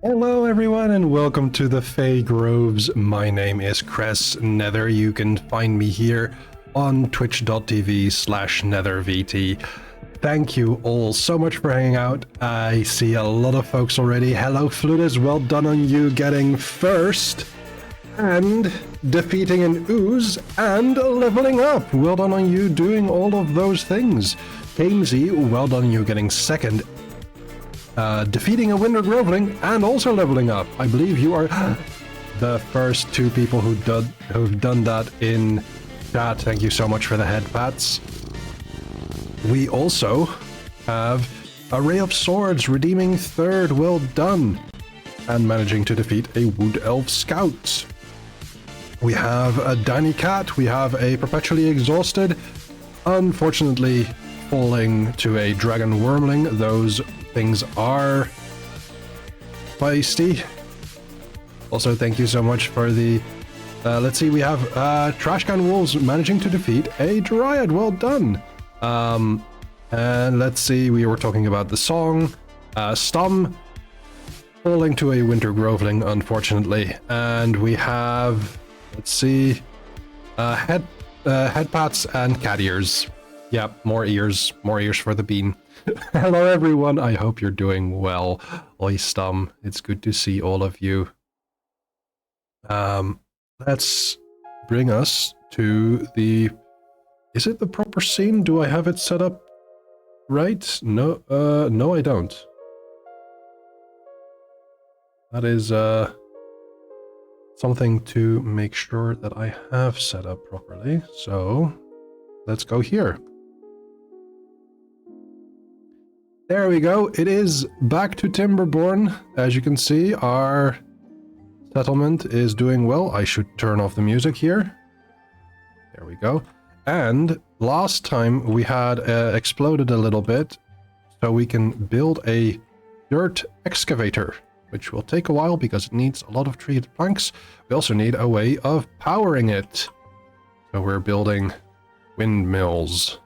Hello everyone and welcome to the Fey Groves. My name is Cress Nether. You can find me here on twitch.tv/nethervt. Thank you all so much for hanging out. I see a lot of folks already. Hello Flutus, well done on you getting first and defeating an ooze and leveling up. Well done on you doing all of those things. Kamesy, well done on you getting second, defeating a Winter Groveling and also leveling up. I believe you are the first two people who've done that in chat. Thank you so much for the head pats. We also have a Ray of Swords redeeming third. Well done. And managing to defeat a Wood Elf Scout. We have a Danny Cat. We have a Perpetually Exhausted. Unfortunately, falling to a Dragon Wormling. Those things are feisty. Also, thank you so much for the... let's see, we have Trashcan Wolves managing to defeat a Dryad. Well done. And let's see, we were talking about the song. Stum falling to a Winter Groveling, unfortunately. And we have... let's see... head pats and cat ears. Yep, more ears for the bean. Hello everyone, I hope you're doing well. Oi Stum, it's good to see all of you. Let's bring us to the... is it the proper scene? Do I have it set up right? No, no I don't. That is something to make sure that I have set up properly. So, let's go here. There we go. It is back to Timberborn. As you can see, our settlement is doing well. I should turn off the music here. There we go. And last time we had exploded a little bit, so we can build a dirt excavator, which will take a while because it needs a lot of treated planks. We also need a way of powering it. So we're building windmills.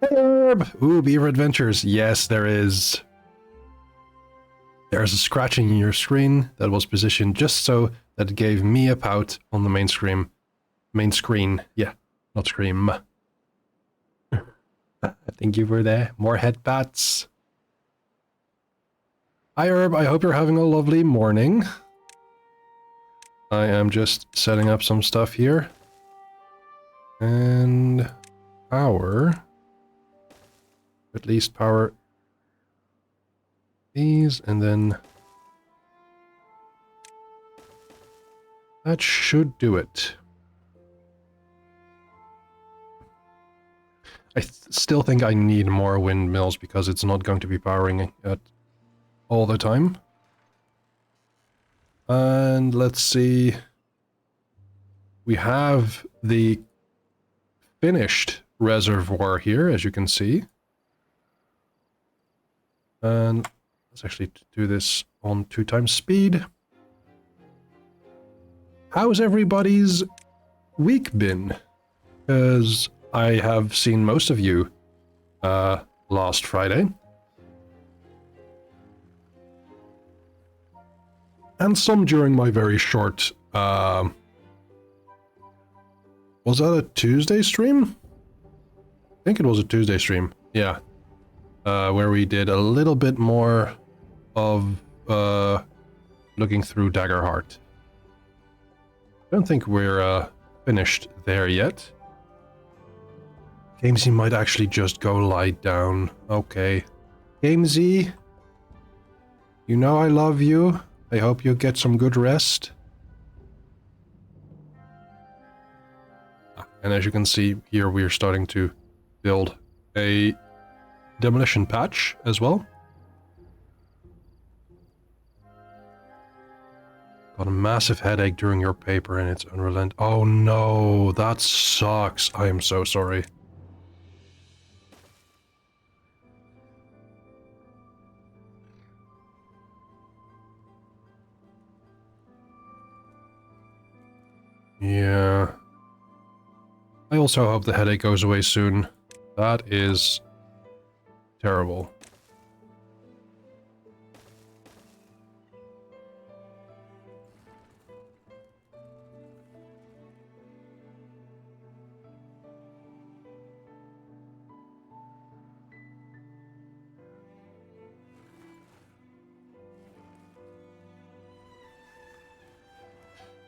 Herb! Ooh, Beaver Adventures. Yes, there is. There's a scratching in your screen that was positioned just so that it gave me a pout on the main screen. Main screen. Yeah, not scream. I think you were there. More head pats. Hi, Herb. I hope you're having a lovely morning. I am just setting up some stuff here. And power... at least power these, and then that should do it. I still think I need more windmills because it's not going to be powering it all the time. And let's see. We have the finished reservoir here, as you can see. And let's actually do this on 2x speed. How's everybody's week been? Because I have seen most of you last Friday. And some during my very short... was that a Tuesday stream? I think it was a Tuesday stream, yeah. Where we did a little bit more of looking through Daggerheart. I don't think we're finished there yet. Gamesy might actually just go lie down. Okay. Gamesy, you know I love you. I hope you get some good rest. And as you can see here, we're starting to build a demolition patch as well. Got a massive headache during your paper and it's unrelenting. Oh no, that sucks. I am so sorry. Yeah. I also hope the headache goes away soon. That is terrible.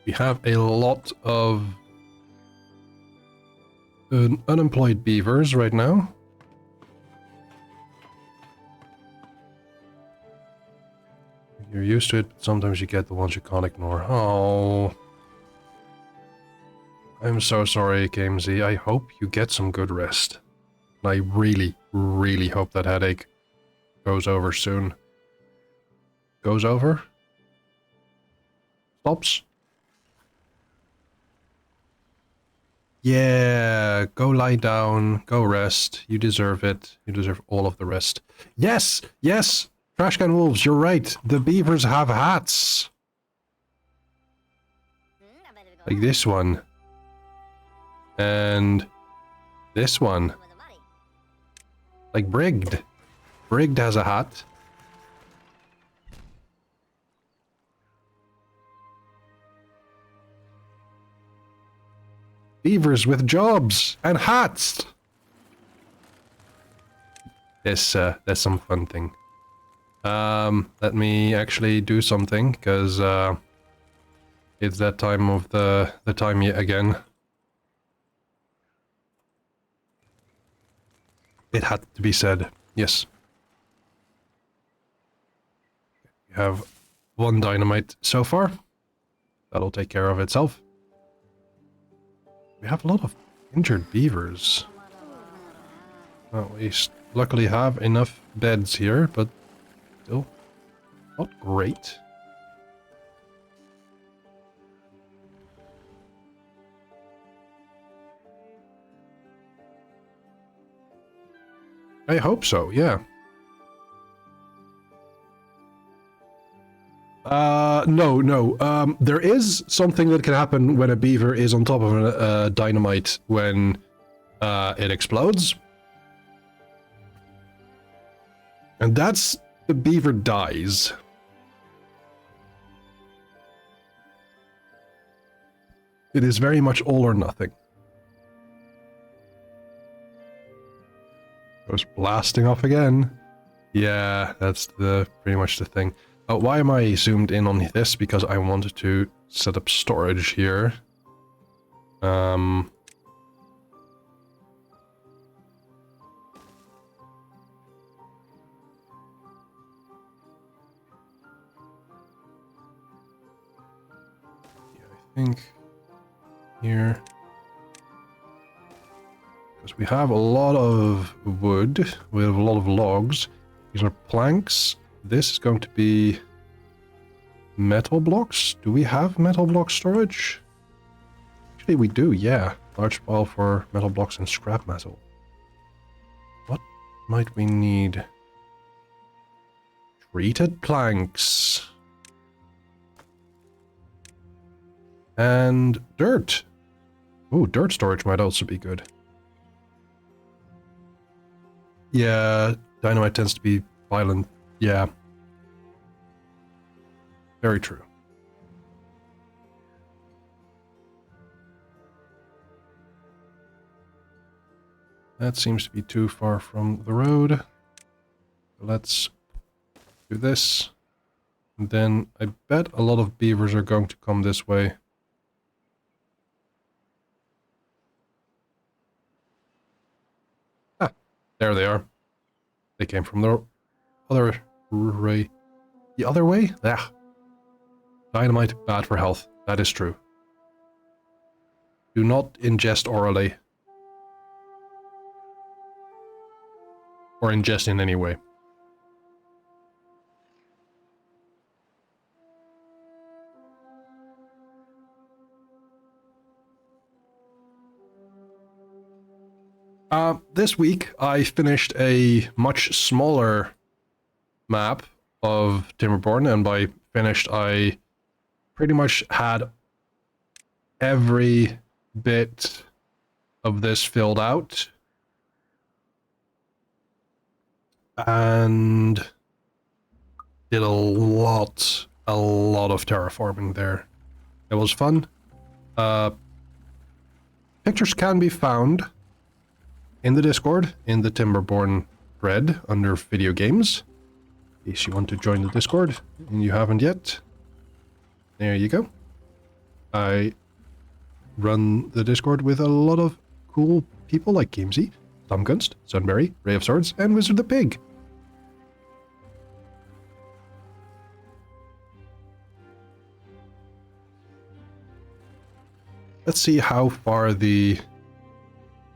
We have a lot of unemployed beavers right now. You're used to it, but sometimes you get the ones you can't ignore. Oh. I'm so sorry, KMZ. I hope you get some good rest. And I really, really hope that headache goes over soon. Goes over? Stops? Yeah, go lie down, go rest. You deserve it. You deserve all of the rest. Yes! Yes! Trashcan Wolves, you're right. The beavers have hats. Like this one. And this one. Like Brigged. Brigged has a hat. Beavers with jobs and hats. That's some fun thing. Let me actually do something, because it's that time of the time yet again. It had to be said, yes. We have one dynamite so far. That'll take care of itself. We have a lot of injured beavers. Well, we luckily have enough beds here, but still not great. I hope so, yeah. No. There is something that can happen when a beaver is on top of a dynamite when it explodes. And that's the beaver dies. It is very much all or nothing. Goes blasting off again. Yeah, that's pretty much the thing. Why am I zoomed in on this? Because I wanted to set up storage here. Yeah, I think here. Because we have a lot of wood, we have a lot of logs. These are planks. This is going to be metal blocks. Do we have metal block storage? Actually, we do, yeah. Large pile for metal blocks and scrap metal. What might we need? Treated planks. And dirt. Ooh, dirt storage might also be good. Yeah, dynamite tends to be violent. Yeah. Very true. That seems to be too far from the road. Let's do this. And then I bet a lot of beavers are going to come this way. Ah, there they are. They came from the other way. The other way? Ah. Dynamite, bad for health. That is true. Do not ingest orally. Or ingest in any way. This week I finished a much smaller map of Timberborn, and by finished I pretty much had every bit of this filled out. And did a lot of terraforming there. It was fun. Pictures can be found in the Discord, in the Timberborn thread under video games. In case you want to join the Discord and you haven't yet. There you go. I run the Discord with a lot of cool people like Gamesy, Thumbgunst, Sunberry, Ray of Swords, and Wizard the Pig. Let's see how far the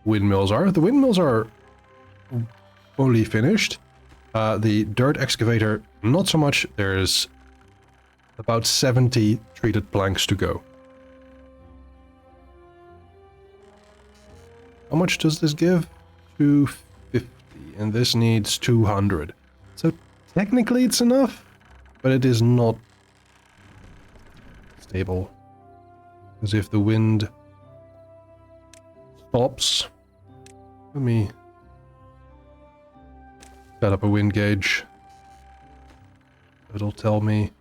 windmills are. The windmills are fully finished. The dirt excavator, not so much. There's about 70 treated planks to go. How much does this give? 250, and this needs 200. So technically it's enough, but it is not stable. Because if the wind stops, let me set up a wind gauge. It'll tell me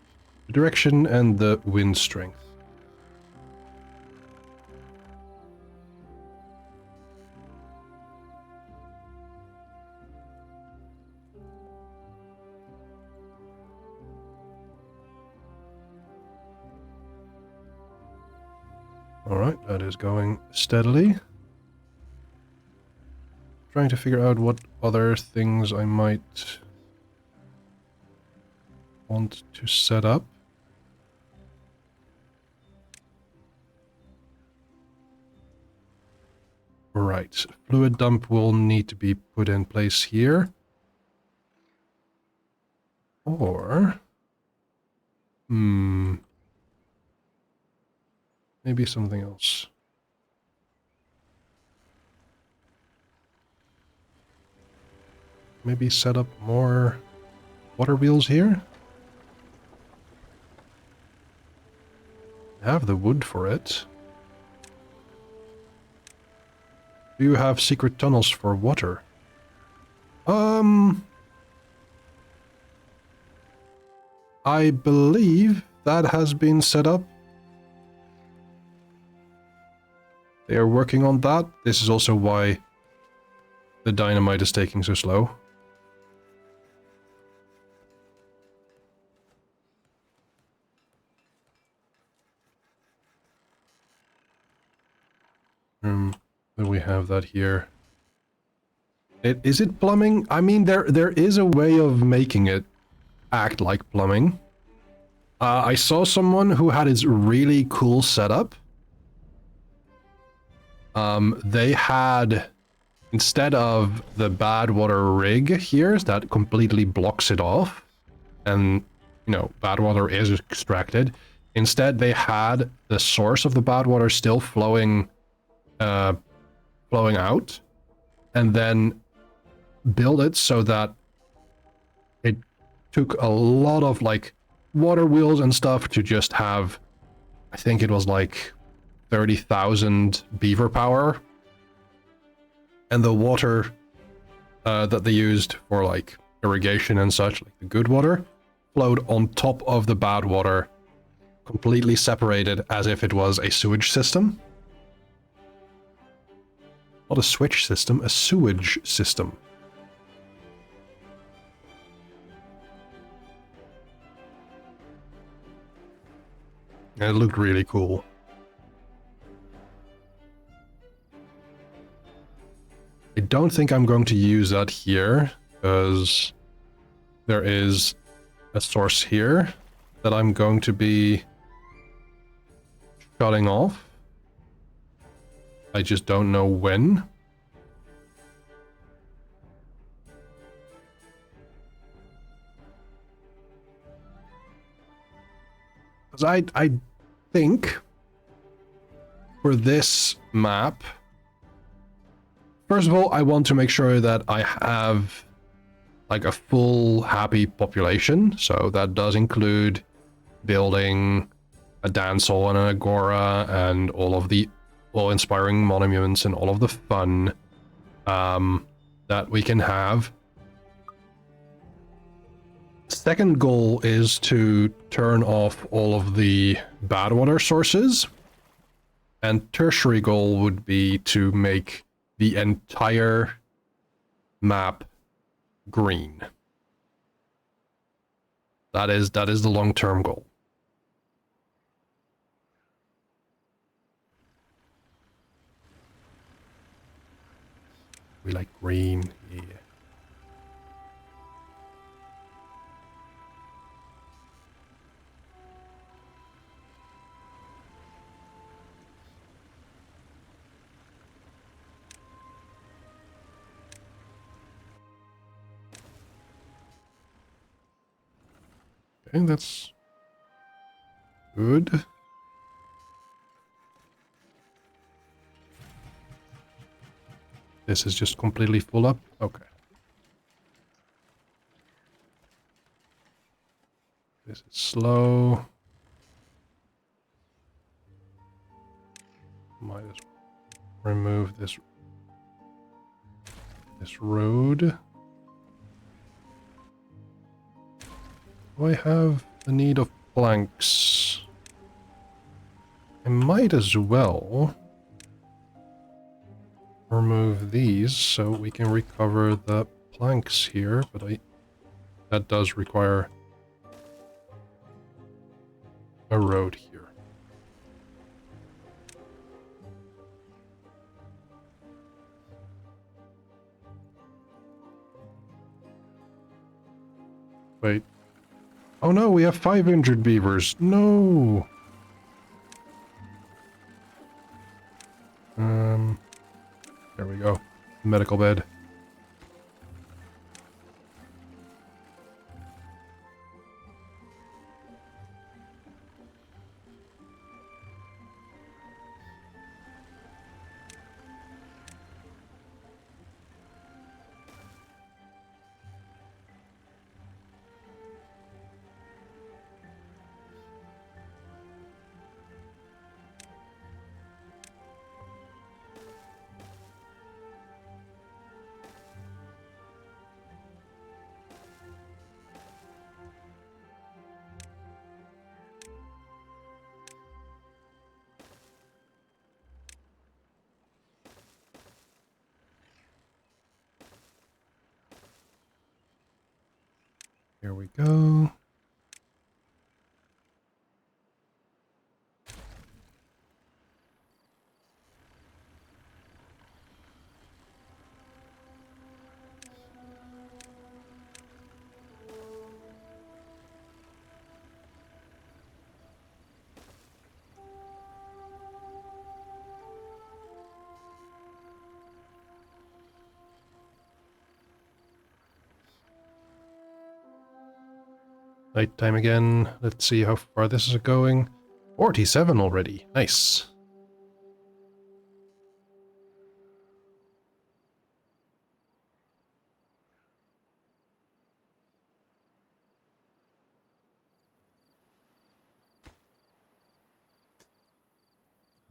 the direction and the wind strength. Alright, that is going steadily. Trying to figure out what other things I might want to set up. Right, fluid dump will need to be put in place here. Or... maybe something else. Maybe set up more water wheels here. I have the wood for it. Do you have secret tunnels for water? I believe that has been set up. They are working on that. This is also why the dynamite is taking so slow. Do we have that here? Is it plumbing? I mean, there is a way of making it act like plumbing. I saw someone who had his really cool setup. They had, instead of the bad water rig here that completely blocks it off, and, you know, bad water is extracted, instead they had the source of the bad water still flowing out, and then build it so that it took a lot of, like, water wheels and stuff to just have, I think it was like 30,000 beaver power, and the water that they used for like irrigation and such, like the good water, flowed on top of the bad water, completely separated as if it was a sewage system. Not a switch system, a sewage system. And it looked really cool. I don't think I'm going to use that here, because there is a source here that I'm going to be shutting off. I just don't know when. Because I think for this map, first of all, I want to make sure that I have like a full happy population. So that does include building a dance hall and an agora and all of the awe-inspiring monuments and all of the fun that we can have. Second goal is to turn off all of the bad water sources. And tertiary goal would be to make the entire map green. That is the long-term goal. We like green. Yeah. Okay, that's good. This is just completely full up. Okay. This is slow. Might as well remove this road. Do I have the need of planks? I might as well remove these so we can recover the planks here, but that does require a road here. Wait. Oh no, we have 5 injured beavers. No! There we go. Medical bed. Here we go. Nighttime again. Let's see how far this is going. 47 already. Nice.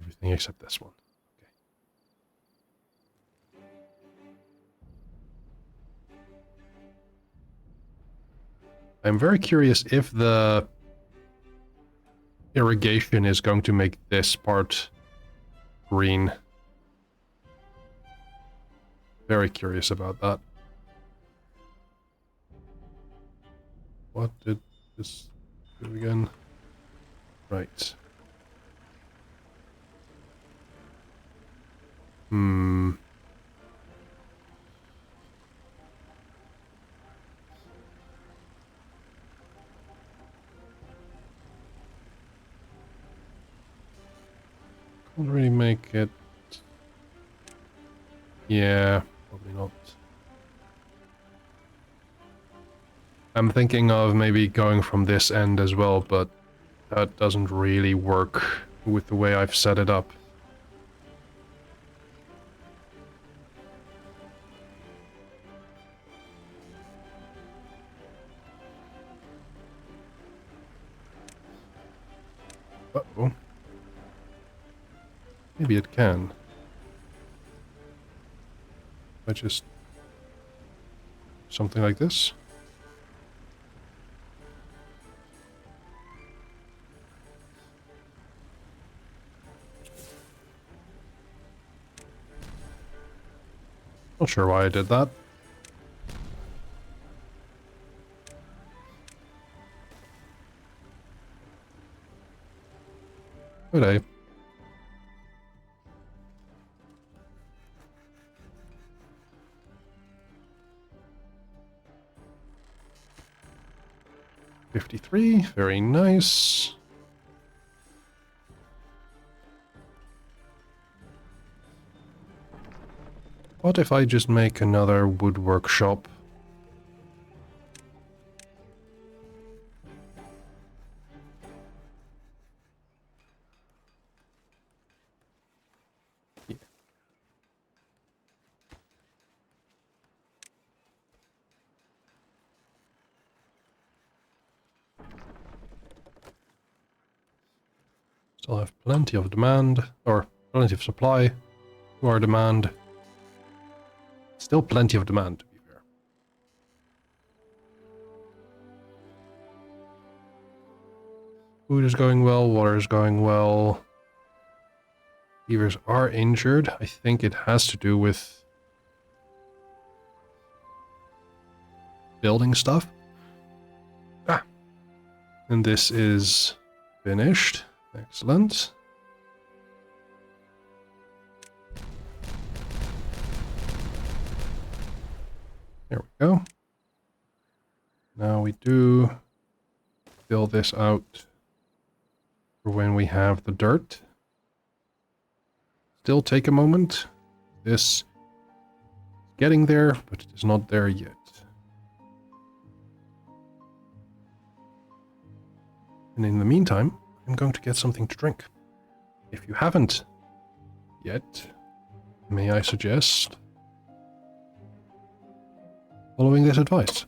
Everything except this one. Okay. I'm very curious if the irrigation is going to make this part green. Very curious about that. What did this do again? Right. Can't really make it. Yeah, probably not. I'm thinking of maybe going from this end as well, but that doesn't really work with the way I've set it up. Uh-oh. Maybe it can. I just... something like this? Not sure why I did that. Good day. 53, very nice. What if I just make another wood workshop? Yeah. Still have plenty of demand, or plenty of supply to our demand. Still plenty of demand, to be fair. Food is going well, water is going well. Beavers are injured. I think it has to do with building stuff. Ah. And this is finished. Excellent. There we go. Now we do fill this out for when we have the dirt. Still take a moment. This is getting there, but it is not there yet. And in the meantime, I'm going to get something to drink. If you haven't yet, may I suggest following this advice.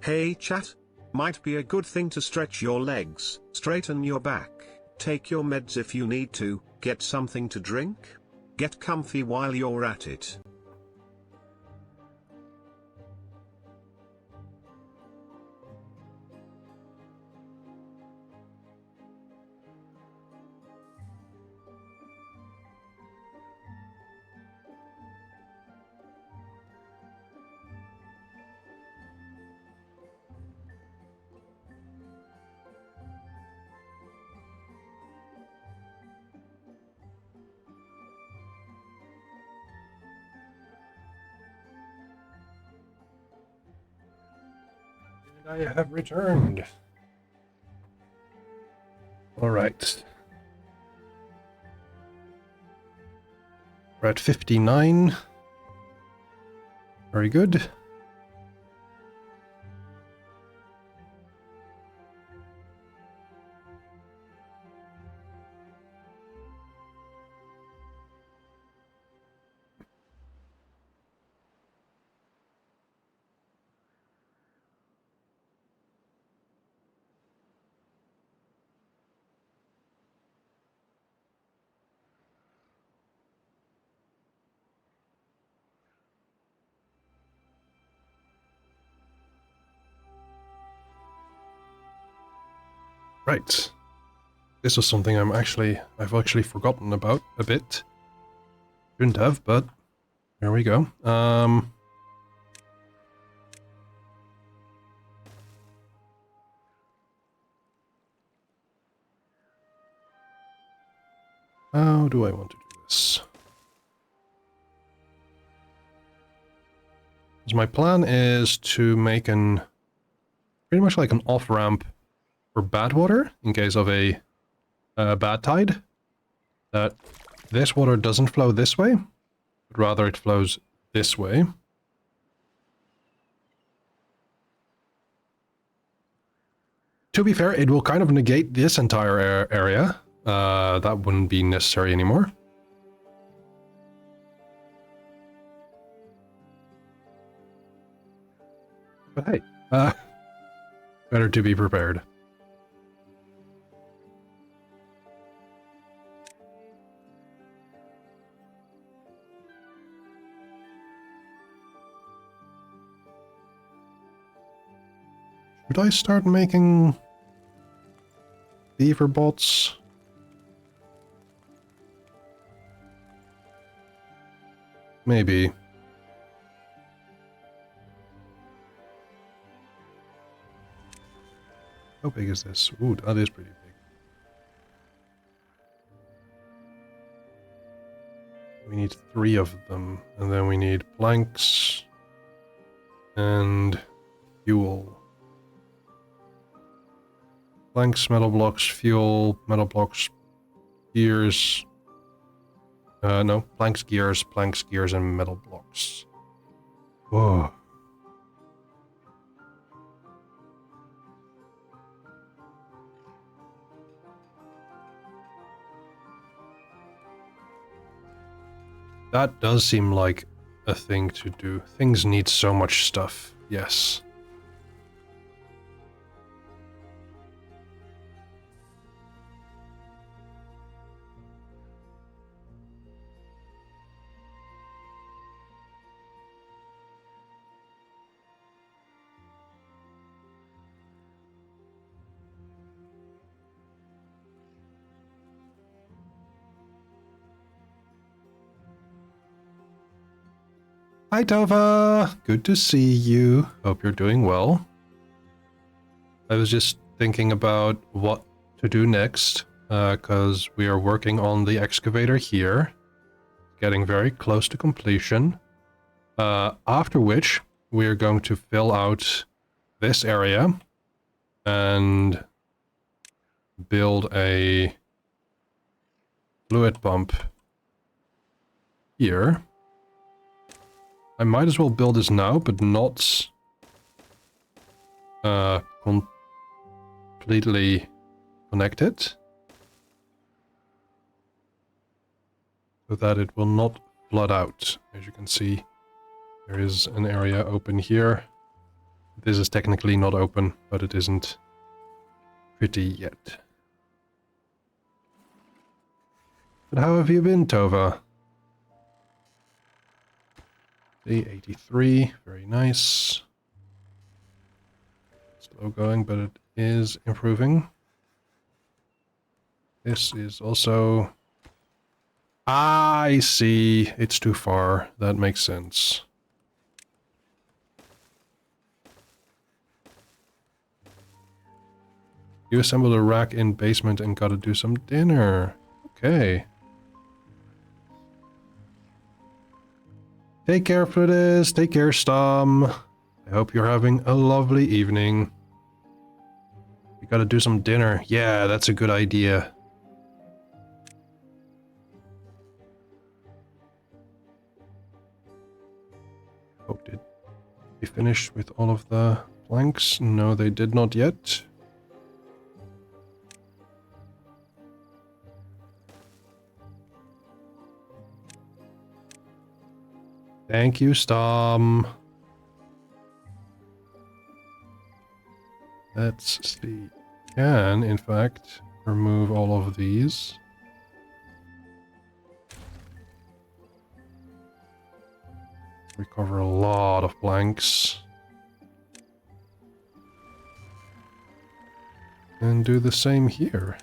Hey chat, might be a good thing to stretch your legs, straighten your back, take your meds if you need to, get something to drink, get comfy while you're at it. I have returned. All right. We're at 59. Very good. Right. This was something I've actually forgotten about a bit. Shouldn't have, but there we go. How do I want to do this? So my plan is to make pretty much like an off-ramp for bad water in case of a bad tide. That this water doesn't flow this way, but rather it flows this way. To be fair, it will kind of negate this entire area. That wouldn't be necessary anymore. But hey, better to be prepared. Should I start making beaver bots? Maybe. How big is this? Ooh, that is pretty big. We need 3 of them, and then we need planks and fuel. Planks, metal blocks, fuel, metal blocks, gears. No, planks, gears, and metal blocks. Whoa. That does seem like a thing to do. Things need so much stuff. Yes. Hi Tova! Good to see you. Hope you're doing well. I was just thinking about what to do next, because we are working on the excavator here. Getting very close to completion. After which, we are going to fill out this area and build a fluid pump here. I might as well build this now, but not completely connected, so that it will not flood out. As you can see, there is an area open here. This is technically not open, but it isn't pretty yet. But how have you been, Tova? Day 83, very nice. Slow going, but it is improving. This is also... I see. It's too far. That makes sense. You assembled a rack in basement and gotta do some dinner. Okay. Take care, Fludis. Take care, Stom. I hope you're having a lovely evening. We gotta do some dinner. Yeah, that's a good idea. Oh, did we finish with all of the planks? No, they did not yet. Thank you, Stom. Let's see. Can, in fact, remove all of these. Recover a lot of blanks. And do the same here.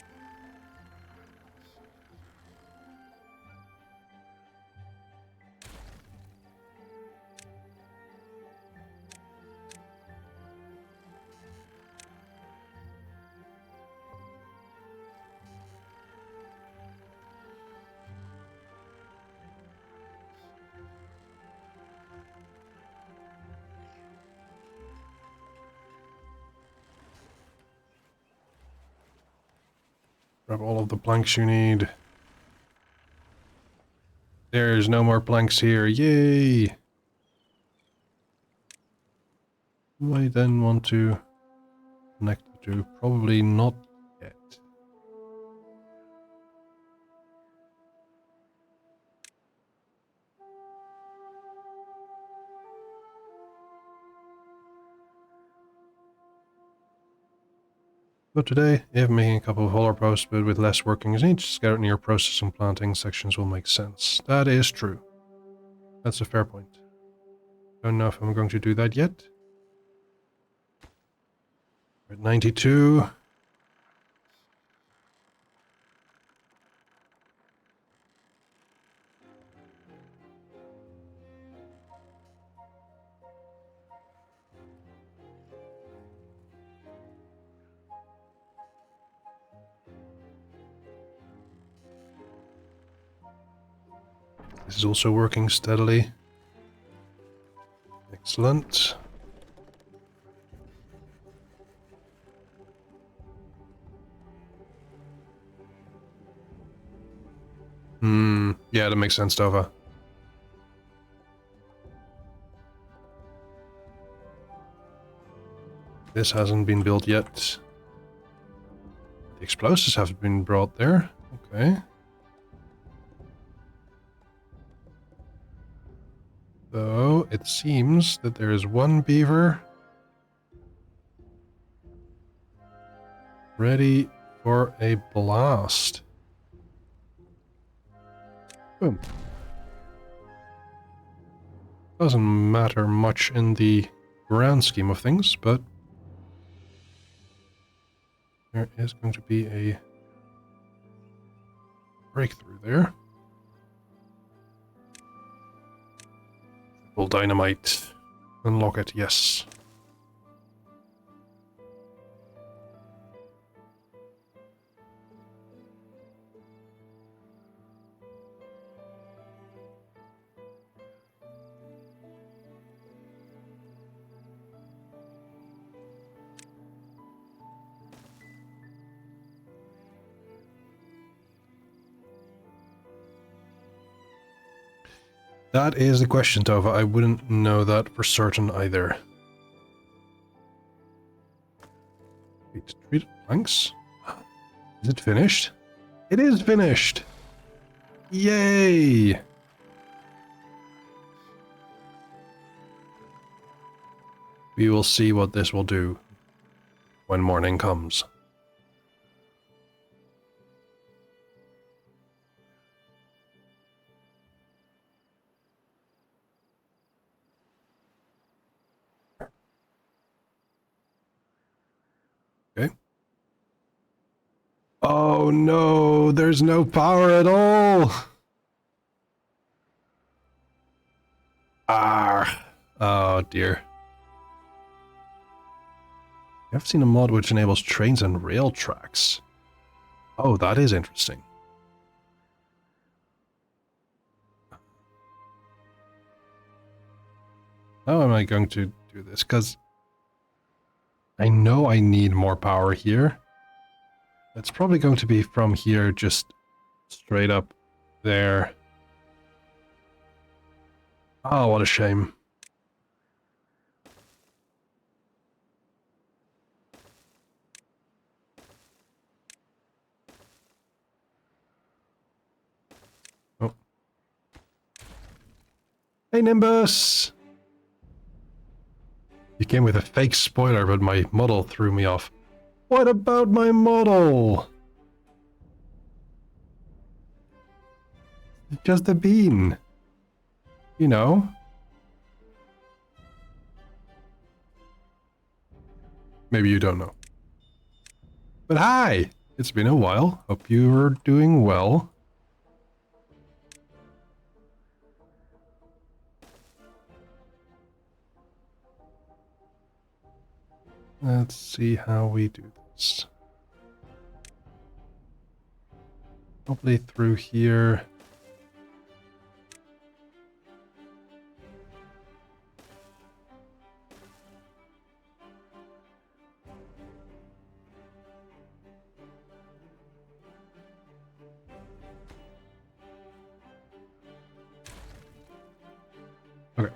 Grab all of the planks you need. There's no more planks here. Yay! Do I then want to connect the two? Probably not yet. But today, if making a couple of holler posts, but with less workings in each, scattered near processing planting sections will make sense. That is true. That's a fair point. Don't know if I'm going to do that yet. We're at 92. This is also working steadily. Excellent. Yeah, that makes sense, Tova. This hasn't been built yet. The explosives have been brought there. Okay. So it seems that there is one beaver ready for a blast. Boom. Doesn't matter much in the grand scheme of things, but there is going to be a breakthrough there. Full dynamite. Unlock it, yes. That is the question, Tova. I wouldn't know that for certain either. Wait, treated planks? Is it finished? It is finished! Yay! We will see what this will do when morning comes. Okay. Oh no, there's no power at all! Ah, oh dear. I've seen a mod which enables trains and rail tracks. Oh, that is interesting. How am I going to do this? Because I know I need more power here. It's probably going to be from here, just straight up there. Oh, what a shame. Oh. Hey, Nimbus! You came with a fake spoiler, but my model threw me off. What about my model? Just a bean. You know? Maybe you don't know. But hi! It's been a while. Hope you're doing well. Let's see how we do this. Probably through here. Okay.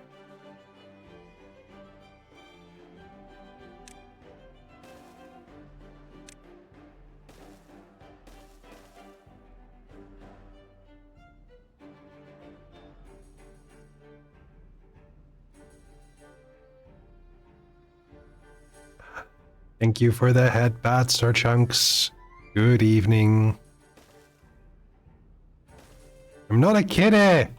Thank you for the headbat, Sir Chunks. Good evening. I'm not a kitty!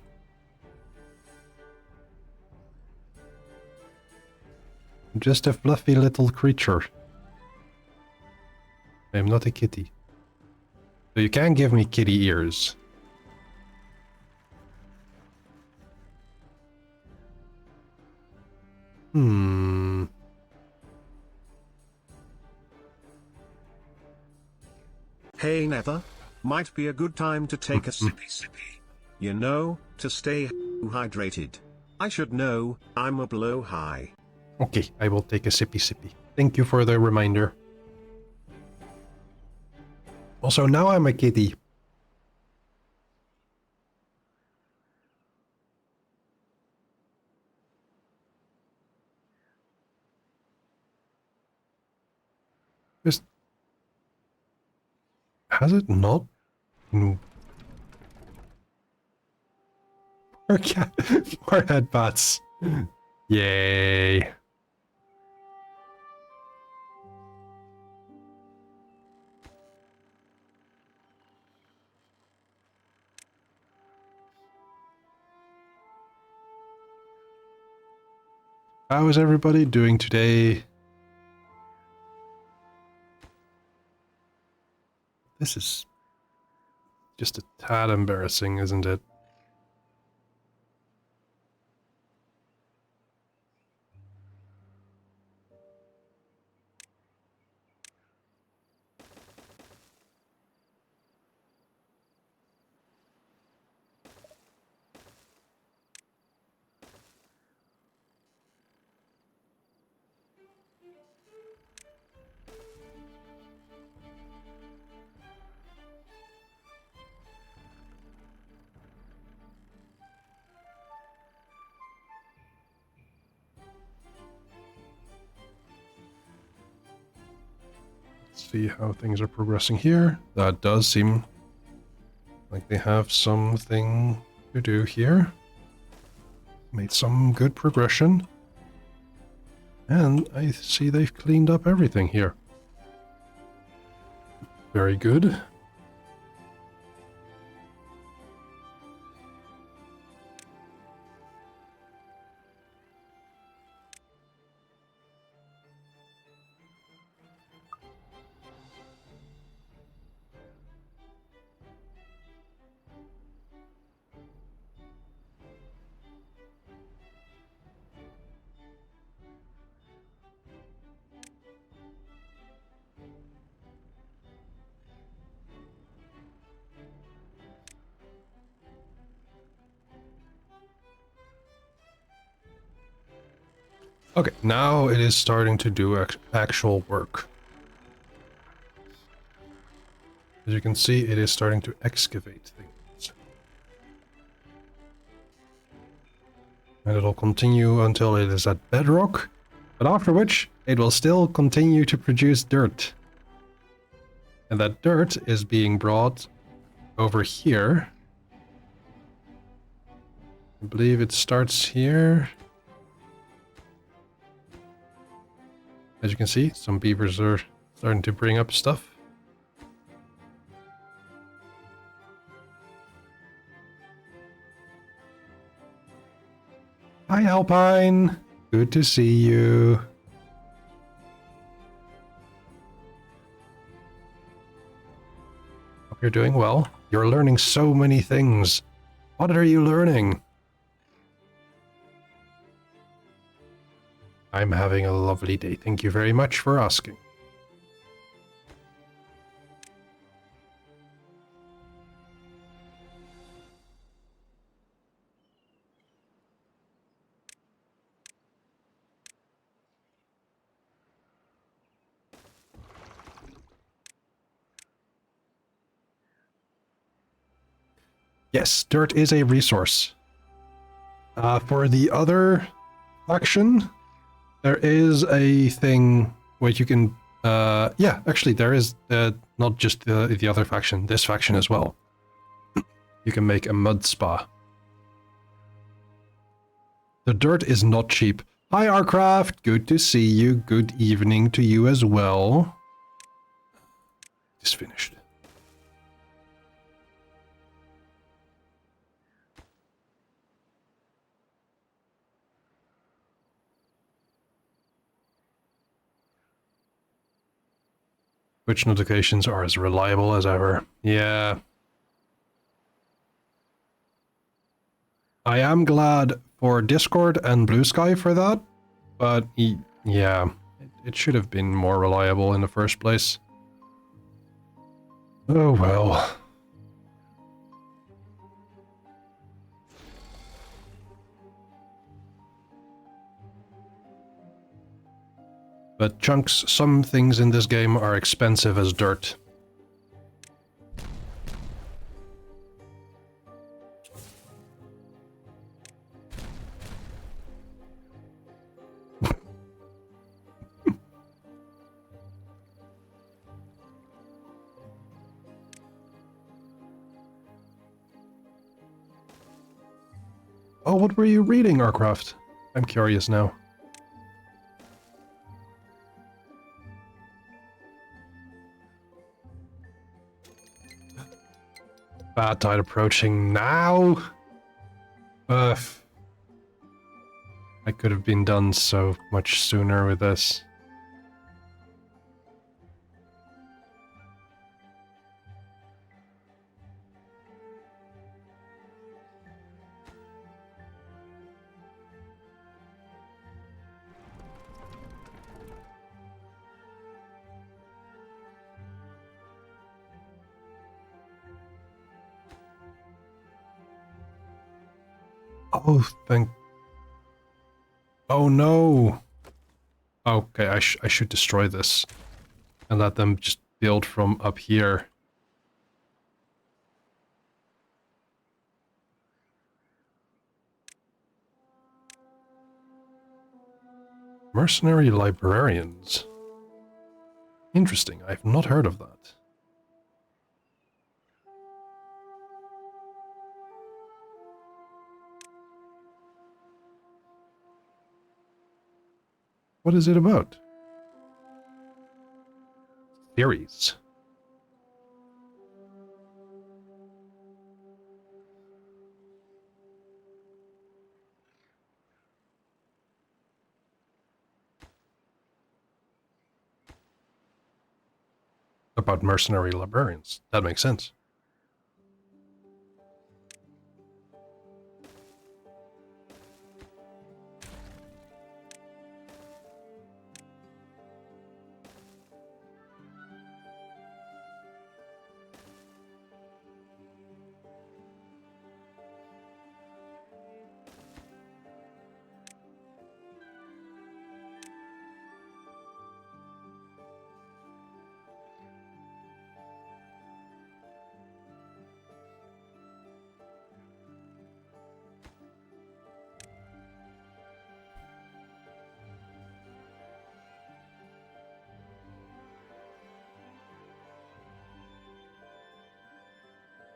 I'm just a fluffy little creature. I'm not a kitty. So you can give me kitty ears. Hey Nether, might be a good time to take a sippy. You know, to stay hydrated. I should know, I'm a blow high. Okay, I will take a sippy. Thank you for the reminder. Also, now I'm a kitty. Has it not? Mm. More cat, more headbats. Yay. How is everybody doing today? This is just a tad embarrassing, isn't it? See how things are progressing here. That does seem like they have something to do here. Made some good progression. And I see they've cleaned up everything here. Very good. Okay, now it is starting to do actual work. As you can see, it is starting to excavate things. And it'll continue until it is at bedrock, but after which it will still continue to produce dirt. And that dirt is being brought over here. I believe it starts here. As you can see, some beavers are starting to bring up stuff. Hi, Alpine. Good to see you. Hope you're doing well. You're learning so many things. What are you learning? I'm having a lovely day. Thank you very much for asking. Yes, dirt is a resource. For the other faction, there is a thing where you can... yeah, actually, there is not just the other faction, this faction as well. You can make a mud spa. The dirt is not cheap. Hi, Arcraft. Good to see you. Good evening to you as well. Just finished. Twitch notifications are as reliable as ever. Yeah. I am glad for Discord and Blue Sky for that, but yeah, it should have been more reliable in the first place. Oh well. But chunks, some things in this game are expensive as dirt. Oh, what were you reading, Arcraft? I'm curious now. Bad tide approaching now. I could have been done so much sooner with this. Oh, thank... Oh no! Okay, I should destroy this. And let them just build from up here. Mercenary librarians. Interesting, I've not heard of that. What is it about? Theories. About mercenary librarians. That makes sense.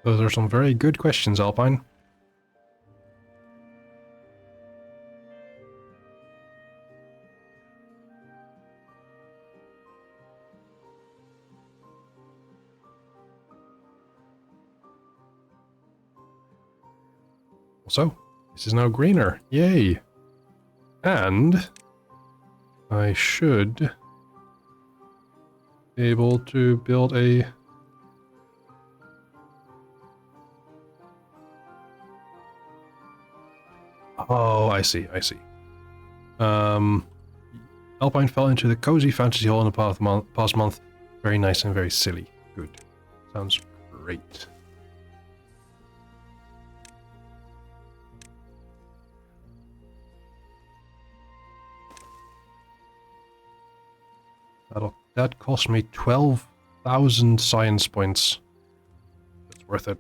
Those are some very good questions, Alpine. So, this is now greener. Yay! And I should be able to build a... Oh, I see, I see. Alpine fell into the cozy fantasy hole in the past month. Very nice and very silly. Good. Sounds great. That cost me 12,000 science points. It's worth it.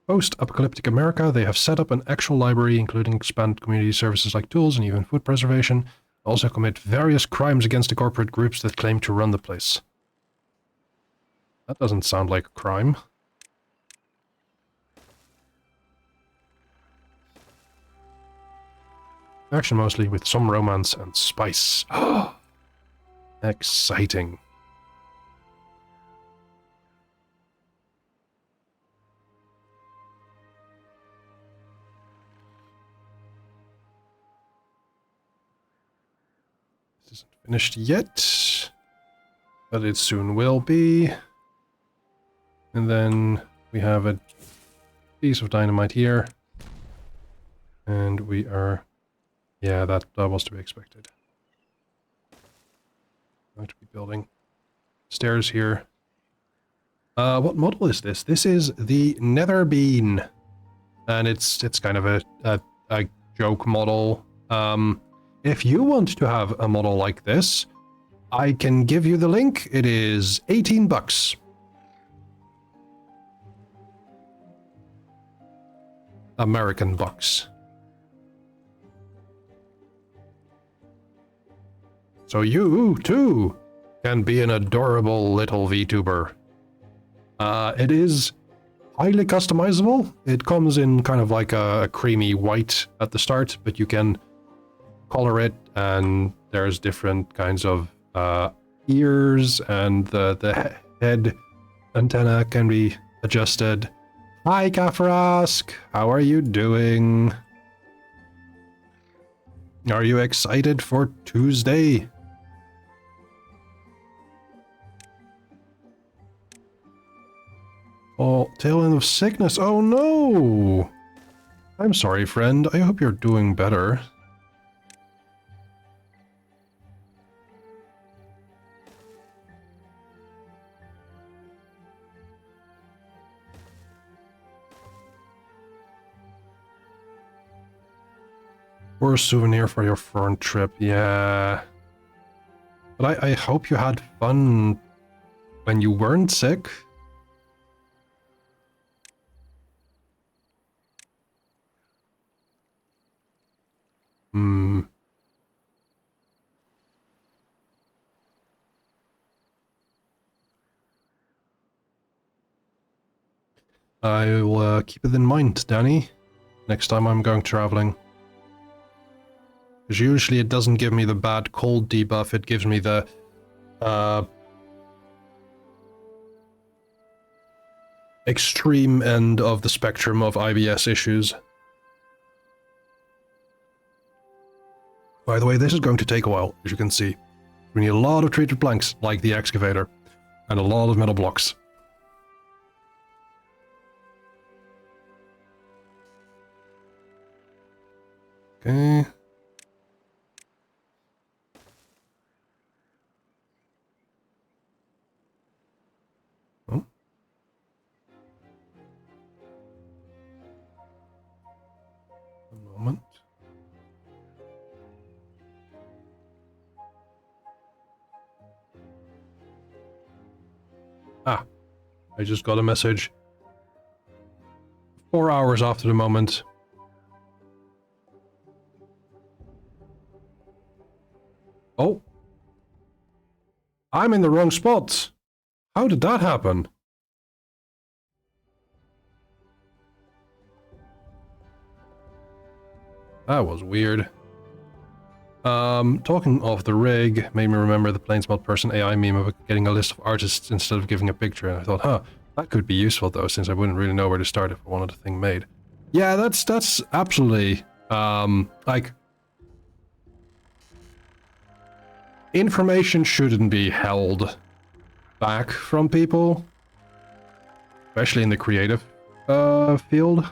Post-apocalyptic America, they have set up an actual library, including expanded community services like tools and even food preservation. Also commit various crimes against the corporate groups that claim to run the place. That doesn't sound like a crime. Action mostly, with some romance and spice. Exciting. Isn't finished yet, but it soon will be. And then we have a piece of dynamite here, and we are, yeah, that was to be expected. Going to be building stairs here. What model is this? This is the Nether Bean, and it's kind of a joke model. If you want to have a model like this, I can give you the link. It is 18 bucks. American bucks. So you, too, can be an adorable little VTuber. It is highly customizable. It comes in kind of like a creamy white at the start, but you can color it, and there's different kinds of ears, and the head antenna can be adjusted. Hi, Kafrask. How are you doing? Are you excited for Tuesday? Oh, tail end of sickness. Oh no! I'm sorry, friend. I hope you're doing better. Or a souvenir for your foreign trip, yeah. But I hope you had fun when you weren't sick. Hmm. I will keep it in mind, Danny, next time I'm going traveling. Because usually it doesn't give me the bad cold debuff, it gives me the extreme end of the spectrum of IBS issues. By the way, this is going to take a while, as you can see. We need a lot of treated planks, like the excavator, and a lot of metal blocks. Okay. Oh. A moment. Ah, I just got a message. 4 hours after the moment. Oh. I'm in the wrong spot. How did that happen? That was weird. Talking of the rig made me remember the Planesmelt Person AI meme of getting a list of artists instead of giving a picture, and I thought, huh, that could be useful though, since I wouldn't really know where to start if I wanted a thing made. Yeah, that's absolutely, like, information shouldn't be held back from people, especially in the creative field.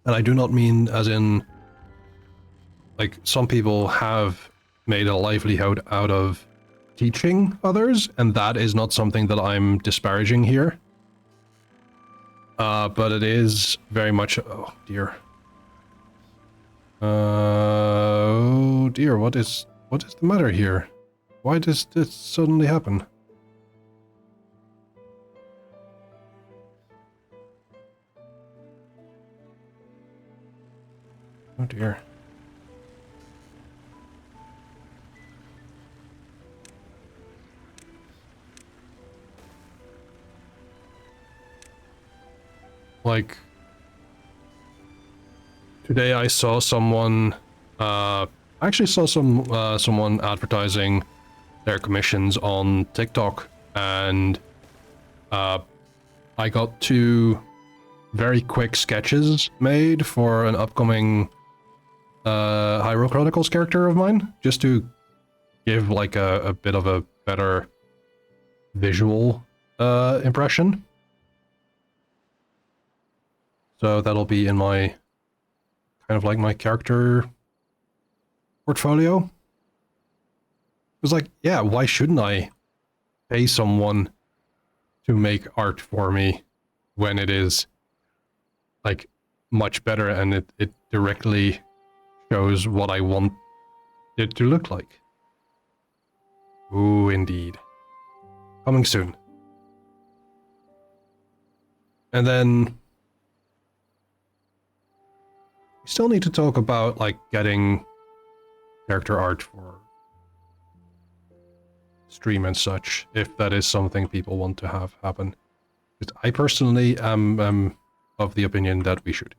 And I do not mean as in, like, some people have made a livelihood out of teaching others, and that is not something that I'm disparaging here. But it is very much, oh dear. Oh dear, what is the matter here? Why does this suddenly happen? Oh dear. Like, today I saw someone, I actually saw someone advertising their commissions on TikTok, and I got 2 very quick sketches made for an upcoming Hyrule Chronicles character of mine, just to give like a bit of a better visual impression. So that'll be in my kind of like my character portfolio. It was like, yeah, why shouldn't I pay someone to make art for me when it is like much better and it directly shows what I want it to look like? Ooh, indeed. Coming soon. And then we still need to talk about like getting character art for stream and such, if that is something people want to have happen. Because I personally am of the opinion that we should.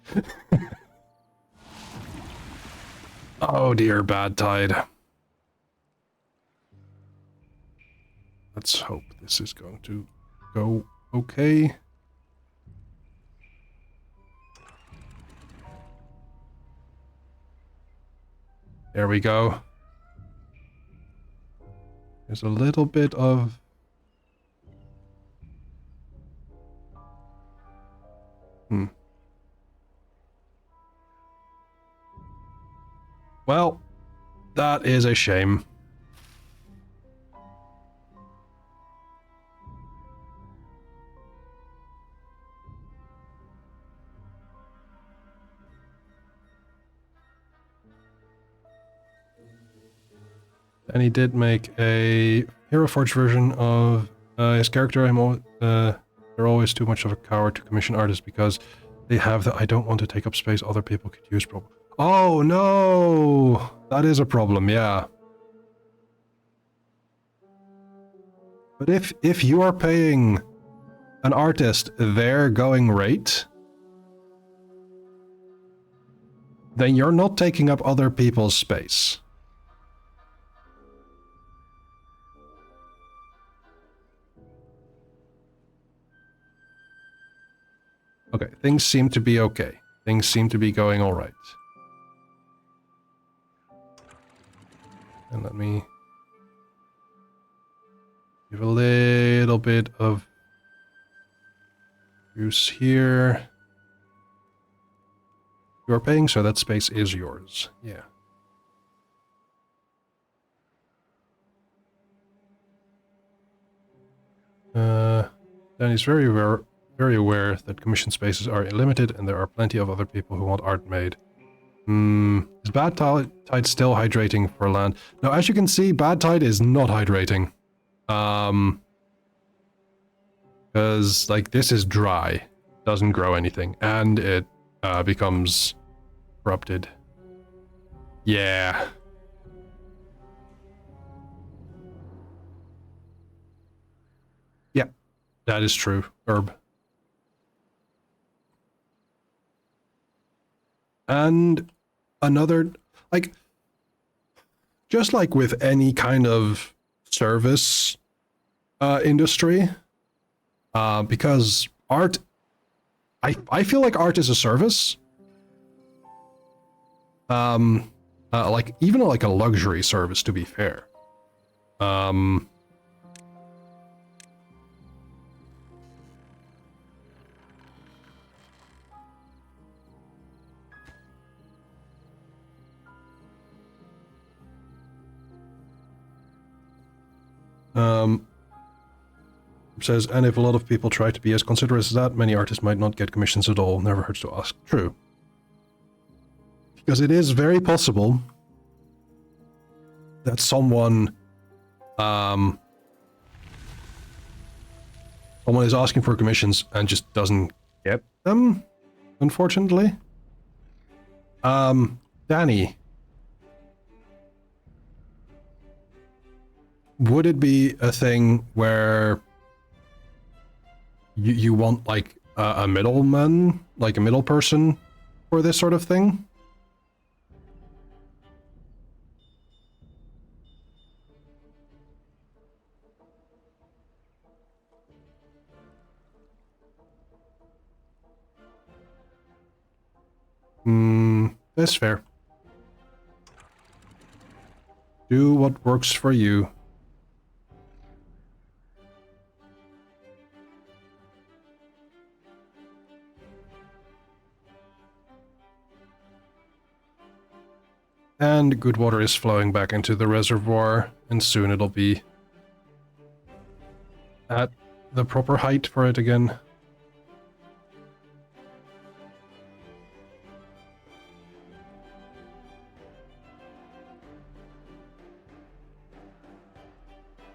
Oh dear, bad tide. Let's hope this is going to go okay. There we go. There's a little bit of... Well, that is a shame. And he did make a Hero Forge version of his character. They're always too much of a coward to commission artists because they have the I don't want to take up space other people could use problem. Oh no! That is a problem, yeah. But if you are paying an artist their going rate, then you're not taking up other people's space. Okay, things seem to be okay. Things seem to be going all right. And let me give a little bit of use here. You're paying, so that space is yours. Yeah. Then he's very aware that commission spaces are limited and there are plenty of other people who want art made. Is Bad Tide still hydrating for land? Now, as you can see, Bad Tide is not hydrating. Because, like, this is dry. Doesn't grow anything. And it becomes corrupted. Yeah. Yeah, that is true, Herb. And another, like, just like with any kind of service industry, because art, I feel like art is a service. Like, even like a luxury service, to be fair. Says, and if a lot of people try to be as considerate as that, many artists might not get commissions at all. Never hurts to ask. True. Because it is very possible that someone is asking for commissions and just doesn't get them, unfortunately. Danny, would it be a thing where you want like a middleman, like a middle person for this sort of thing? That's fair. Do what works for you. And good water is flowing back into the reservoir, and soon it'll be at the proper height for it again.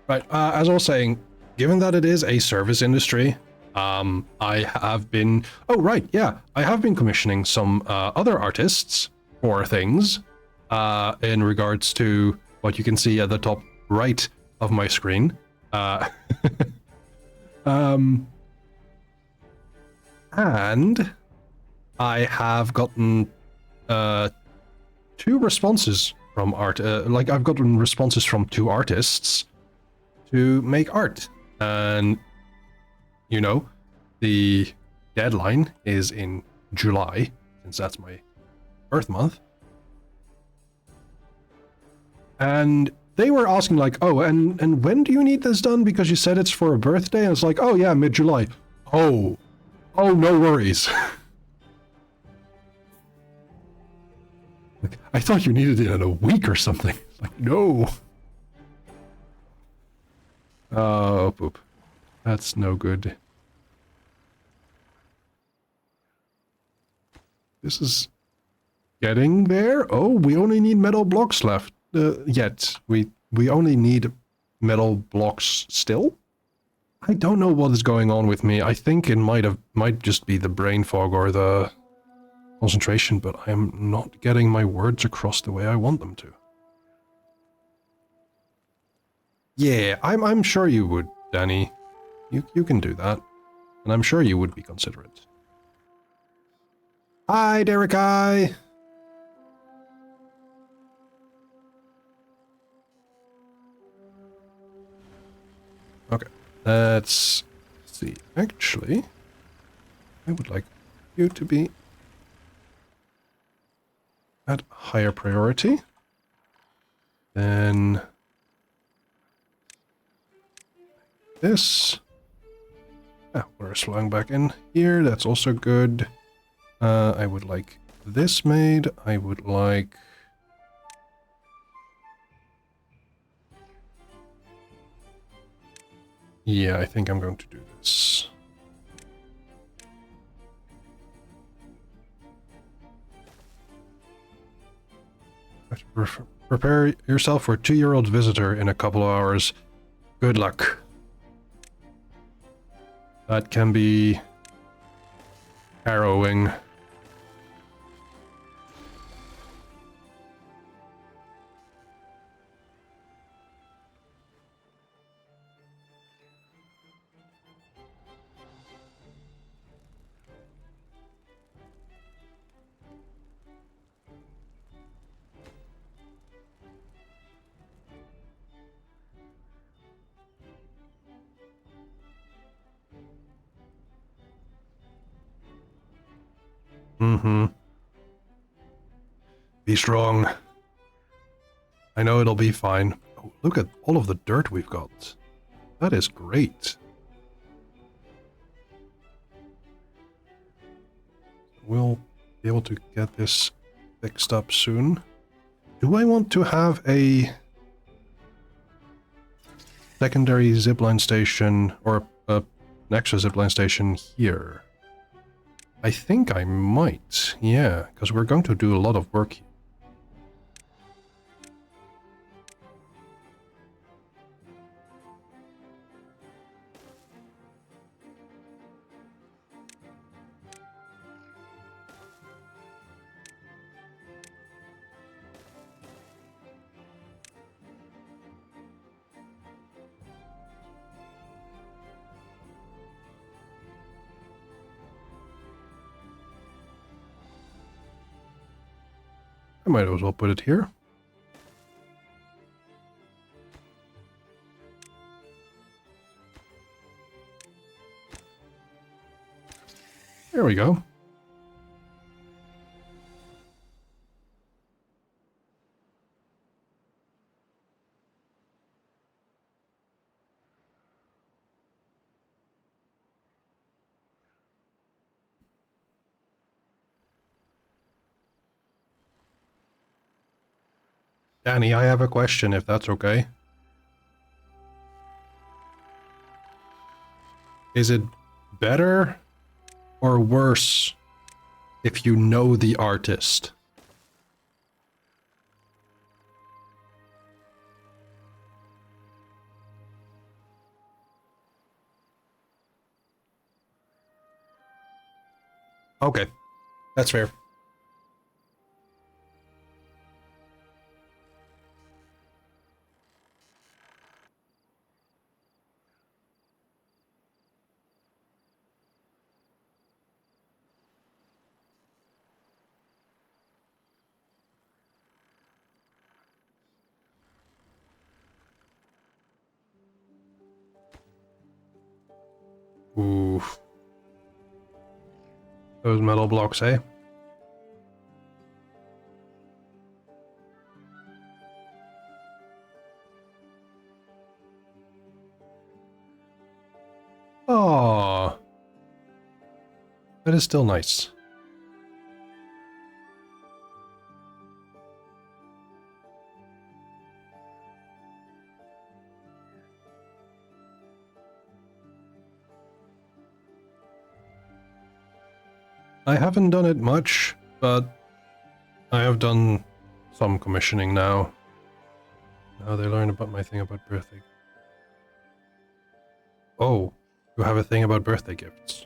Right, as I was saying, given that it is a service industry, I have been... Oh, right, yeah. I have been commissioning some other artists for things in regards to what you can see at the top right of my screen. And I have gotten 2 responses from I've gotten responses from 2 artists to make art. And, you know, the deadline is in July, since that's my birth month. And they were asking like, oh, and when do you need this done? Because you said it's for a birthday. And it's like, oh yeah, mid-July. Oh, no worries. Like, I thought you needed it in a week or something. Like, no. Oh, poop. That's no good. This is getting there. Oh, we only need metal blocks left. Yet. We only need metal blocks still? I don't know what is going on with me. I think it might just be the brain fog or the concentration, but I am not getting my words across the way I want them to. Yeah, I'm sure you would, Danny. You can do that. And I'm sure you would be considerate. Hi, Derek. Hi. Okay, let's see. Actually, I would like you to be at higher priority. Then this. We're slowing back in here. That's also good. I would like this made. I would like... Yeah, I think I'm going to do this. Prepare yourself for a 2-year-old visitor in a couple of hours. Good luck. That can be harrowing. Mm-hmm. Be strong. I know it'll be fine. Oh, look at all of the dirt we've got. That is great. We'll be able to get this fixed up soon. Do I want to have a secondary zipline station or an extra zipline station here? I think I might, yeah, because we're going to do a lot of work here. I might as well put it here. There we go. Danny, I have a question, if that's okay. Is it better or worse if you know the artist? Okay, that's fair. Ooh. Those metal blocks, eh? Oh, that is still nice. I haven't done it much, but I have done some commissioning now. Now they learn about my thing about birthday. Oh, you have a thing about birthday gifts.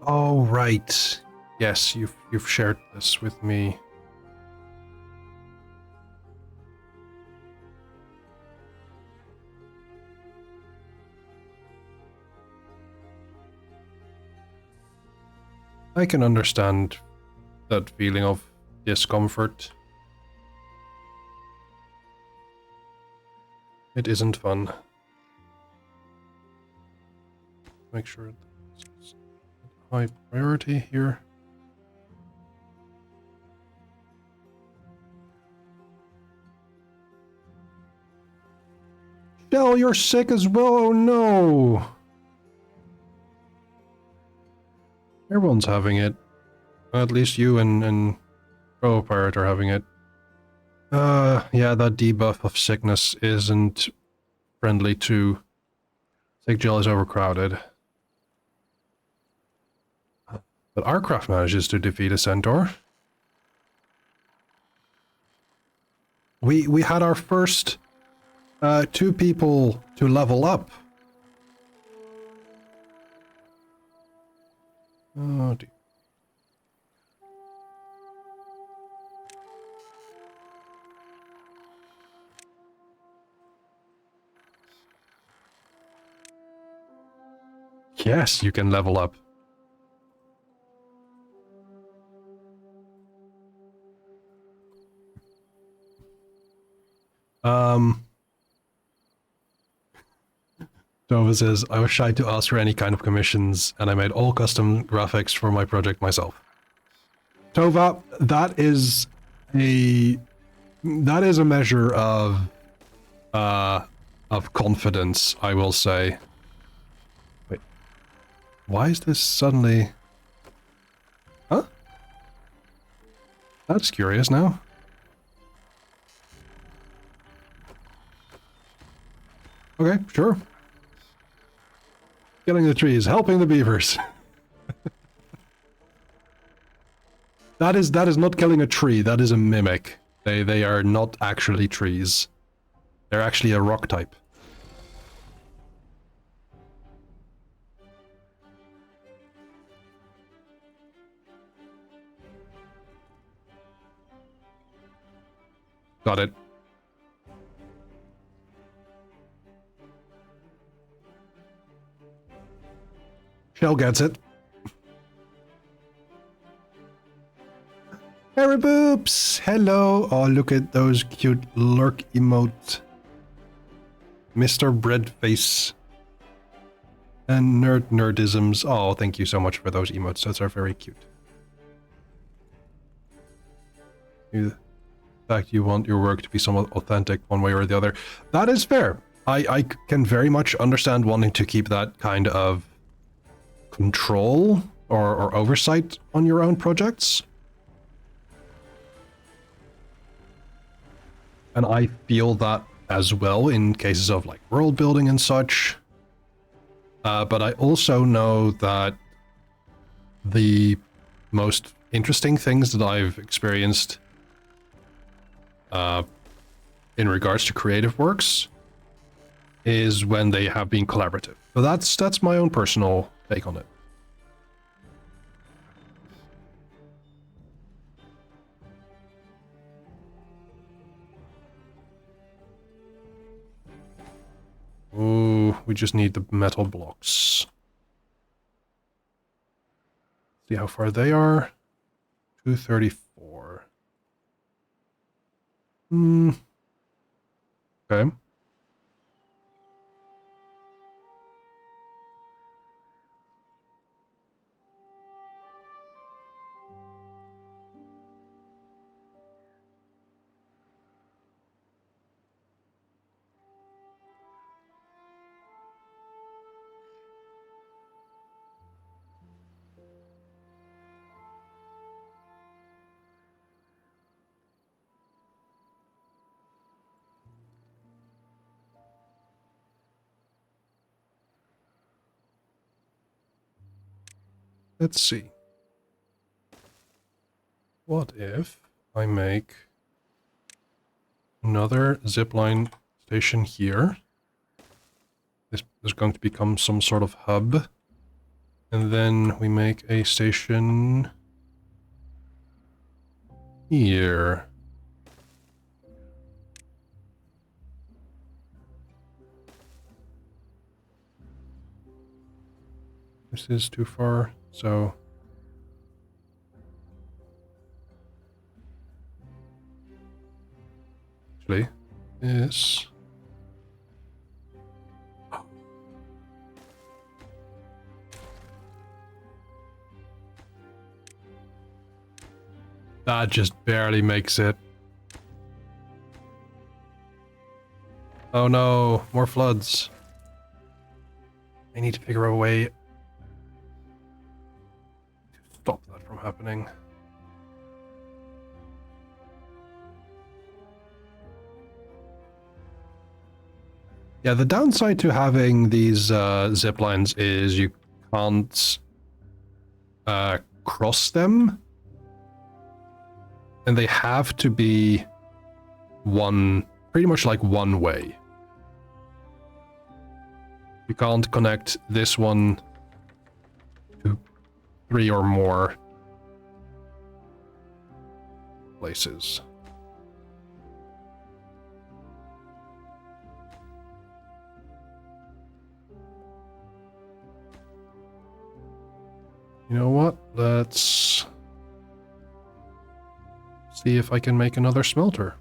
Oh, right. Yes, you've shared this with me. I can understand that feeling of discomfort. It isn't fun. Make sure it's high priority here. Shell, you're sick as well. Oh no. Everyone's having it. At least you and Pro Pirate are having it. Yeah, that debuff of sickness isn't friendly to Sick Gel is overcrowded. But Arcraft manages to defeat a centaur. We had our first 2 people to level up. Oh dear. Yes, you can level up. Tova says, I was shy to ask for any kind of commissions, and I made all custom graphics for my project myself. Tova, that is a measure of confidence, I will say. Wait. Why is this suddenly... Huh? That's curious now. Okay, sure. Killing the trees, helping the beavers. That is not killing a tree, that is a mimic. They are not actually trees. They're actually a rock type. Got it. Shell gets it. Harry Boops! Hello! Oh, look at those cute lurk emote. Mr. Breadface. And nerdisms. Oh, thank you so much for those emotes. Those are very cute. In fact, you want your work to be somewhat authentic one way or the other. That is fair. I can very much understand wanting to keep that kind of control or oversight on your own projects. and I feel that as well in cases of like world building and such. But I also know that the most interesting things that I've experienced in regards to creative works is when they have been collaborative. So that's my own personal take on it. Ooh, we just need the metal blocks. See how far they are. 234. Okay. Let's see. What if I make another zipline station here? This is going to become some sort of hub. And then we make a station here. This is too far, so... Actually, this... That just barely makes it. Oh no, more floods. I need to figure out a way to stop that from happening. Yeah, the downside to having these zip lines is you can't cross them. And they have to be pretty much like one way. You can't connect this one to 3 or more places. You know what? Let's see if I can make another smelter.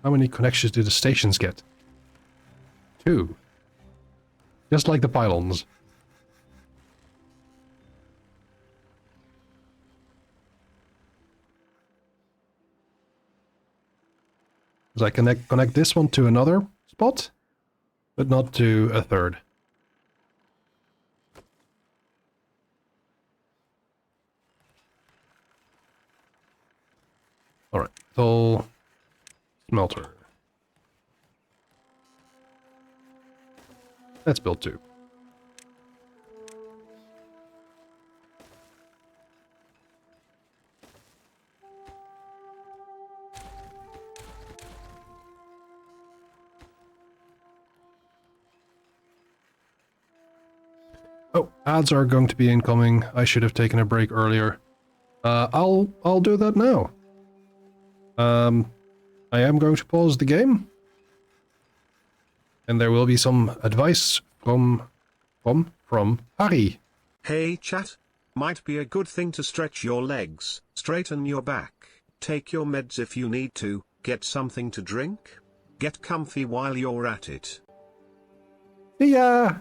How many connections do the stations get? 2. Just like the pylons. Because I connect this one to another spot, but not to a third. Alright, so smelter. Let's build 2. Oh, ads are going to be incoming. I should have taken a break earlier. I'll do that now. I am going to pause the game. And there will be some advice from Harry. Hey chat. Might be a good thing to stretch your legs, straighten your back, take your meds if you need to, get something to drink. Get comfy while you're at it. See ya!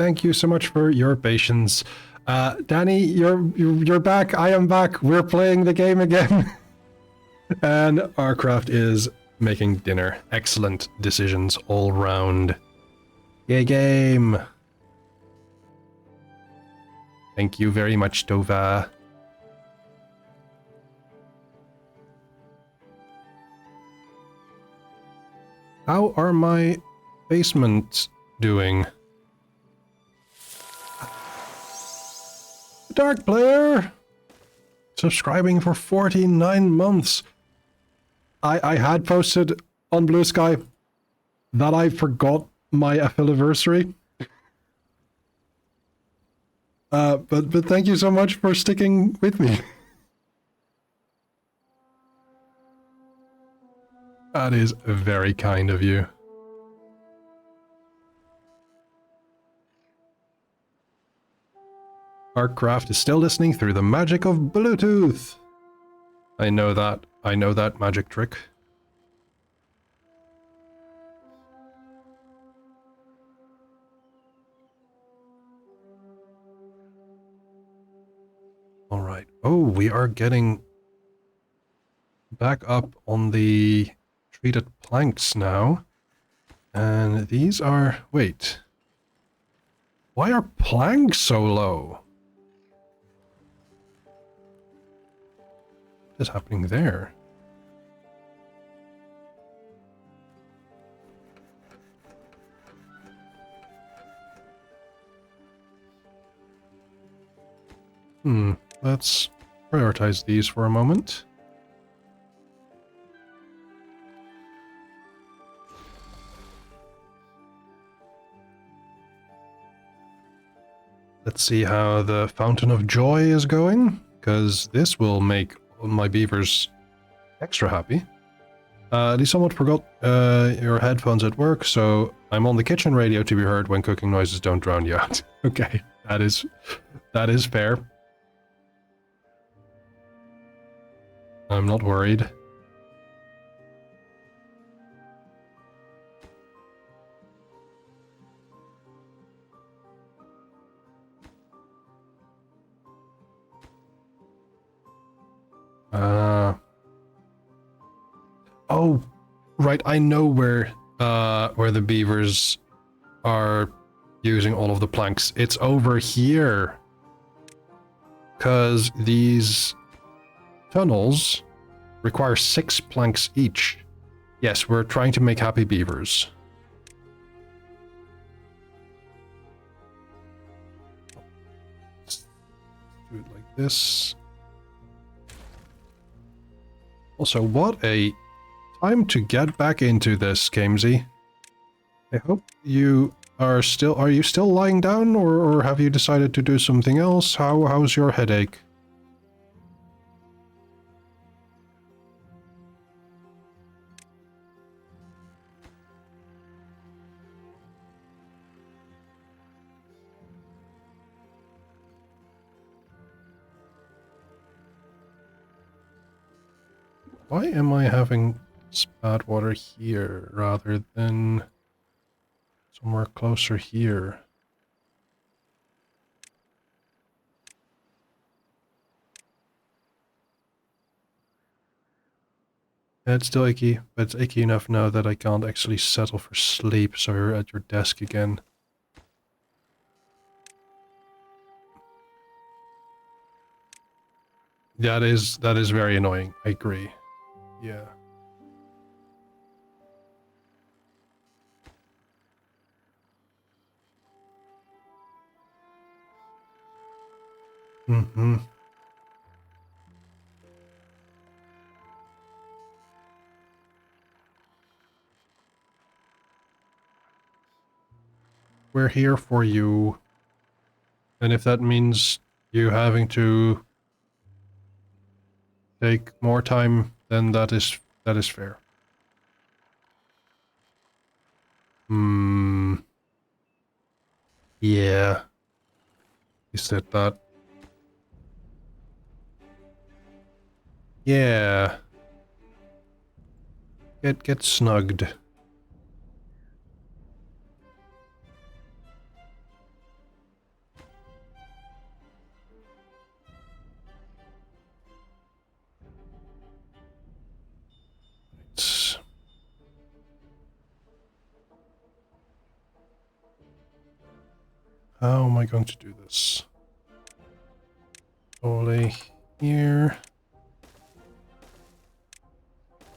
Thank you so much for your patience. Danny, you're back. I am back. We're playing the game again. And Arcraft is making dinner. Excellent decisions all round. Yay, game. Thank you very much, Tova. How are my basements doing? Dark Player! Subscribing for 49 months. I had posted on Blue Sky that I forgot my affiliversary. But thank you so much for sticking with me. That is very kind of you. Artcraft is still listening through the magic of Bluetooth. I know that magic trick. All right. Oh, we are getting back up on the treated planks now. And these are... Wait. Why are planks so low? What is happening there? Let's prioritize these for a moment. Let's see how the Fountain of Joy is going, because this will make my beavers extra happy. You somewhat forgot your headphones at work, so I'm on the kitchen radio to be heard when cooking noises don't drown you out. Okay, that is fair. I'm not worried. Oh, right. I know where the beavers are using all of the planks. It's over here. 'Cause these tunnels require 6 planks each. Yes, we're trying to make happy beavers. Let's do it like this. Also, what a time to get back into this, Gamesy. I hope you are you still lying down, or have you decided to do something else? How's your headache? Why am I having spat water here rather than somewhere closer here? It's still icky, but it's icky enough now that I can't actually settle for sleep, so you're at your desk again. That is very annoying, I agree. Yeah. Mm-hmm. We're here for you. And if that means you having to take more time, then that is fair. Yeah. You said that. Yeah. Get snugged. How am I going to do this? Slowly here.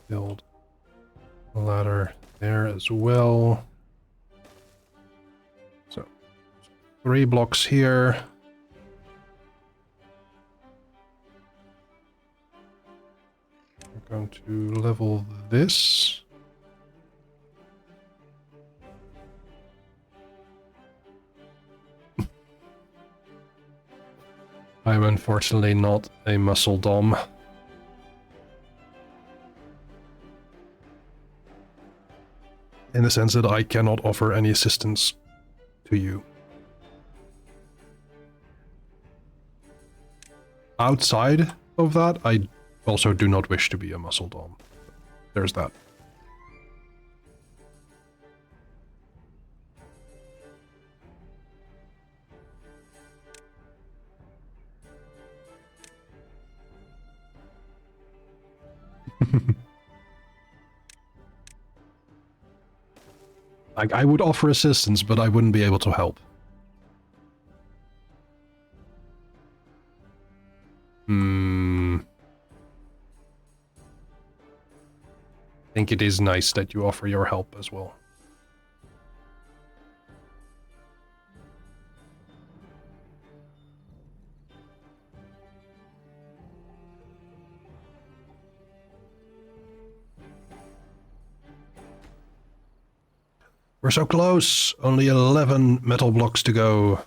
Build a ladder there as well. So 3 blocks here. We're going to level this. I'm unfortunately not a muscle dom. In the sense that I cannot offer any assistance to you. Outside of that, I also do not wish to be a muscle dom. There's that. I would offer assistance, but I wouldn't be able to help. I think it is nice that you offer your help as well. We're so close! Only 11 metal blocks to go.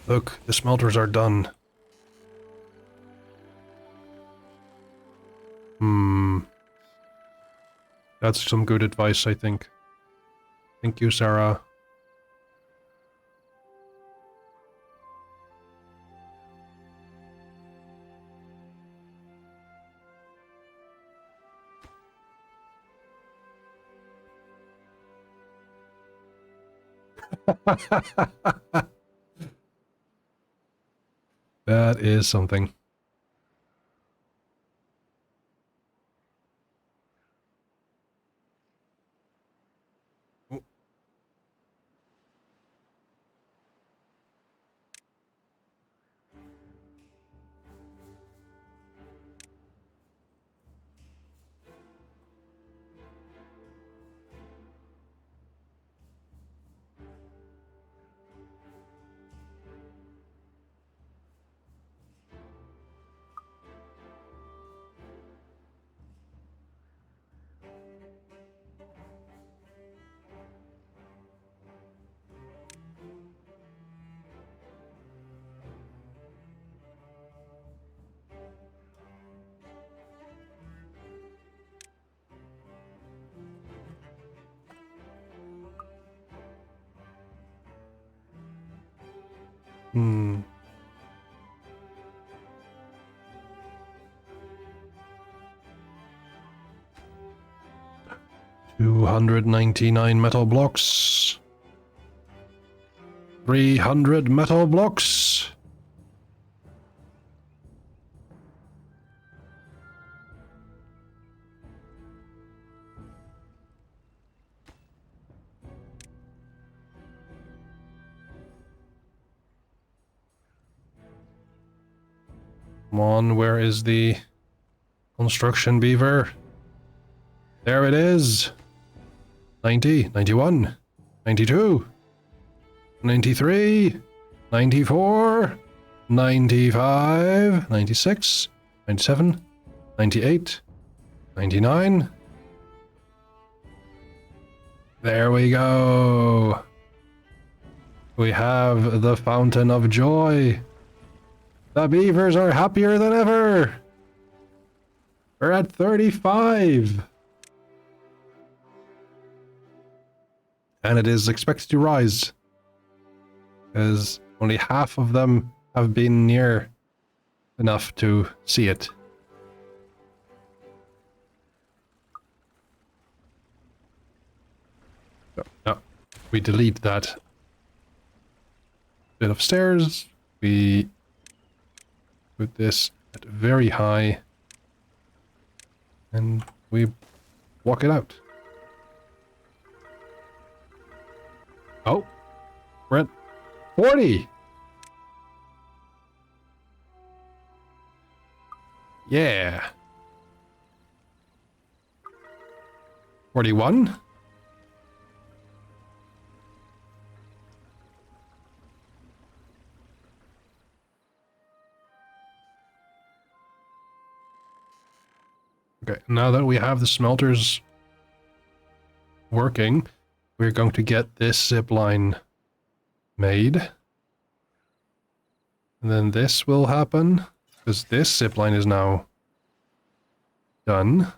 Look, the smelters are done. That's some good advice, I think. Thank you, Sarah. That is something. Hmm. 299 metal blocks. 300 metal blocks. Come on, where is the construction beaver? There it is. 90, 91, 92, 93, 94, 95, 96, 97, 98, 99. There we go. We have the Fountain of Joy. The beavers are happier than ever. We're at 35. And it is expected to rise, as only half of them have been near enough to see it. No, we delete that. bit of stairs. We put this at very high. And we walk it out. Oh, we're at 40. Yeah. 41. Okay, now that we have the smelters working, we're going to get this zip line made. And then this will happen, because this zip line is now done.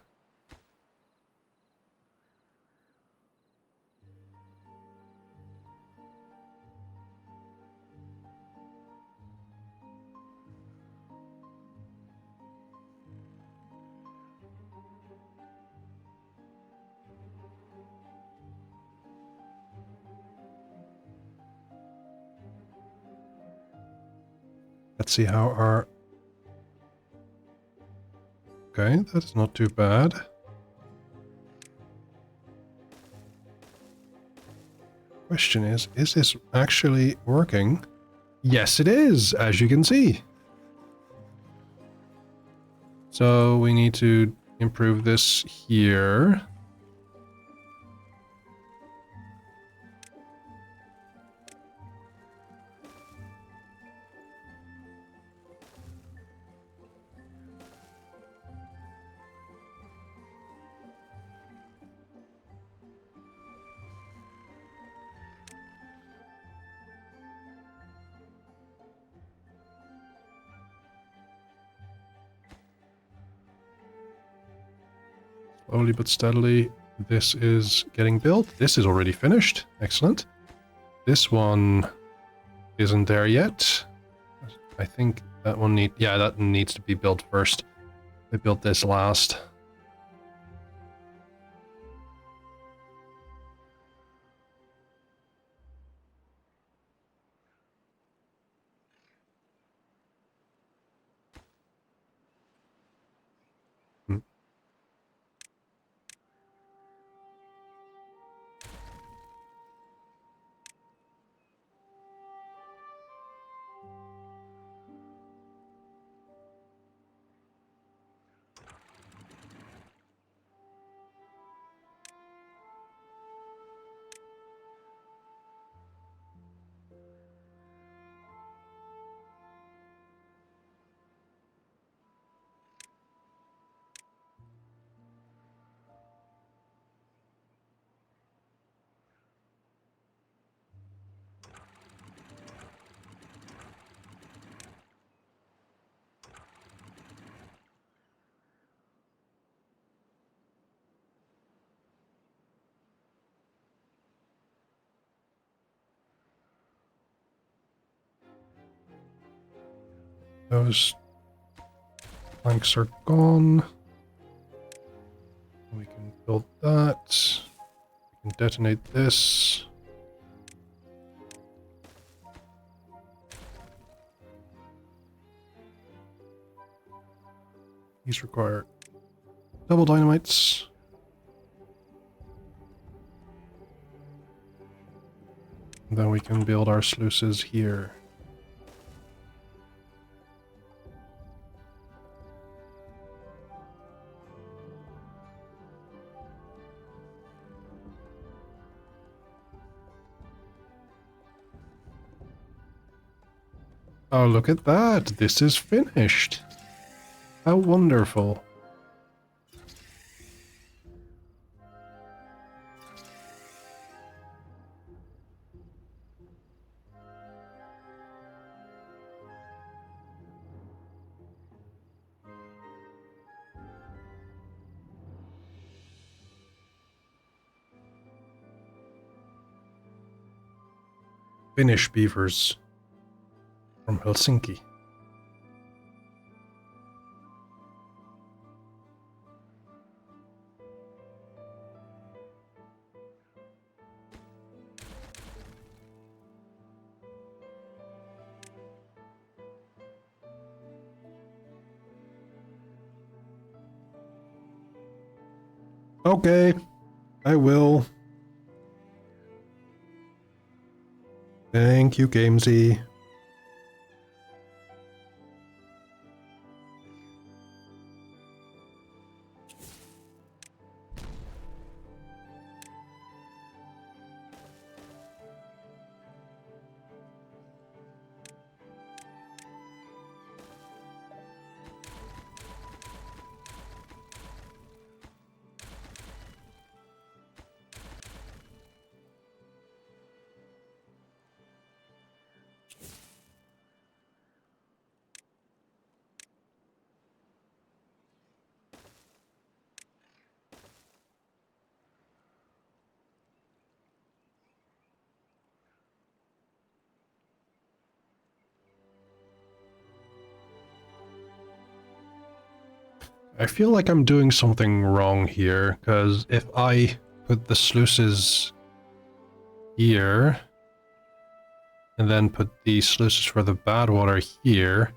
Let's see how our... Okay, that's not too bad. Question is this actually working? Yes, it is, as you can see. So we need to improve this here. Slowly but steadily, this is getting built. This is already finished. Excellent. This one isn't there yet. I think that one that needs to be built first. I built this last. Hmm. Those planks are gone. We can build that. We can detonate this. These require double dynamites. And then we can build our sluices here. Oh, look at that! This is finished! How wonderful. Finnish beavers from Helsinki. Okay, I will. Thank you, Gamesy. I feel like I'm doing something wrong here, because if I put the sluices here, and then put the sluices for the bad water here,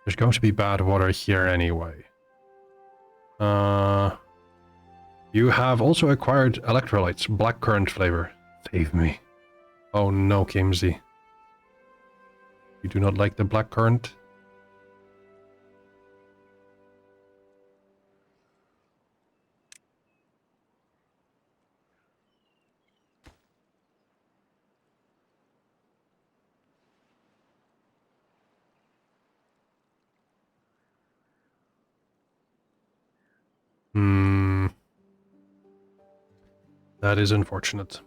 there's going to be bad water here anyway. You have also acquired electrolytes, blackcurrant flavor. Save me. Oh no, Kimsey. You do not like the blackcurrant? Hmm. That is unfortunate.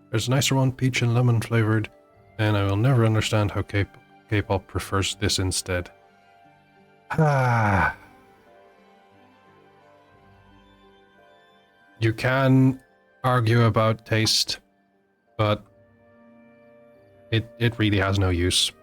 There's a nicer one, peach and lemon flavored, and I will never understand how K-pop prefers this instead. Ah. You can argue about taste, but it really has no use.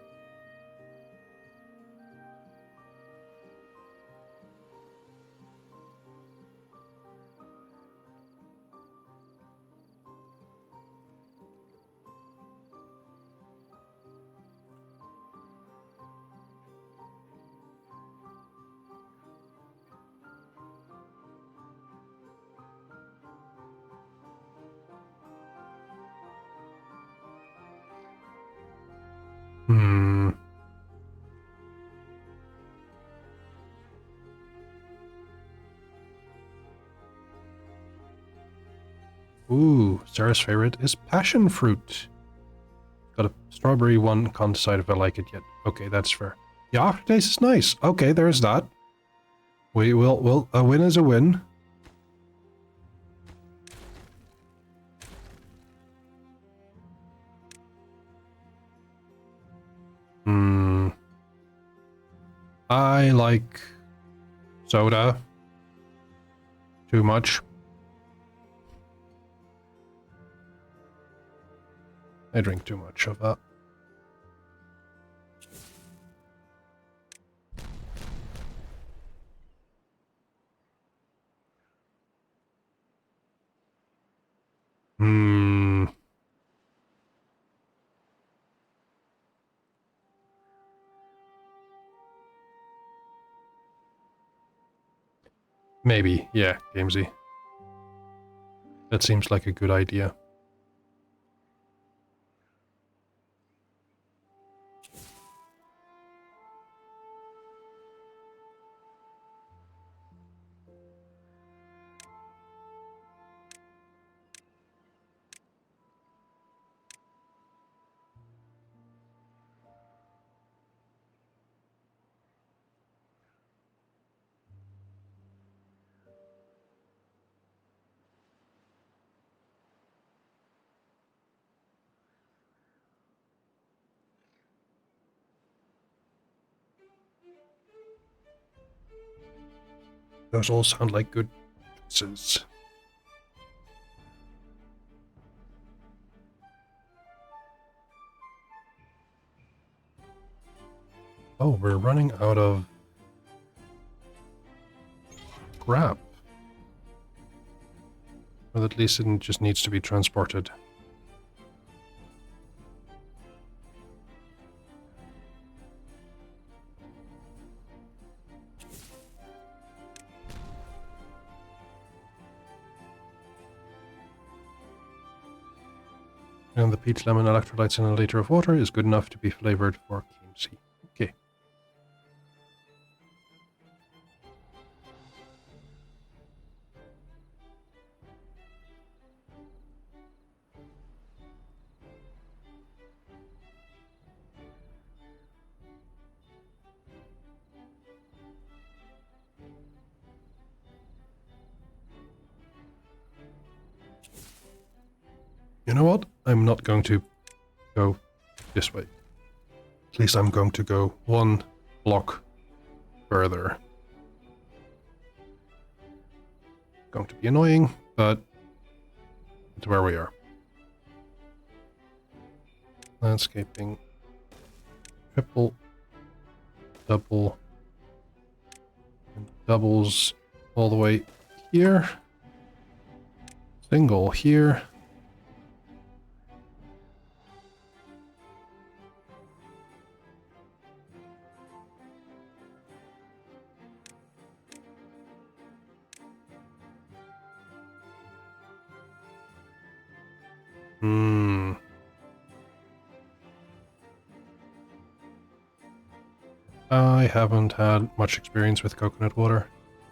Hmm. Ooh, Sarah's favorite is passion fruit. Got a strawberry one, can't decide if I like it yet. Okay, that's fair. The aftertaste is nice. Okay, there's that. A win is a win. Hmm. I like soda too much. I drink too much of that. Hmm. Maybe, yeah, Gamesy. That seems like a good idea. Those all sound like good choices. Oh, we're running out of scrap. Well, at least it just needs to be transported. And the peach lemon electrolytes in a liter of water is good enough to be flavored for KMC. Okay. You know what? I'm not going to go this way. At least I'm going to go one block further. Going to be annoying, but it's where we are. Landscaping. Triple. Double. And doubles all the way here. Single here. I haven't had much experience with coconut water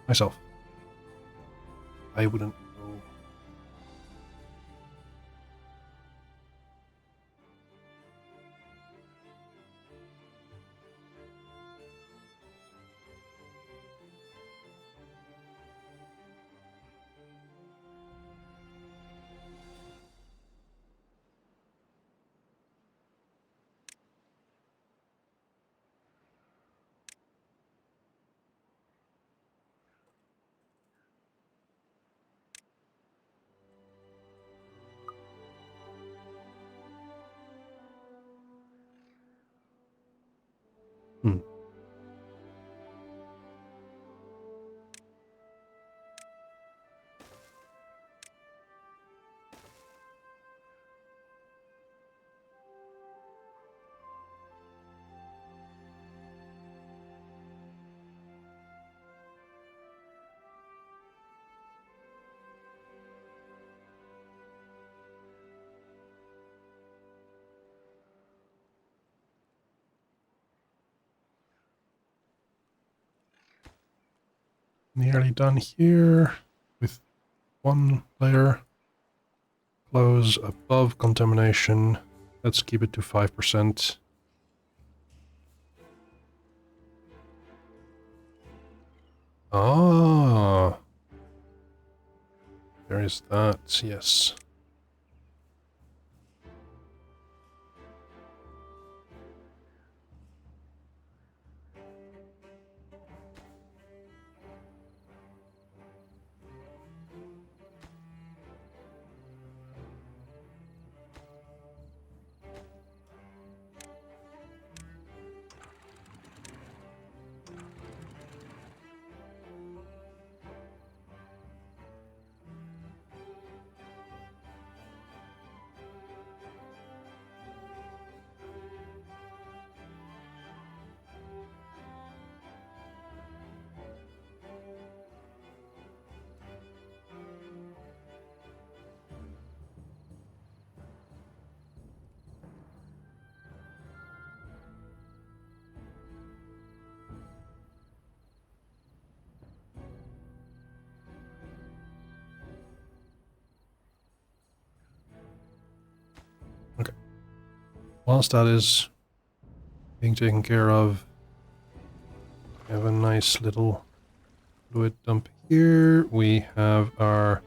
myself. I wouldn't know. Nearly done here with one layer. Close above contamination. Let's keep it to 5%. Ah, there is that, yes. Okay. Whilst that is being taken care of, we have a nice little fluid dump here. We have our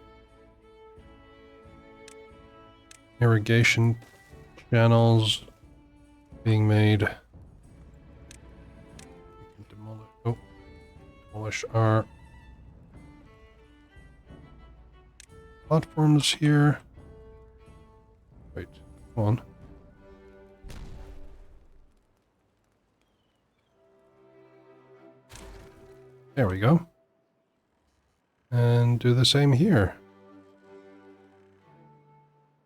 irrigation channels being made. We can demolish our platforms here. Wait, come on. There we go. And do the same here.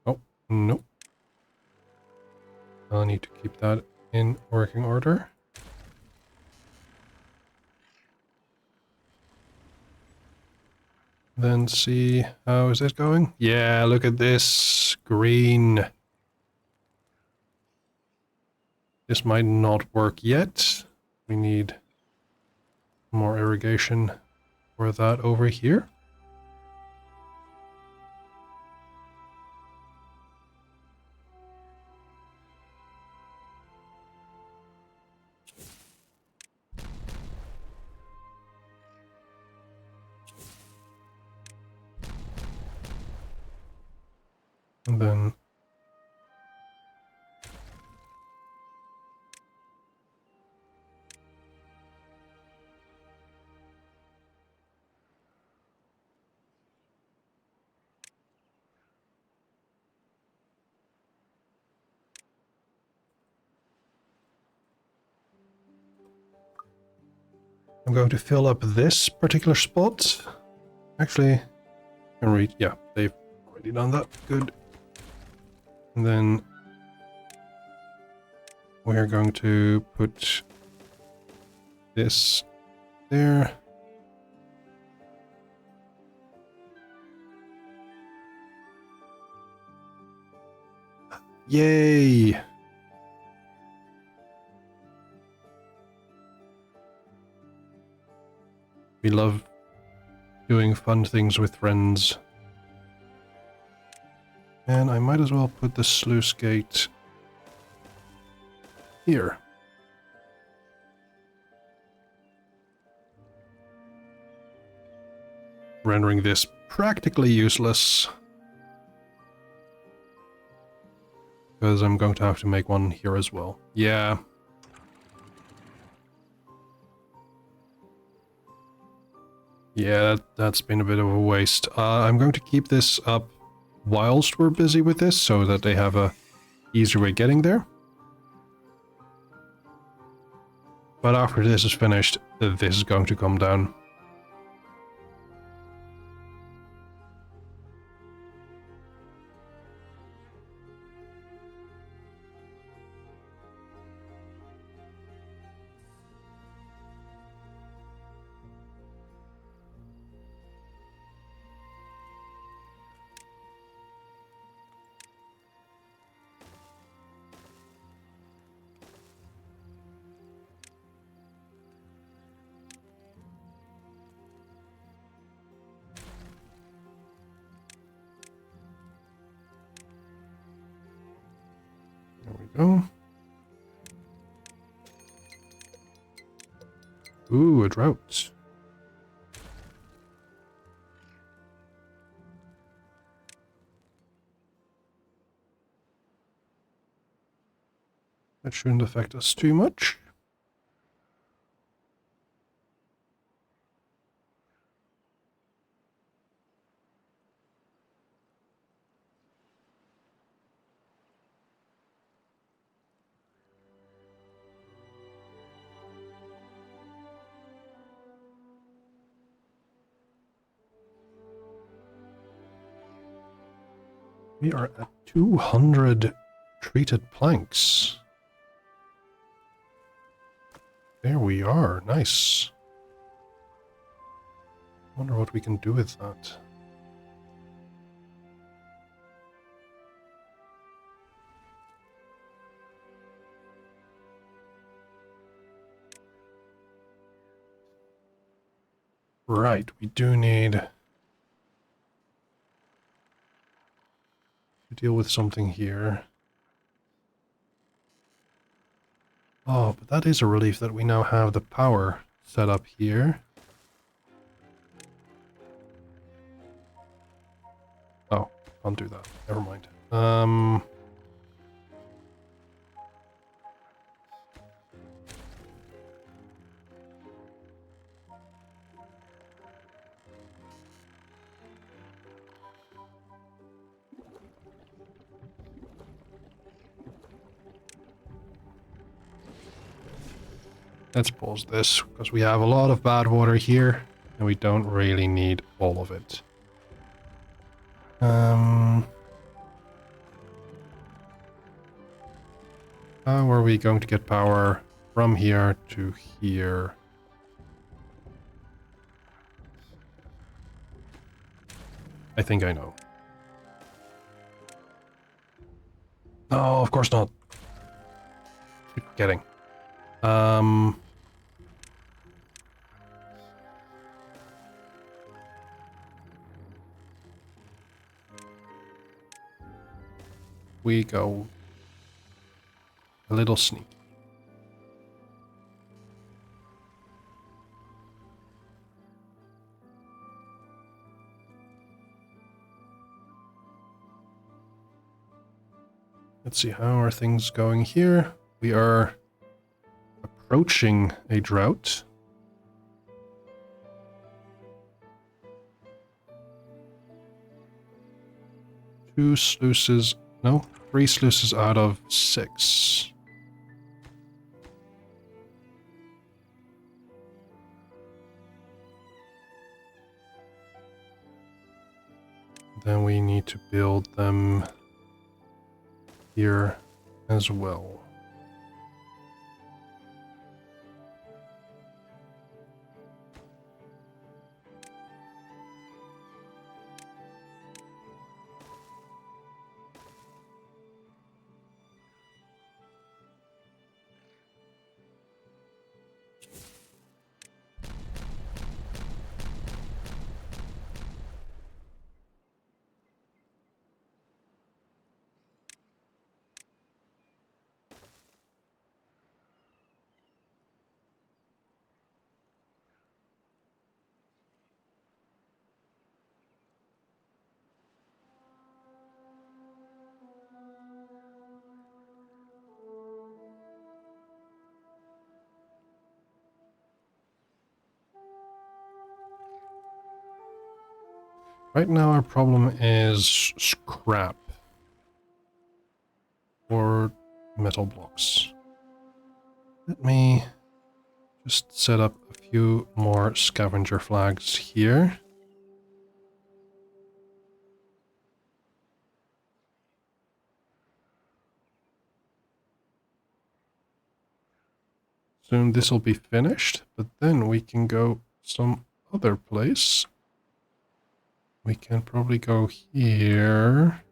Oh, nope. I'll need to keep that in working order. Then see how is it going? Yeah, look at this green. This might not work yet. We need more irrigation for that over here. And then I'm going to fill up this particular spot. Actually, I can read. Yeah, they've already done that. Good. And then we're going to put this there. Yay! We love doing fun things with friends. And I might as well put the sluice gate here. Rendering this practically useless. Because I'm going to have to make one here as well. Yeah. Yeah, that's been a bit of a waste. I'm going to keep this up whilst we're busy with this, so that they have a easier way getting there. But after this is finished, this is going to come down. There we go. Ooh, a drought. That shouldn't affect us too much. We are at 200 treated planks. There we are. Nice. Wonder what we can do with that. Right, we do need to deal with something here. Oh, but that is a relief that we now have the power set up here. Oh, can't do that. Never mind. Let's pause this, because we have a lot of bad water here, and we don't really need all of it. How are we going to get power from here to here? I think I know. No, of course not. Keep forgetting. We go a little sneaky. Let's see, how are things going here? We are approaching a drought. Two sluices, no, 3 sluices out of 6. Then we need to build them here as well. Right now our problem is scrap or metal blocks. Let me just set up a few more scavenger flags here. Soon this will be finished, but then we can go some other place. We can probably go here.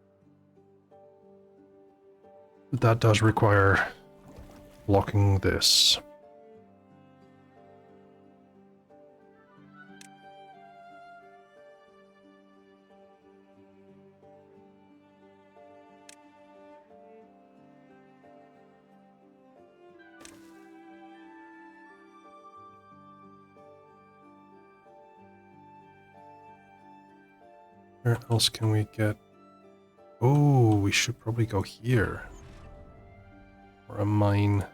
But that does require blocking this. Where else can we get? Oh, we should probably go here. Or a mine.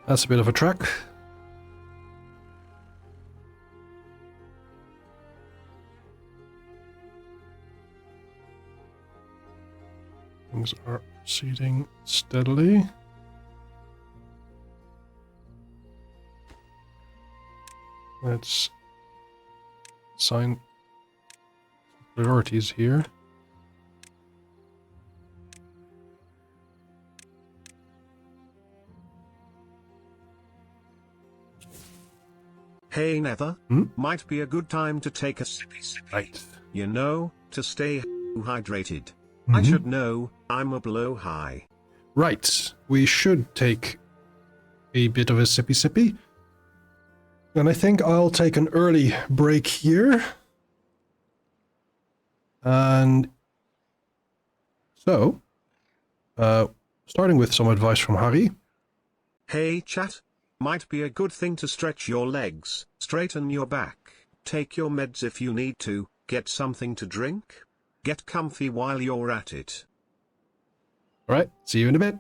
That's a bit of a trek. Things are proceeding steadily. Let's assign priorities here. Hey Nether, might be a good time to take a sippy. Right. You know, to stay hydrated. I should know, I'm a blow high. Right. We should take a bit of a sippy. And I think I'll take an early break here. And so, starting with some advice from Harry. Hey chat. Might be a good thing to stretch your legs, straighten your back, take your meds if you need to, get something to drink. Get comfy while you're at it. All right, see you in a bit.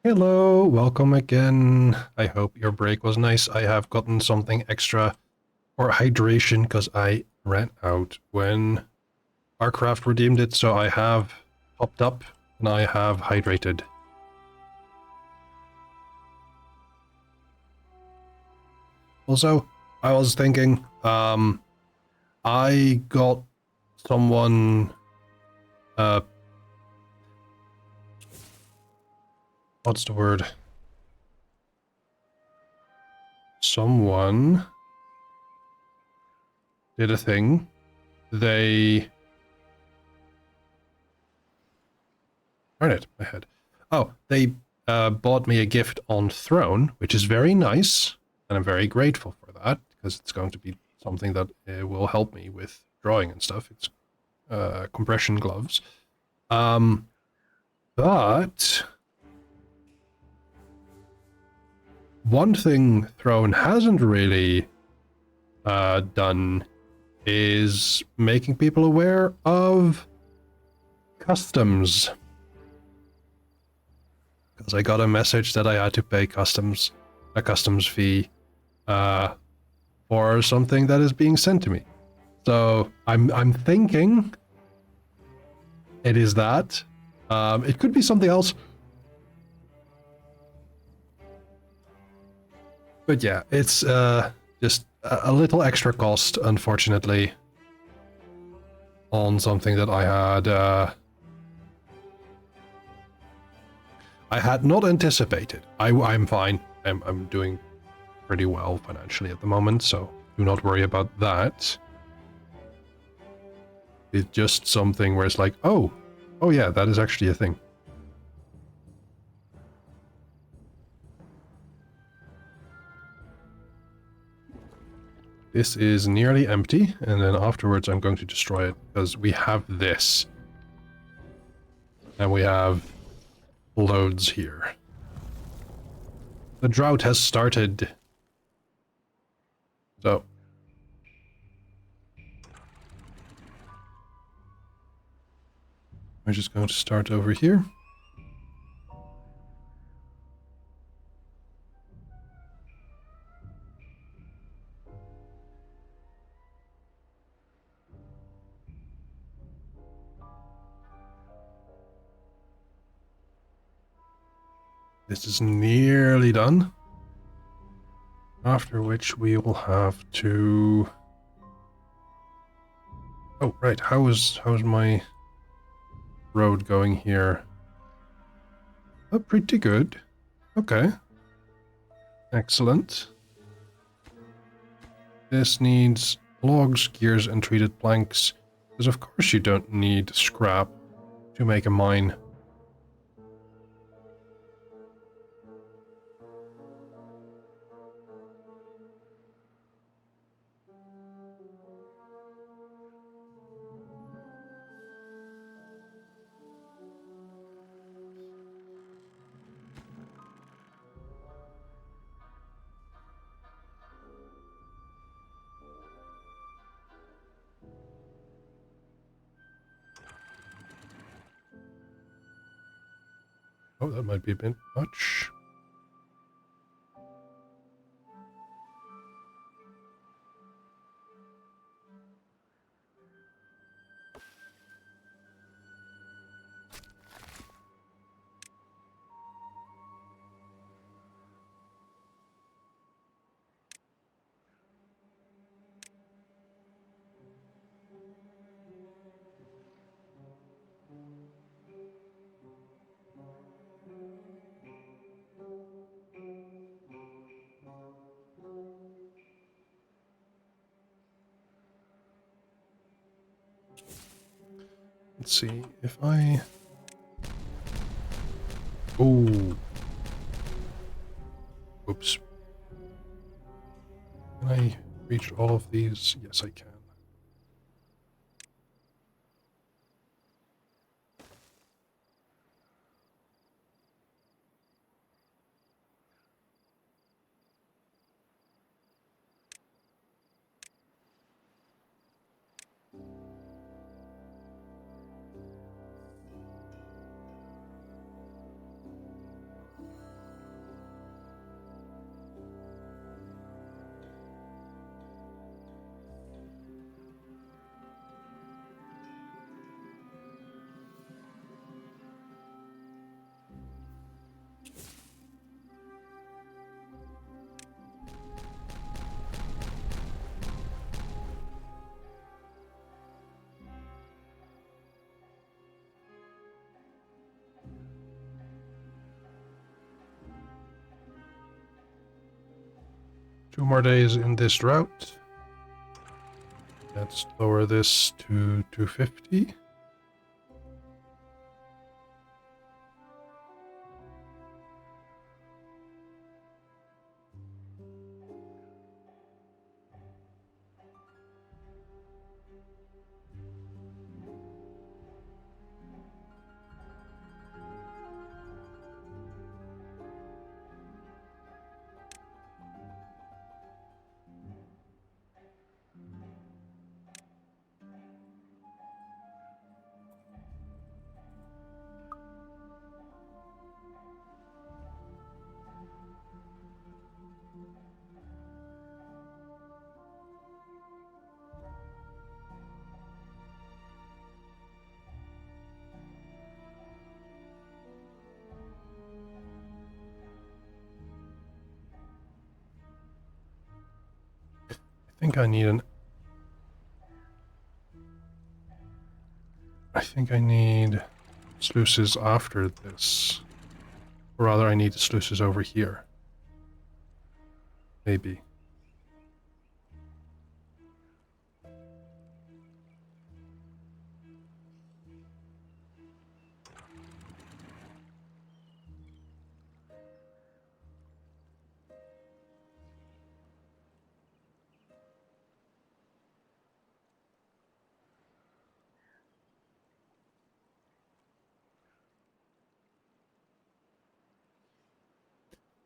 Hello, welcome again. I hope your break was nice. I have gotten something extra for hydration because I ran out when Arcraft redeemed it, so I have topped up and I have hydrated. Also, I was thinking, I got someone, what's the word? Someone did a thing. They... Darn it, my head. Oh, they bought me a gift on Throne, which is very nice, and I'm very grateful for that, because it's going to be something that will help me with drawing and stuff. It's compression gloves. But one thing Throne hasn't really done is making people aware of customs. because I got a message that I had to pay a customs fee for something that is being sent to me. So I'm thinking it is that. It could be something else. But yeah, it's just a little extra cost, unfortunately, on something that I had not anticipated. I'm fine. I'm doing pretty well financially at the moment, so do not worry about that. It's just something where it's like, oh yeah, that is actually a thing. This is nearly empty, and then afterwards I'm going to destroy it, because we have this. And we have loads here. The drought has started. So. We're just going to start over here. This is nearly done. After which we will have to... Oh, right. How's my road going here? Oh, pretty good. Okay. Excellent. This needs logs, gears, and treated planks. Because of course you don't need scrap to make a mine. Oh, that might be a bit much. Let's see if I... Oh. Oops. Can I reach all of these? Yes, I can. Two more days in this route. Let's lower this to 250. think I need sluices after this. Or rather, I need the sluices over here. Maybe.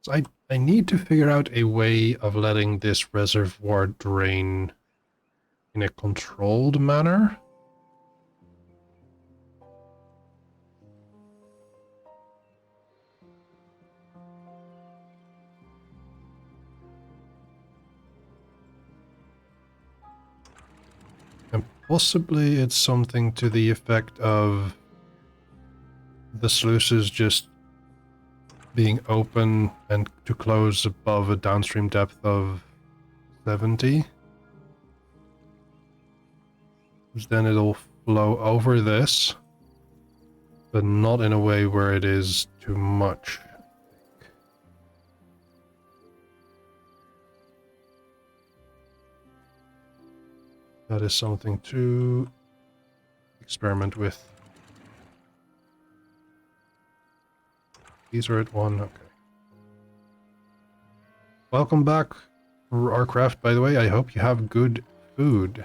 So I need to figure out a way of letting this reservoir drain in a controlled manner. And possibly it's something to the effect of the sluices just being open and to close above a downstream depth of 70. Because then it'll flow over this, but not in a way where it is too much. That is something to experiment with. These are at 1, okay. Welcome back, Warcraft, by the way. I hope you have good food.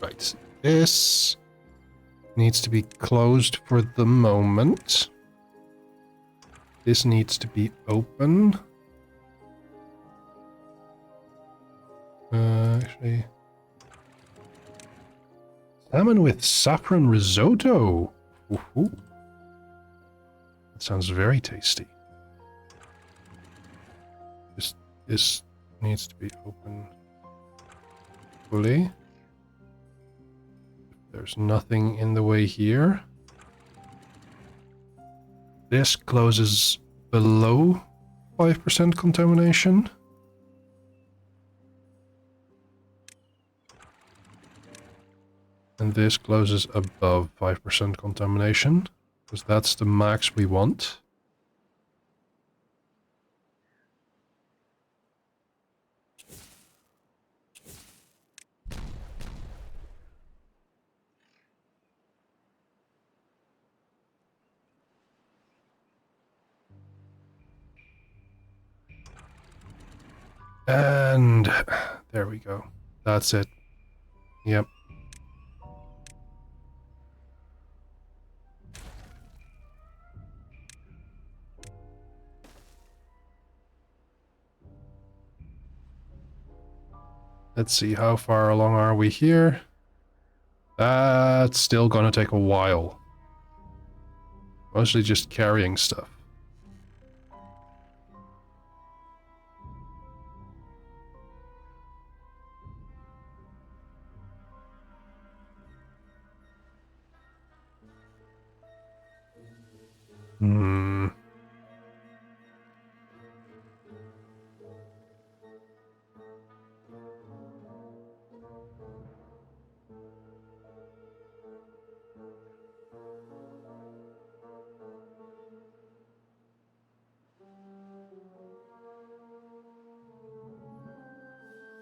Right, this needs to be closed for the moment. This needs to be open. Actually... Salmon with saffron risotto! Ooh. That sounds very tasty. This needs to be open fully. There's nothing in the way here. This closes below 5% contamination. And this closes above 5% contamination, because that's the max we want. And there we go. That's it. Yep. Let's see, how far along are we here? That's still gonna take a while. Mostly just carrying stuff.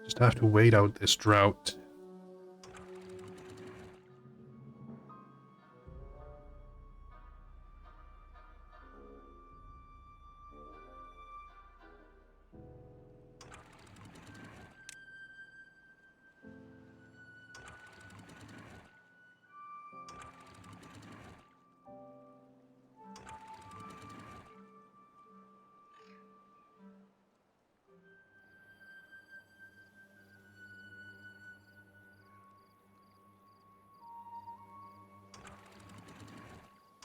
Just have to wait out this drought.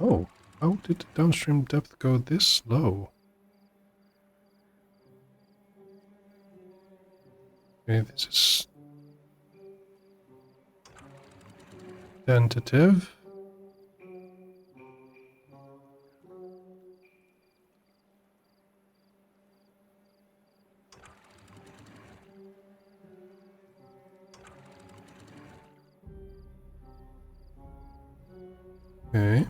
Oh, how did the downstream depth go this low? Okay, this is tentative. Okay.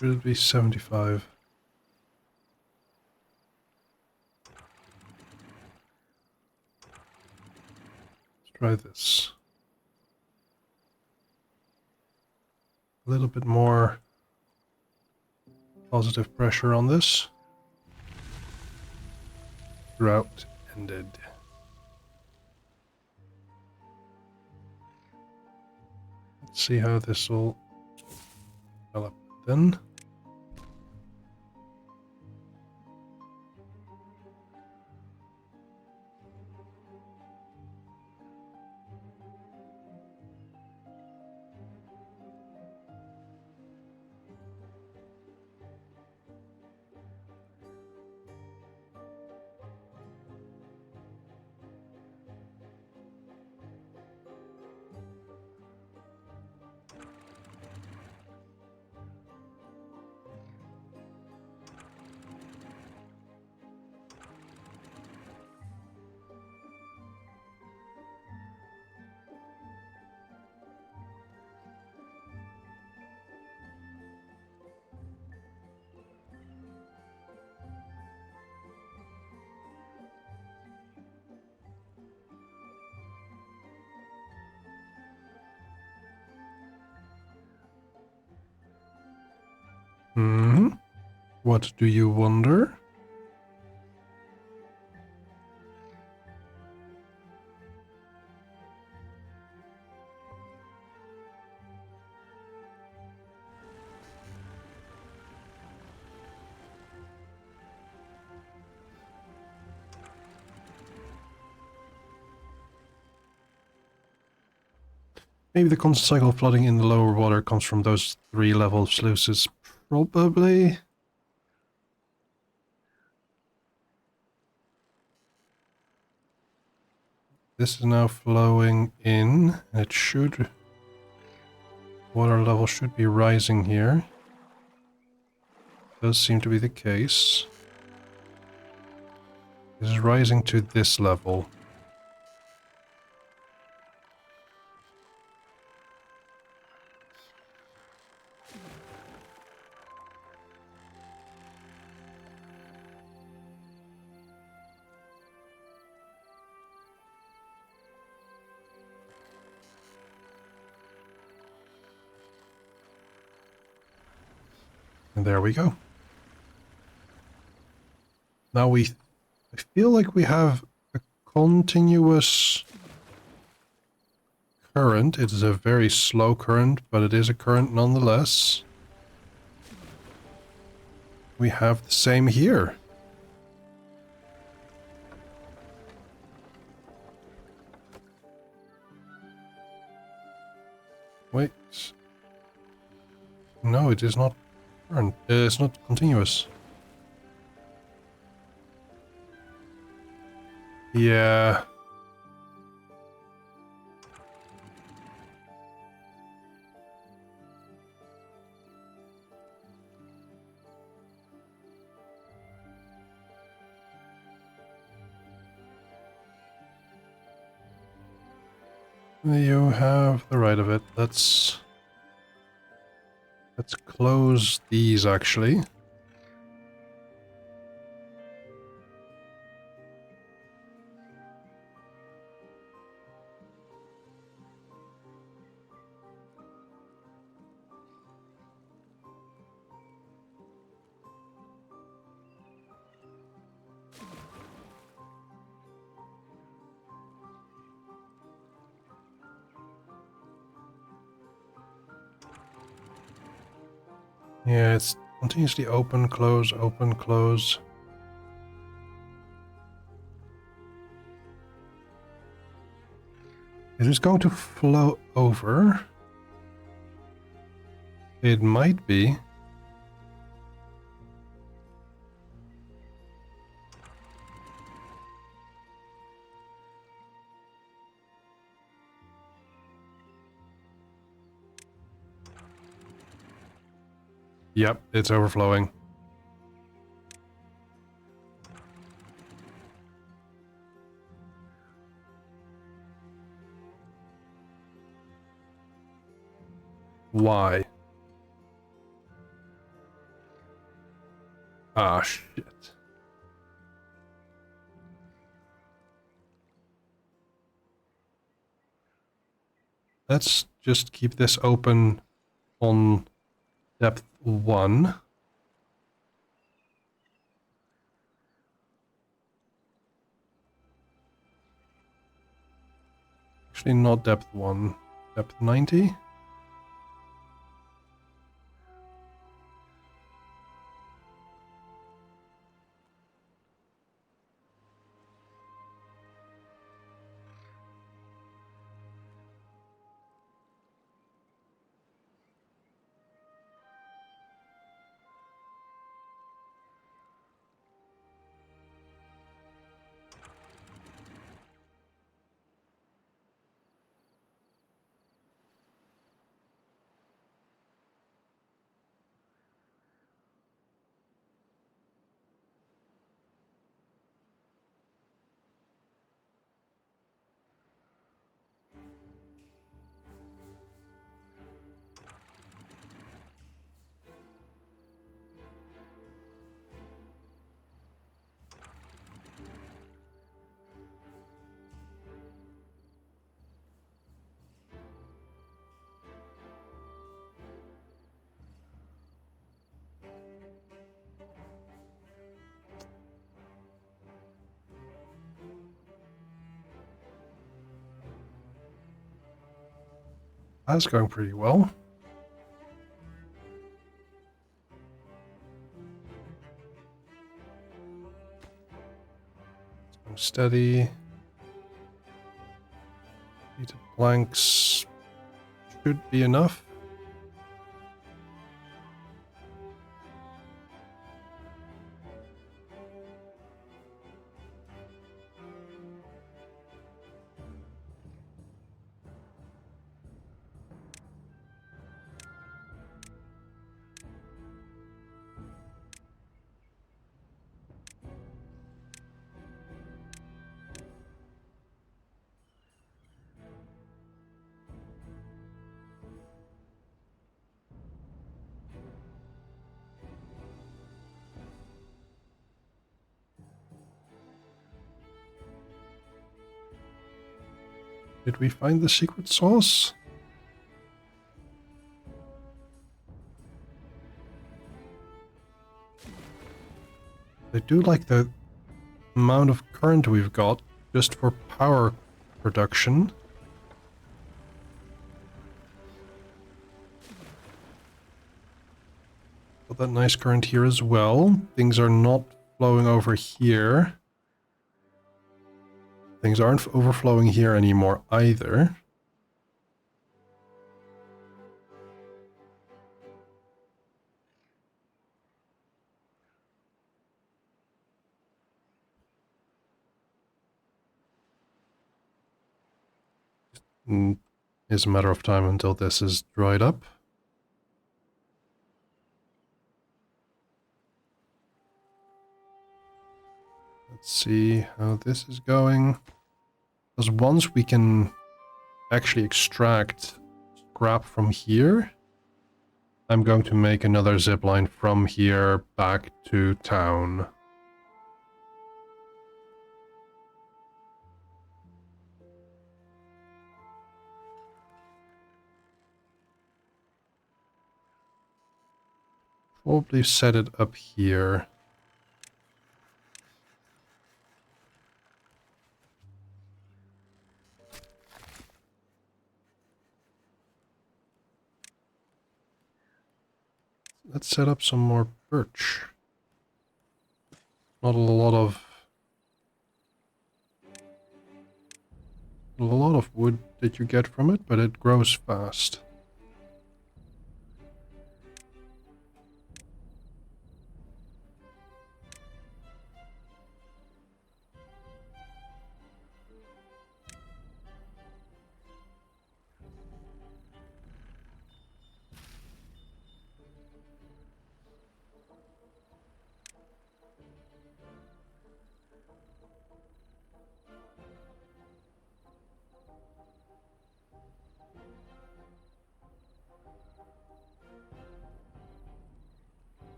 Should be 75. Let's try this. A little bit more positive pressure on this. Drought ended. Let's see how this will develop then. Hmm. What do you wonder? Maybe the constant cycle of flooding in the lower water comes from those 3-level sluices. Probably. This is now flowing in. It should... Water level should be rising here. Does seem to be the case. This is rising to this level. And there we go. Now I feel like we have a continuous current. It is a very slow current, but it is a current nonetheless. We have the same here. Wait. No, it is not current. It's not continuous. Yeah. You have the right of it. Let's close these actually. Yeah, it's continuously open, close, open, close. It is going to flow over. It might be. Yep, it's overflowing. Why? Ah, shit. Let's just keep this open on depth 1. Actually, not depth 1. Depth 90? That's going pretty well. Steady. Heated planks should be enough. Did we find the secret sauce? I do like the amount of current we've got just for power production. Got that nice current here as well. Things are not flowing over here. Things aren't overflowing here anymore either. It's a matter of time until this is dried up. Let's see how this is going. Because once we can actually extract scrap from here, I'm going to make another zip line from here back to town. Probably set it up here. Let's set up some more birch. Not a lot of wood that you get from it, but it grows fast.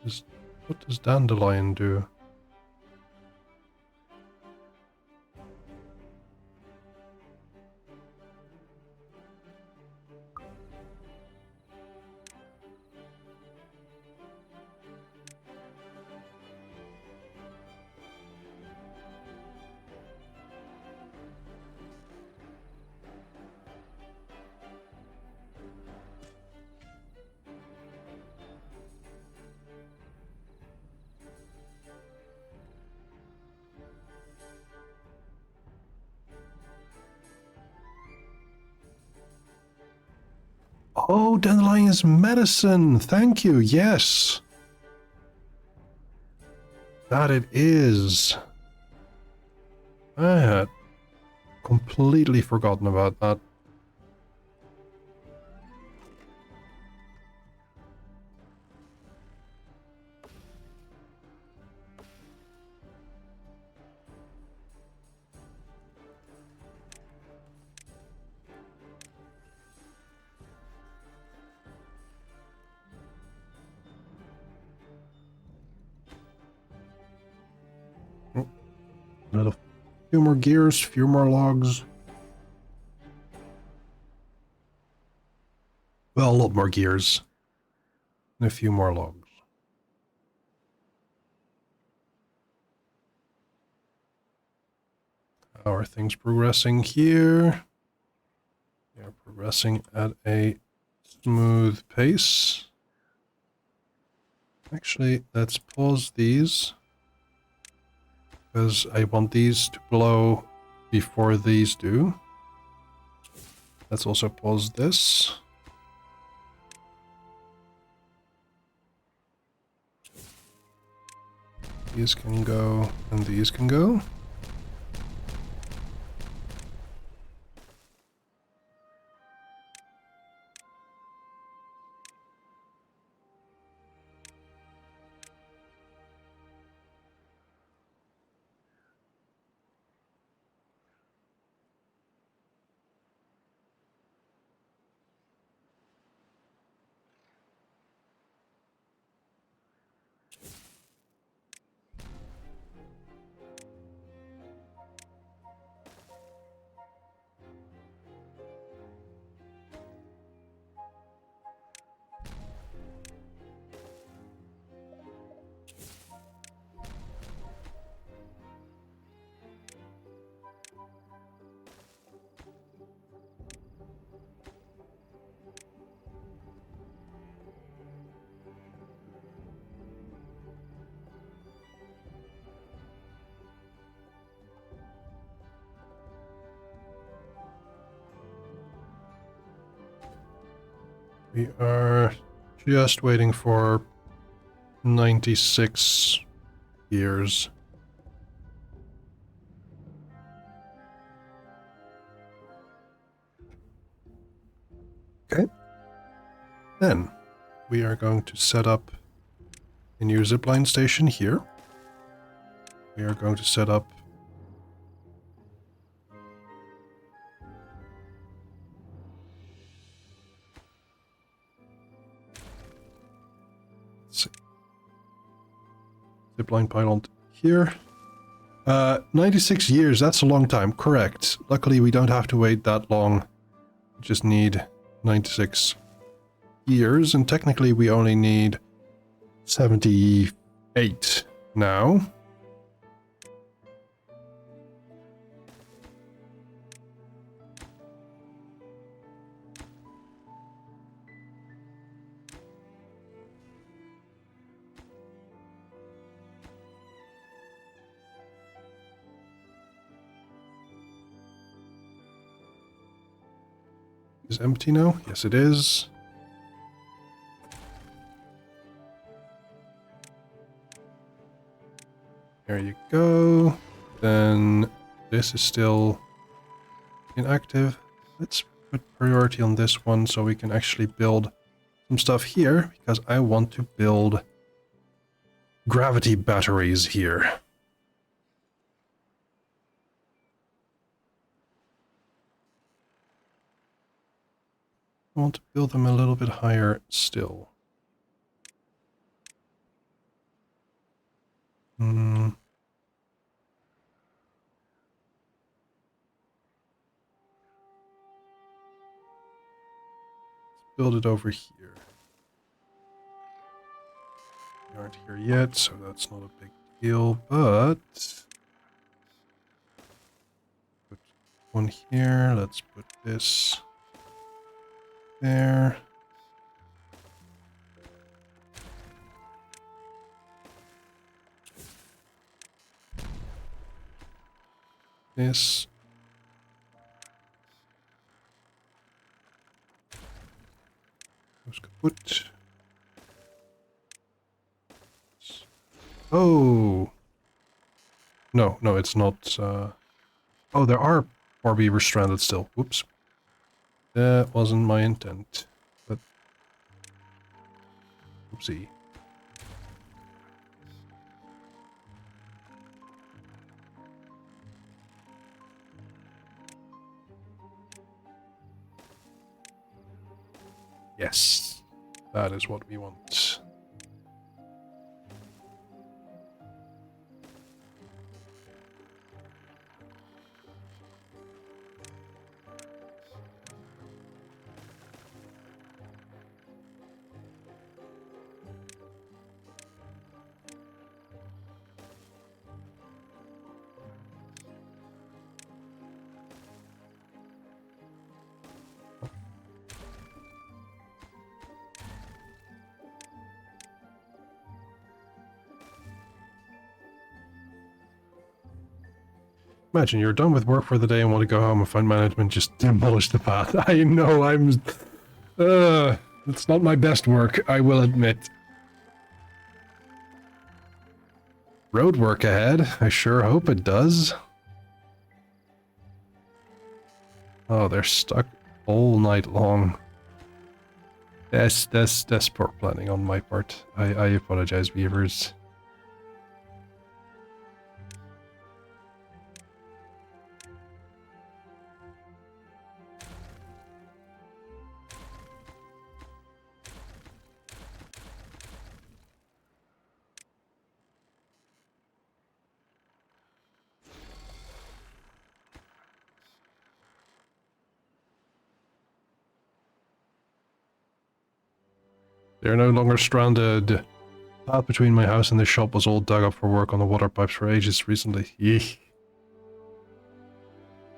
What does dandelion do? Oh, dandelion is medicine. Thank you. Yes. That it is. I had completely forgotten about that. Another few more gears, few more logs. Well, a lot more gears. And a few more logs. How are things progressing here? They are progressing at a smooth pace. Actually, let's pause these. Because I want these to blow before these do. Let's also pause this. These can go, and these can go. We are just waiting for 96 years. Okay. Then we are going to set up a new zipline station here. We are going to set up zipline pylon here. 96 years, that's a long time, correct. Luckily we don't have to wait that long. We just need 96 years, and technically we only need 78 now. Is empty now? Yes, it is. There you go. Then this is still inactive. Let's put priority on this one so we can actually build some stuff here, because I want to build gravity batteries here. I want to build them a little bit higher still. Hmm. Build it over here. We aren't here yet, so that's not a big deal, but put one here. Let's put this there. This. Goes kaput. Oh! No, no, it's not. Oh, there are 4 beavers stranded still. Whoops. That wasn't my intent. But. Oopsie. Yes. That is what we want. Imagine you're done with work for the day and want to go home and find management just demolish the path. I know, it's not my best work, I will admit. Road work ahead. I sure hope it does. Oh, they're stuck all night long. That's poor planning on my part. I apologize, beavers. They're no longer stranded. The path between my house and the shop was all dug up for work on the water pipes for ages recently. Yeesh.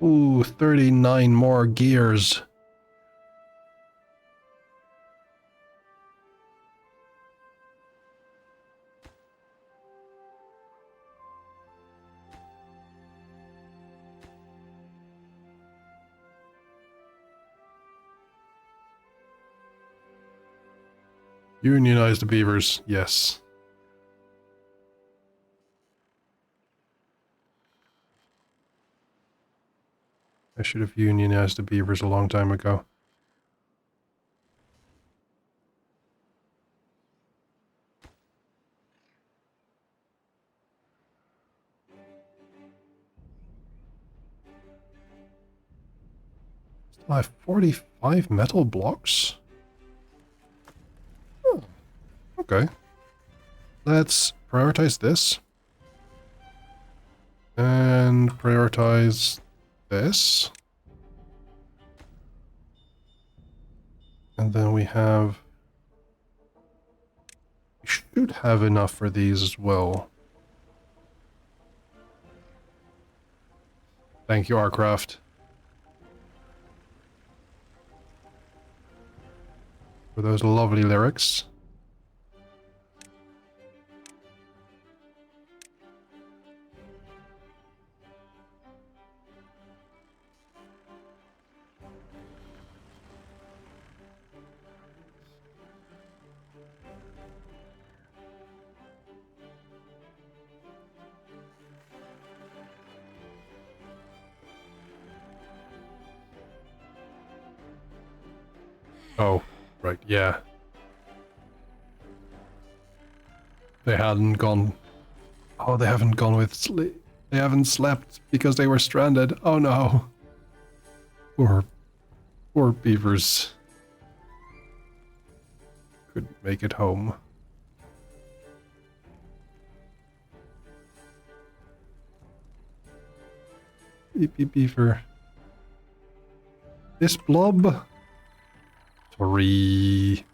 Ooh, 39 more gears. Unionize the beavers, yes. I should have unionized the beavers a long time ago. Still have 45 metal blocks? Oh, okay. Let's prioritize this. And prioritize this. And then we should have enough for these as well. Thank you, Arcraft. For those lovely lyrics. Oh, right, yeah. They hadn't gone... Oh, they haven't gone with sleep. They haven't slept because they were stranded. Oh no. Poor beavers. Couldn't make it home. Beep, beep, beefer. This blob. Sorry.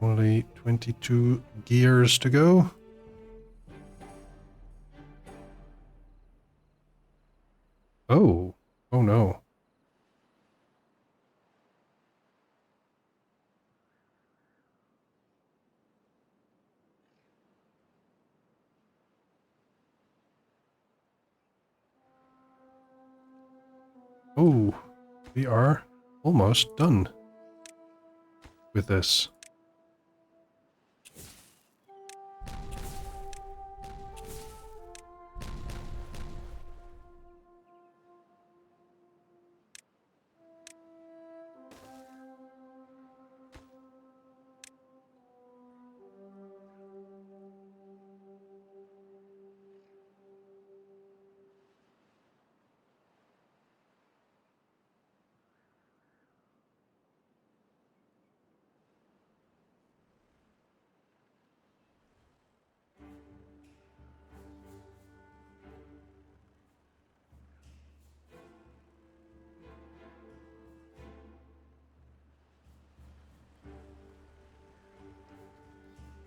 Only 22 gears to go. Oh. Oh no. Oh. We are almost done with this.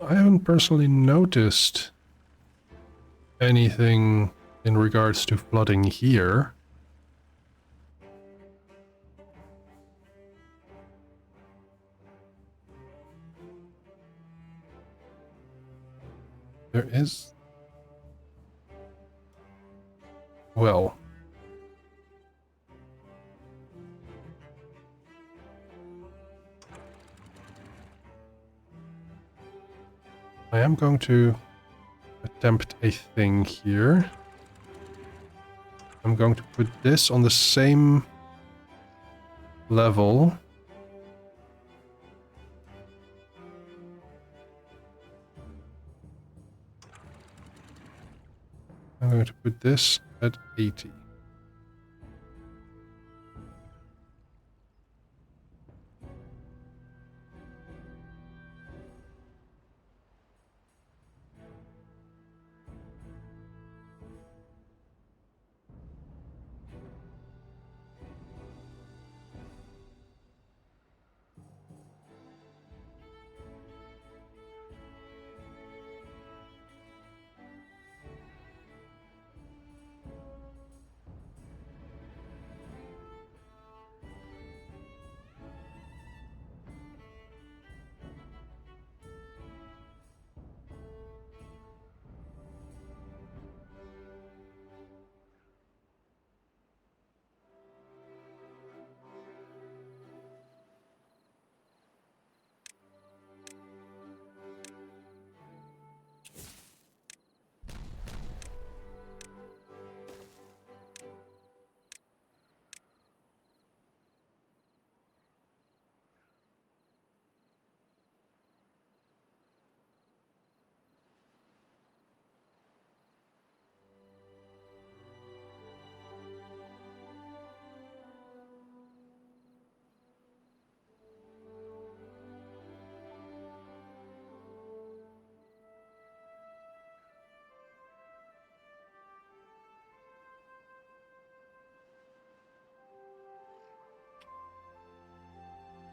I haven't personally noticed anything in regards to flooding here. There is... Well... I am going to attempt a thing here. I'm going to put this on the same level. I'm going to put this at 80.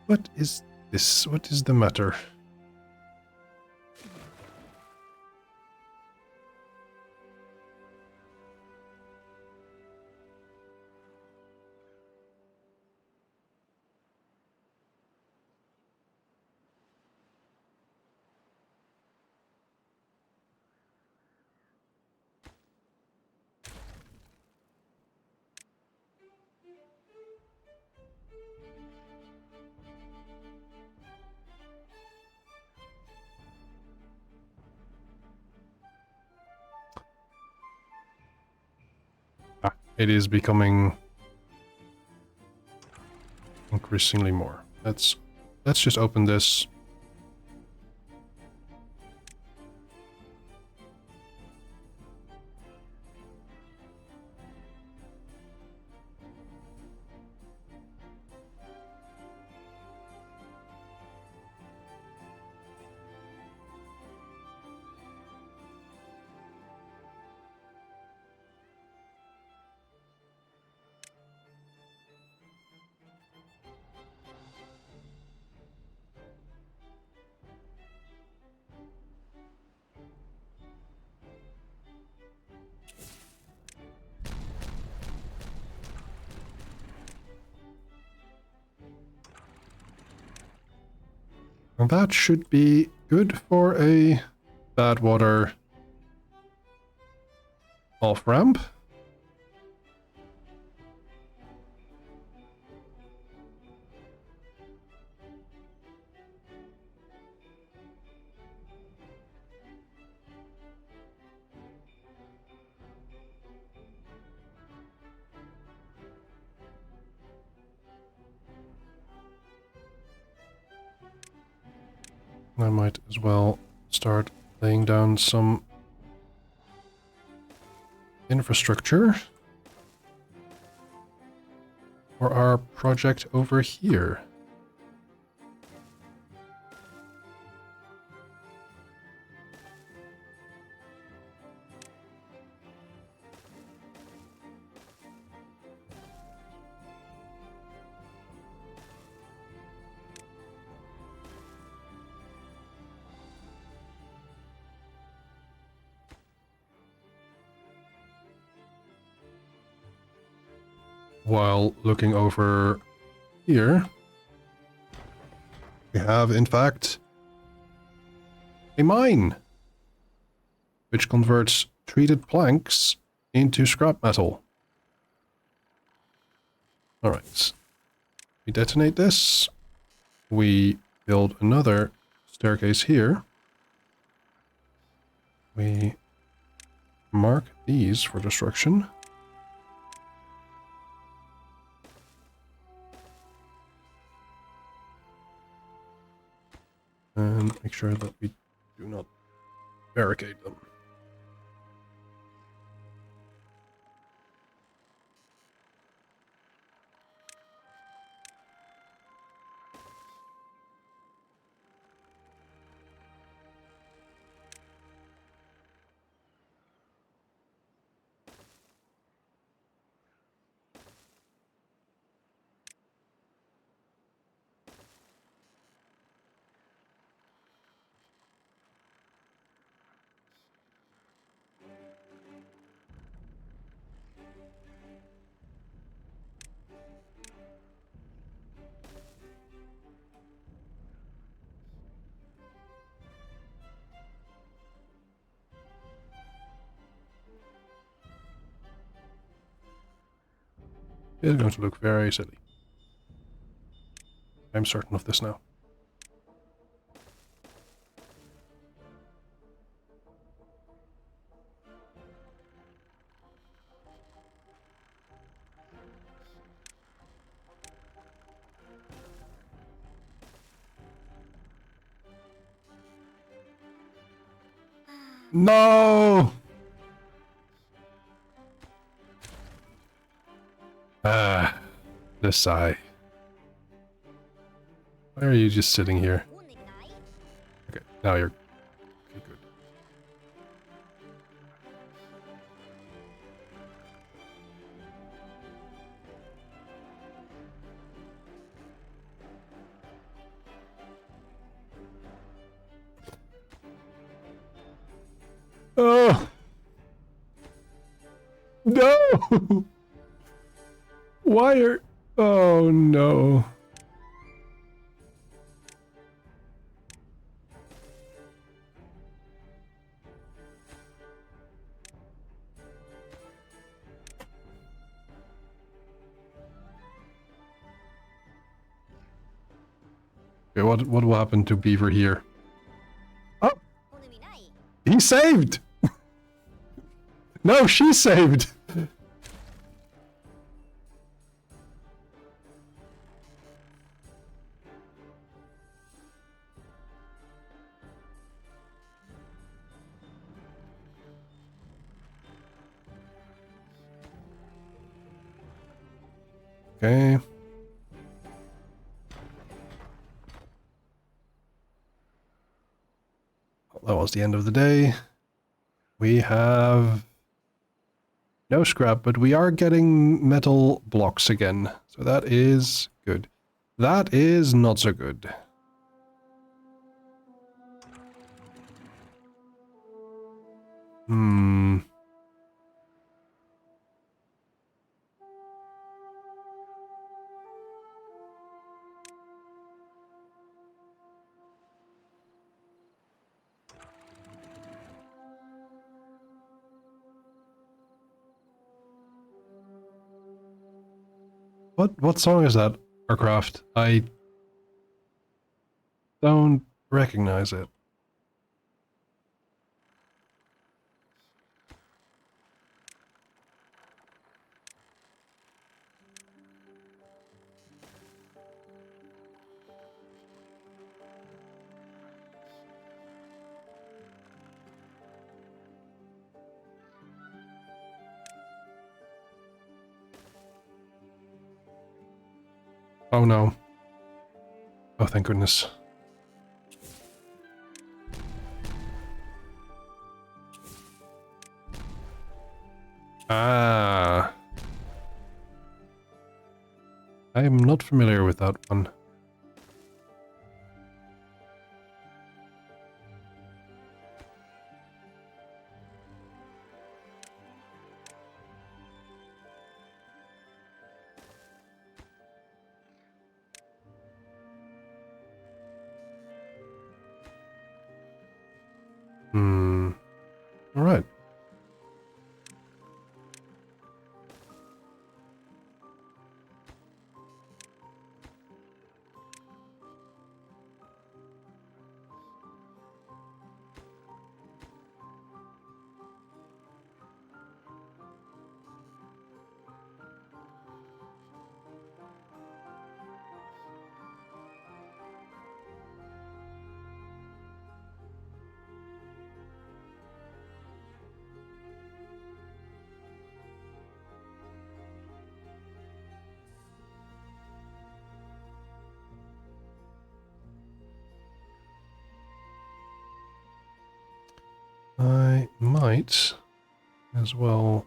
What is this? What is the matter? It is becoming increasingly more. Let's just open this And that should be good for a bad water off-ramp. I might as well start laying down some infrastructure for our project over here. While looking over here, we have, in fact, a mine, which converts treated planks into scrap metal. Alright, we detonate this, we build another staircase here, we mark these for destruction. And make sure that we do not barricade them. It's going to look very silly. I'm certain of this now. No! Ah, the sigh. Why are you just sitting here? Okay, now you're okay, good. Oh! No! Why are... Oh, no. Okay, what will happen to Beaver here? Oh! He saved! No, she saved! Okay. Well, that was the end of the day. We have no scrap, but we are getting metal blocks again. So that is good. That is not so good. Hmm. What song is that, Aircraft? I don't recognize it. Oh no. Oh, thank goodness. Ah. I am not familiar with that one. All right. I might as well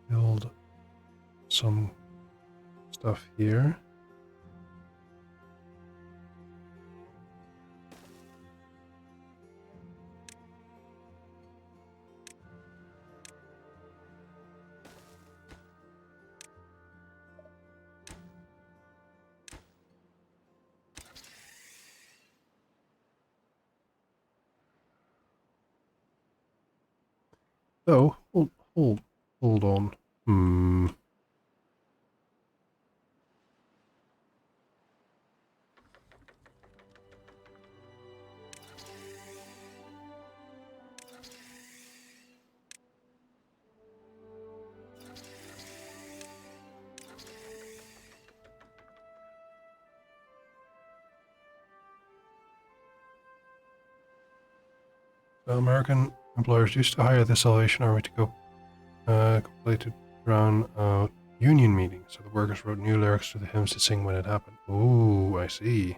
build some stuff here. Oh, hold on. So American employers used to hire the Salvation Army to go complete to drown out union meetings, so the workers wrote new lyrics to the hymns to sing when it happened. Ooh, I see.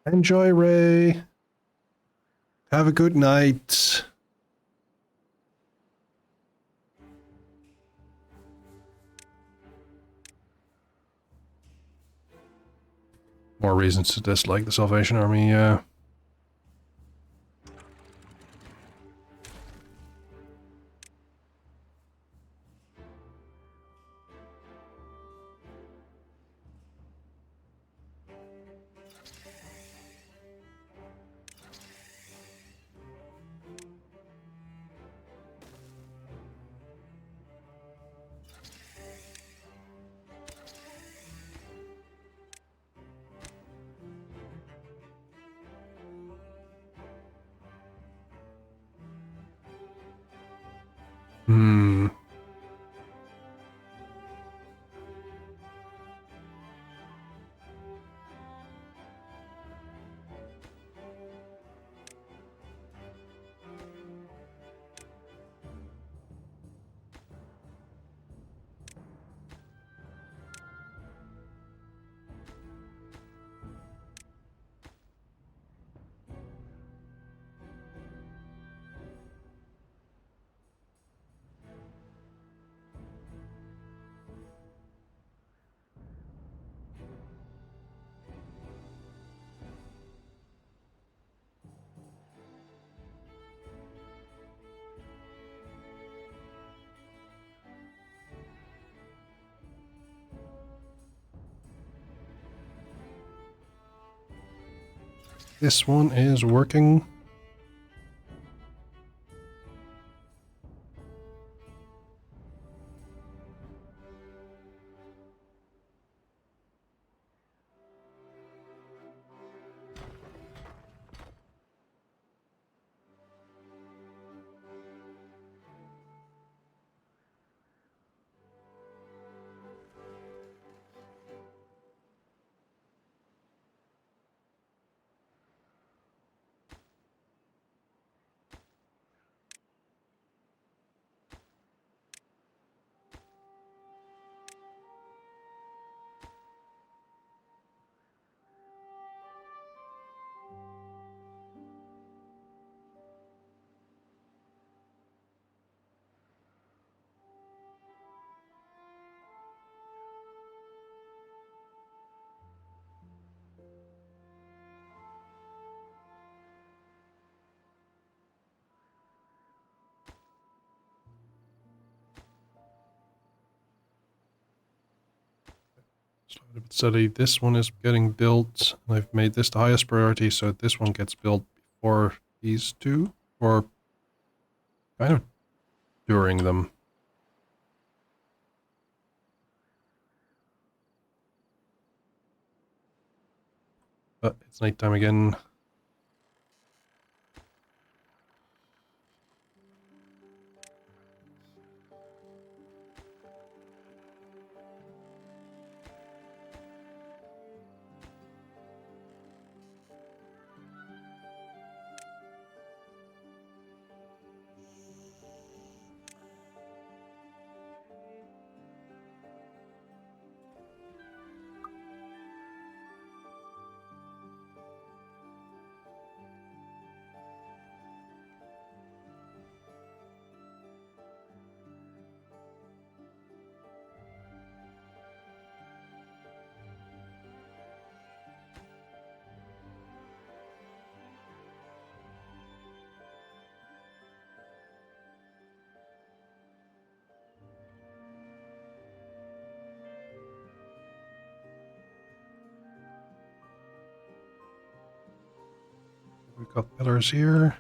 Enjoy, Ray. Have a good night. More reasons to dislike the Salvation Army, yeah. This one is working. Slowly but steady. This one is getting built. I've made this the highest priority, so this one gets built before these two, or kind of during them. But it's nighttime again. We've got pillars here,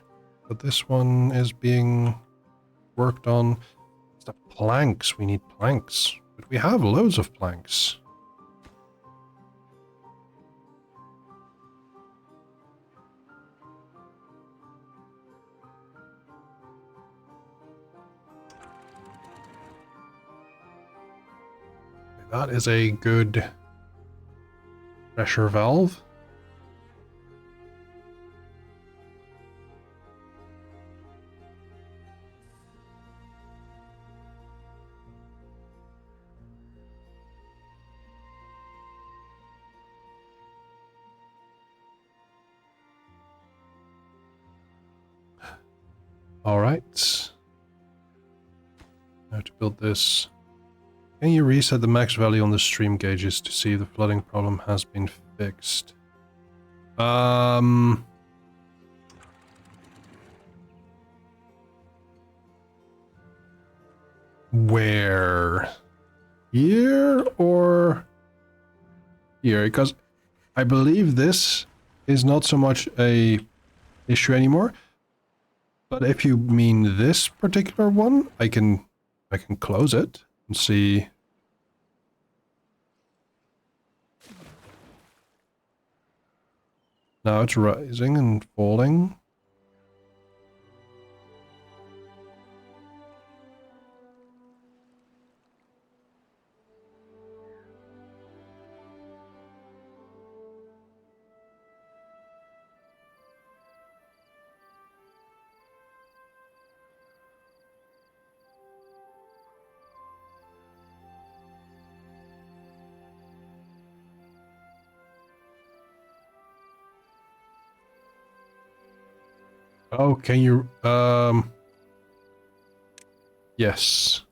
but this one is being worked on. It's the planks. We need planks, but we have loads of planks. That is a good pressure valve. All right. Now to build this. Can you reset the max value on the stream gauges to see if the flooding problem has been fixed? Where? Here or here? Because I believe this is not so much a issue anymore. But if you mean this particular one, I can close it and see. Now it's rising and falling. Oh, can you, yes.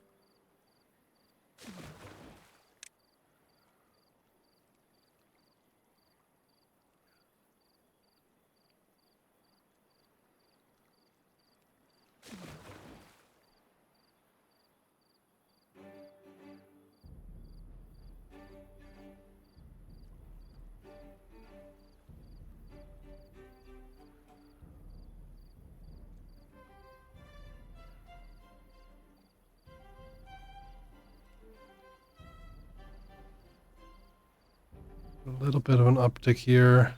little bit of an uptick here.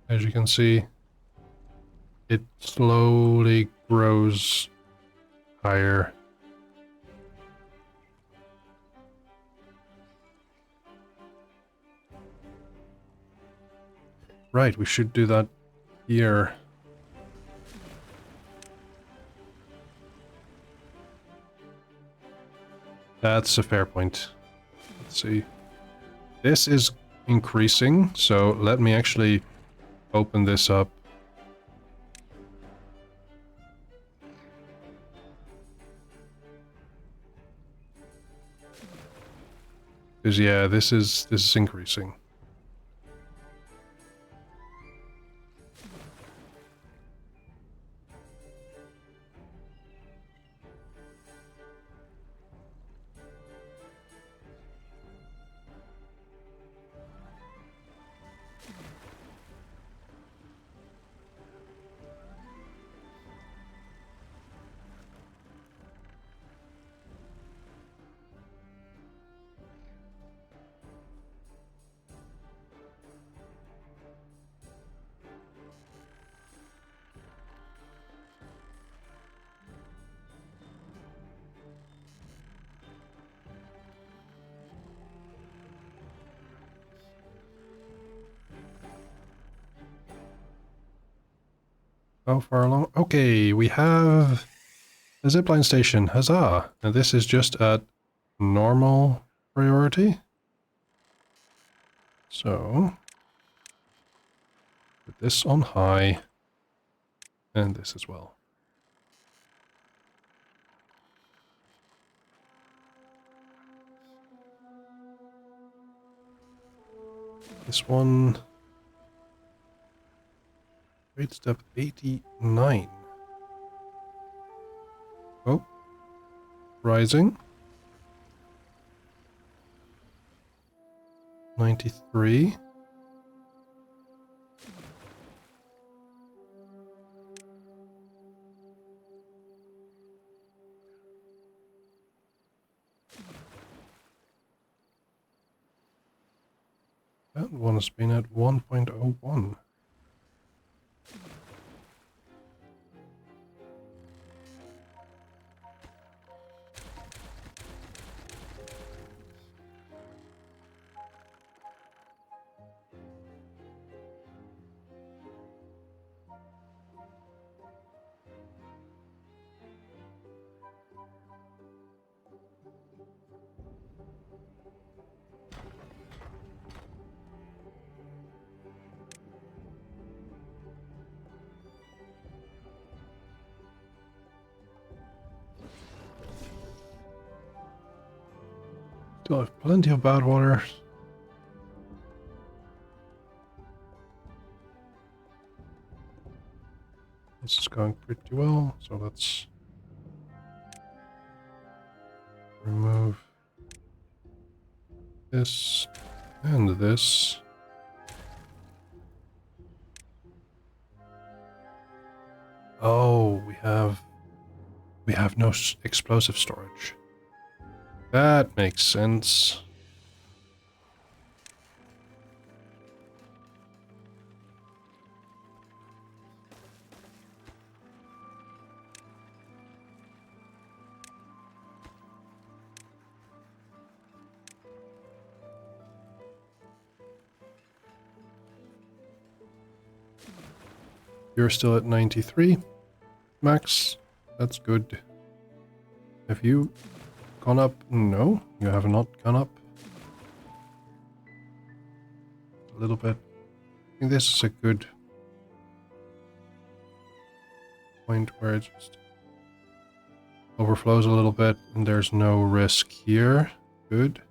As you can see, it slowly grows higher. Right, we should do that here. That's a fair point. Let's see. This is increasing, so let me actually open this up. Because yeah, this is increasing. How far along? Okay, we have a zipline station. Huzzah! And this is just at normal priority. So, put this on high, and this as well. This one... Grade step 89. Oh. Rising. 93. That one has been at 1.01. Still have plenty of bad water. This is going pretty well, so let's remove this and this. Oh, we have no explosive storage. That makes sense. You're still at 93, max. That's good. Have you gone up? No, you have not gone up. A little bit. I think this is a good point where it just overflows a little bit and there's no risk here. Good.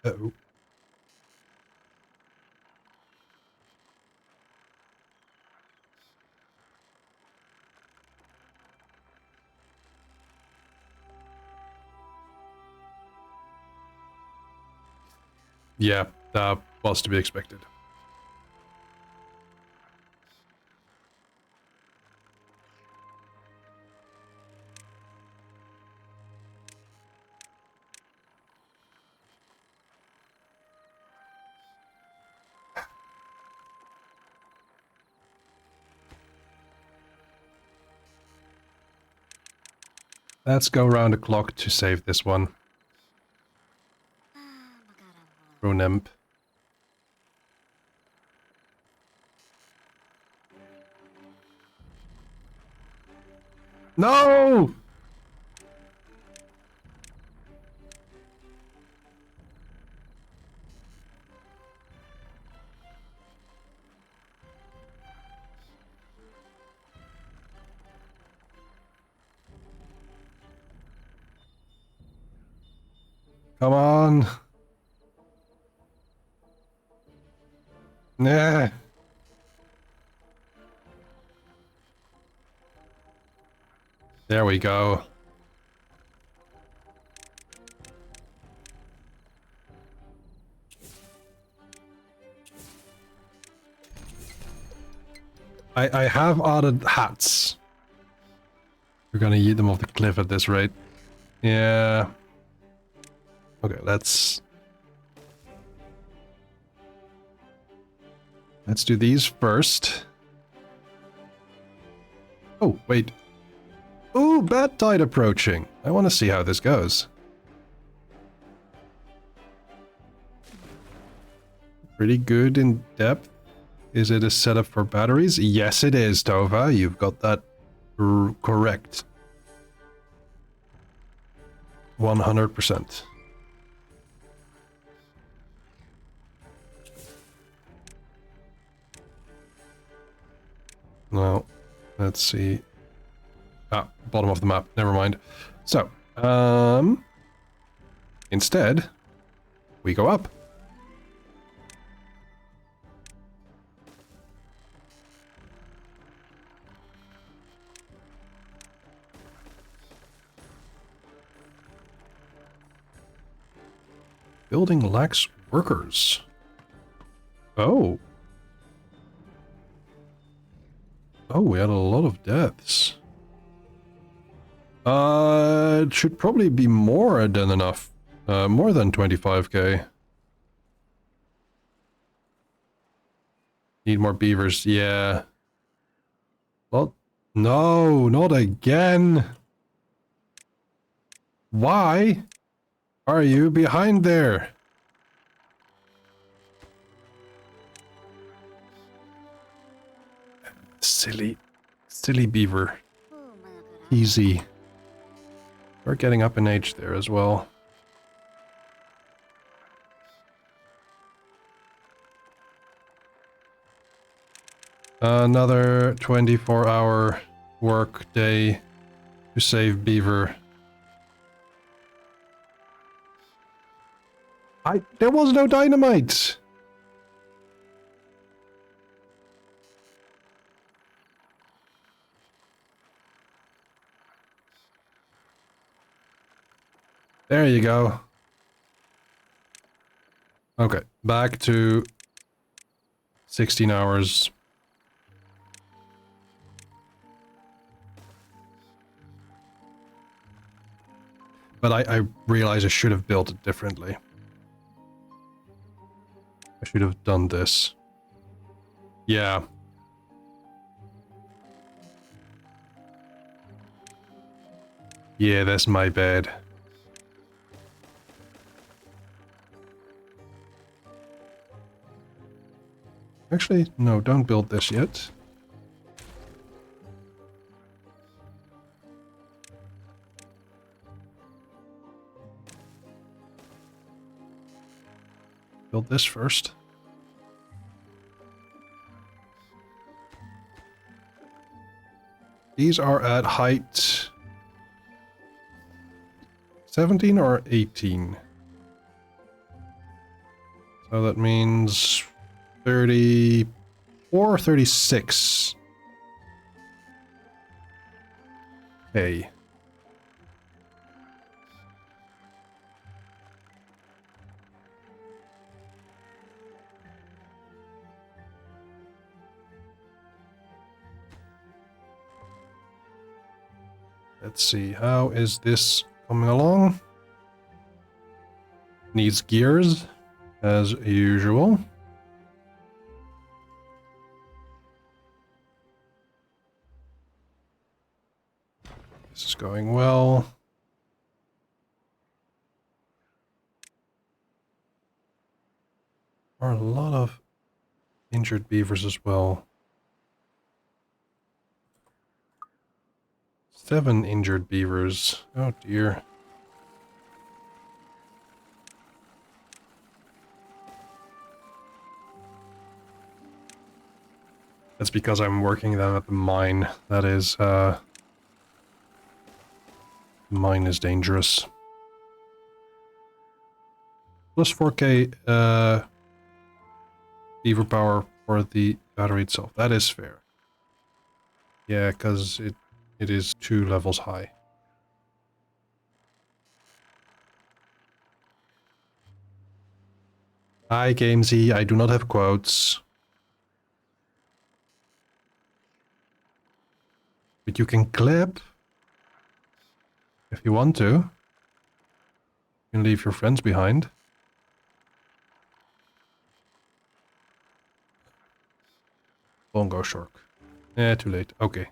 Uh-oh. Yeah, that was to be expected. Let's go around the clock to save this one. Runemp. No! Come on. Nah. There we go. I have added hats. We're gonna yeet them off the cliff at this rate. Yeah. Okay, let's do these first. Oh, wait. Ooh, bad tide approaching. I want to see how this goes. Pretty good in depth. Is it a setup for batteries? Yes, it is, Tova. You've got that correct. 100%. Now, let's see. Ah, bottom of the map. Never mind. So, instead, we go up. Building lacks workers. Oh. Oh, we had a lot of deaths. It should probably be more than enough. More than 25k. Need more beavers, yeah. Well, no, not again. Why are you behind there? Silly beaver. Easy. We're getting up in age there as well. Another 24-hour work day to save beaver. There was no dynamite! There you go. Okay, back to 16 hours. But I realize I should have built it differently. I should have done this. Yeah. Yeah, that's my bad. Actually, no, don't build this yet. Build this first. These are at height 17 or 18? So that means 34, 36. Okay. Let's see, how is this coming along? Needs gears, as usual. This is going well. There are a lot of injured beavers as well. 7 injured beavers. Oh dear. That's because I'm working them at the mine. That is, mine is dangerous. Plus 4k, beaver power for the battery itself. That is fair. Yeah, because it is 2 levels high. Hi, Gamesy. I do not have quotes. But you can clip if you want to. You can leave your friends behind. Bongo shark. Eh, too late. Okay.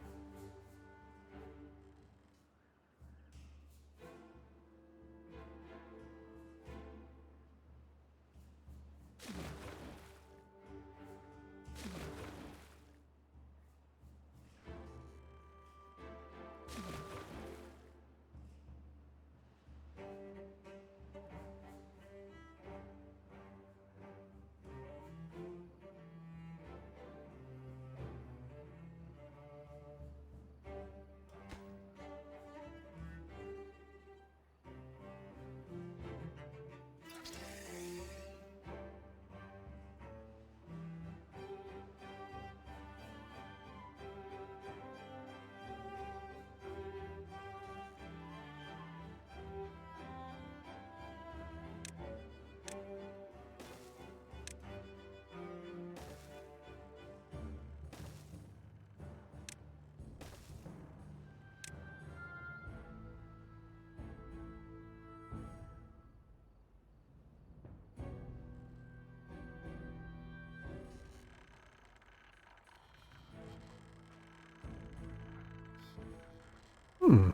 Hmm.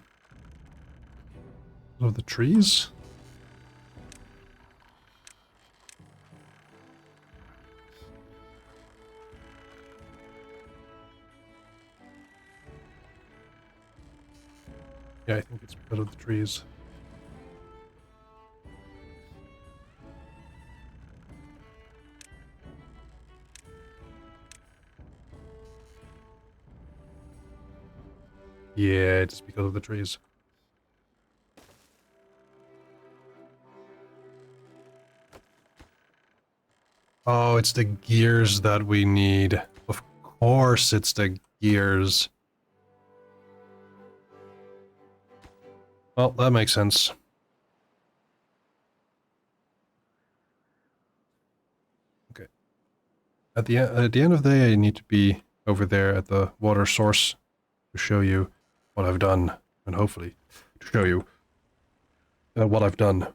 Those are the trees? Yeah, I think it's because of the trees. Yeah, it's because of the trees. Oh, it's the gears that we need. Of course it's the gears. Well, that makes sense. Okay. At the end of the day, I need to be over there at the water source to show you what I've done, and hopefully to show you that what I've done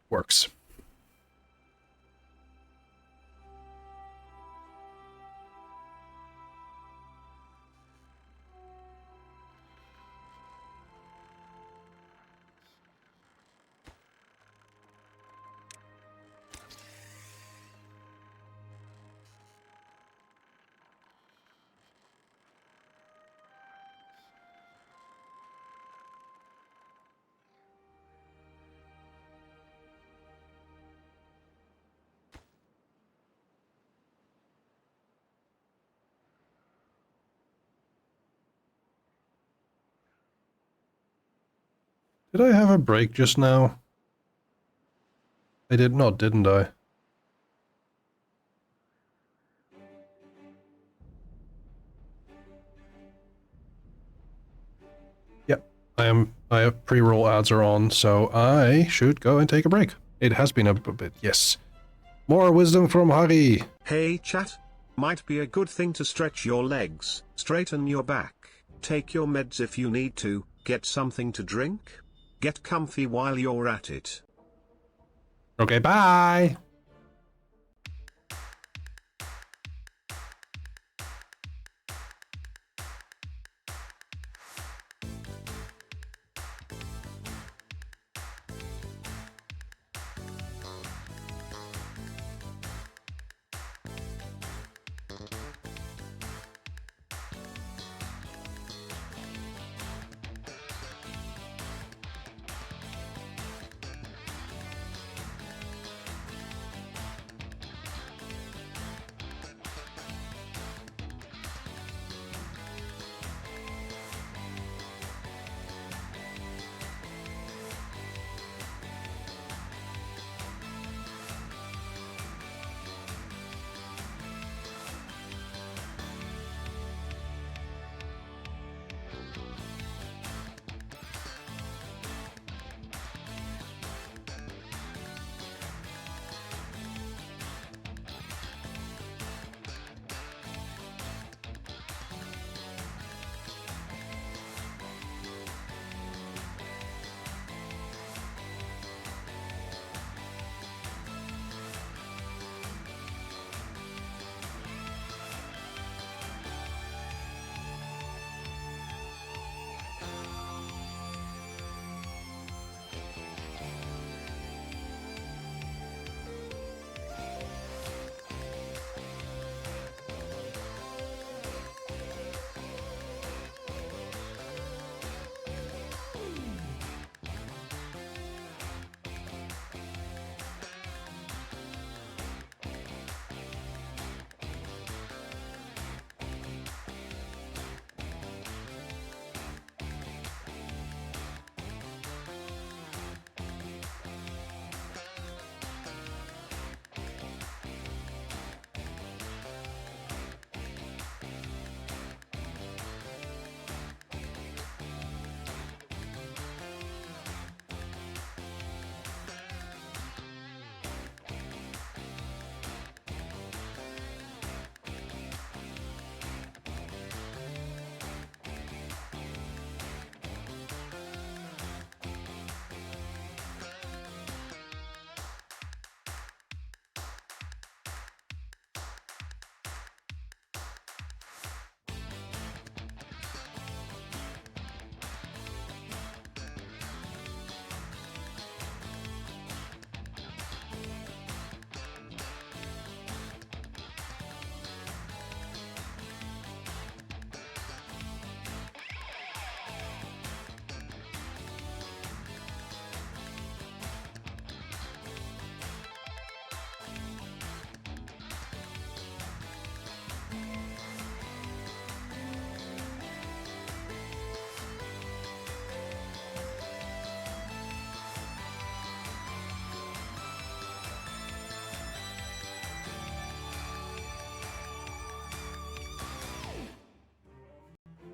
works. Did I have a break just now? I did not, didn't I? I have pre-roll ads are on, so I should go and take a break. It has been a bit, yes. More wisdom from Hari. Hey chat. Might be a good thing to stretch your legs, straighten your back, take your meds if you need to, get something to drink. Get comfy while you're at it. Okay, bye.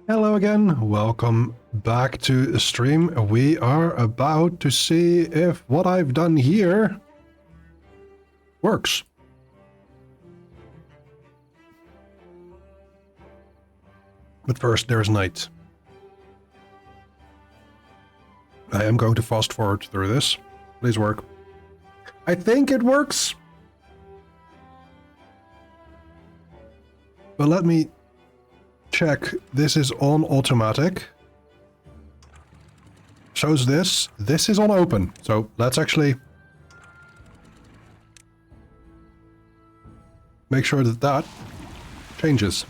Hello again, welcome back to the stream. We are about to see if what I've done here works. But first, there's night. I am going to fast forward through this. Please work. I think it works. But let me check. This is on automatic. Shows this. This is on open. So let's actually make sure that that changes.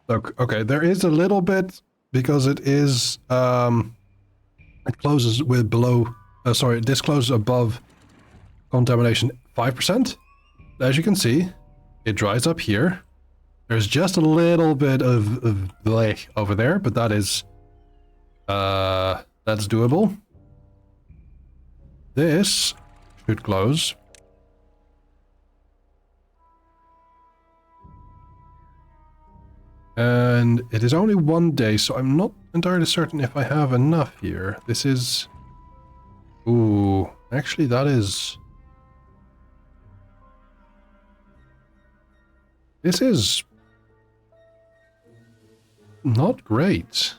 Look, okay, there is a little bit because it is it closes with below sorry, this closes above contamination 5%. As you can see, it dries up here. There's just a little bit of bleh over there, but that is that's doable. This should close. And it is only 1 day, so I'm not entirely certain if I have enough here. This is... Ooh, actually that is... This is... not great.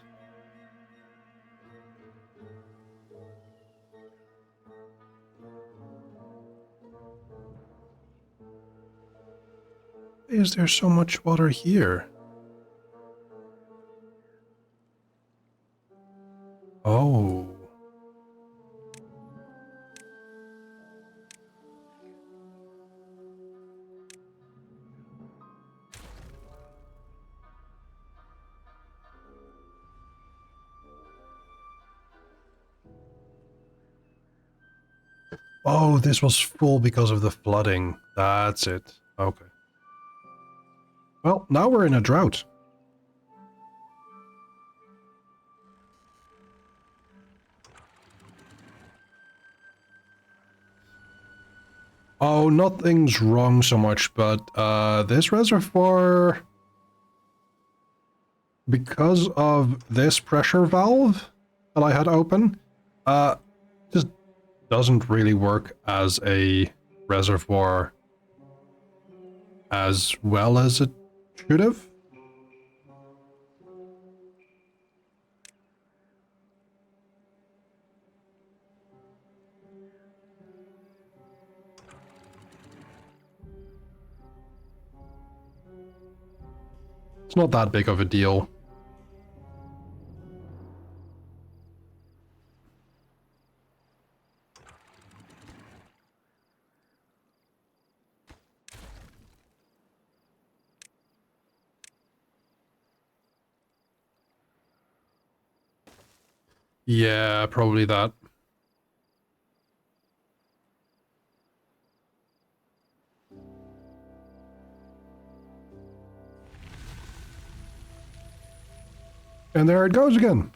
Is there so much water here? Oh. Oh, this was full because of the flooding. That's it. Okay. Well, now we're in a drought. Oh, nothing's wrong so much, but this reservoir, because of this pressure valve that I had open, just doesn't really work as a reservoir as well as it should have. It's not that big of a deal. Yeah, probably that. And there it goes again.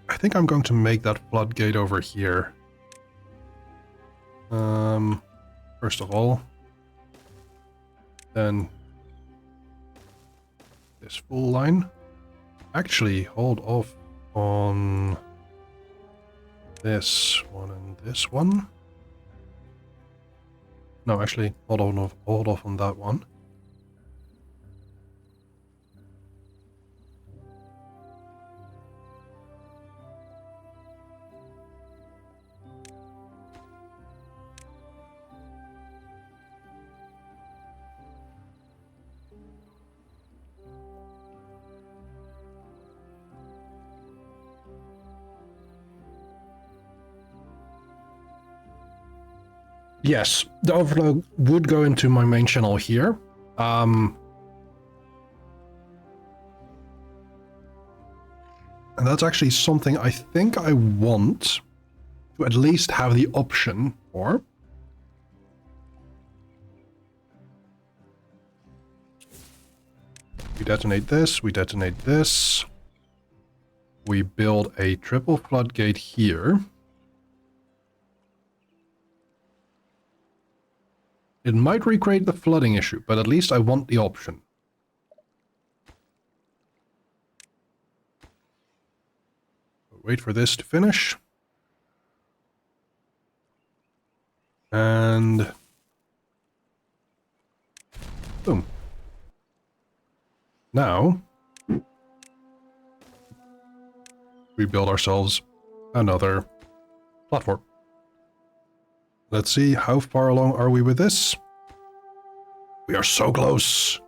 I think I'm going to make that floodgate over here. First of all, then this full line. Actually, hold off on this one and this one. No, actually, hold off on that one. Yes, the overflow would go into my main channel here. And that's actually something I think I want to at least have the option for. We detonate this, we detonate this. We build a triple floodgate here. It might recreate the flooding issue, but at least I want the option. Wait for this to finish. And... boom. Now... we build ourselves another platform. Let's see, how far along are we with this? We are so close.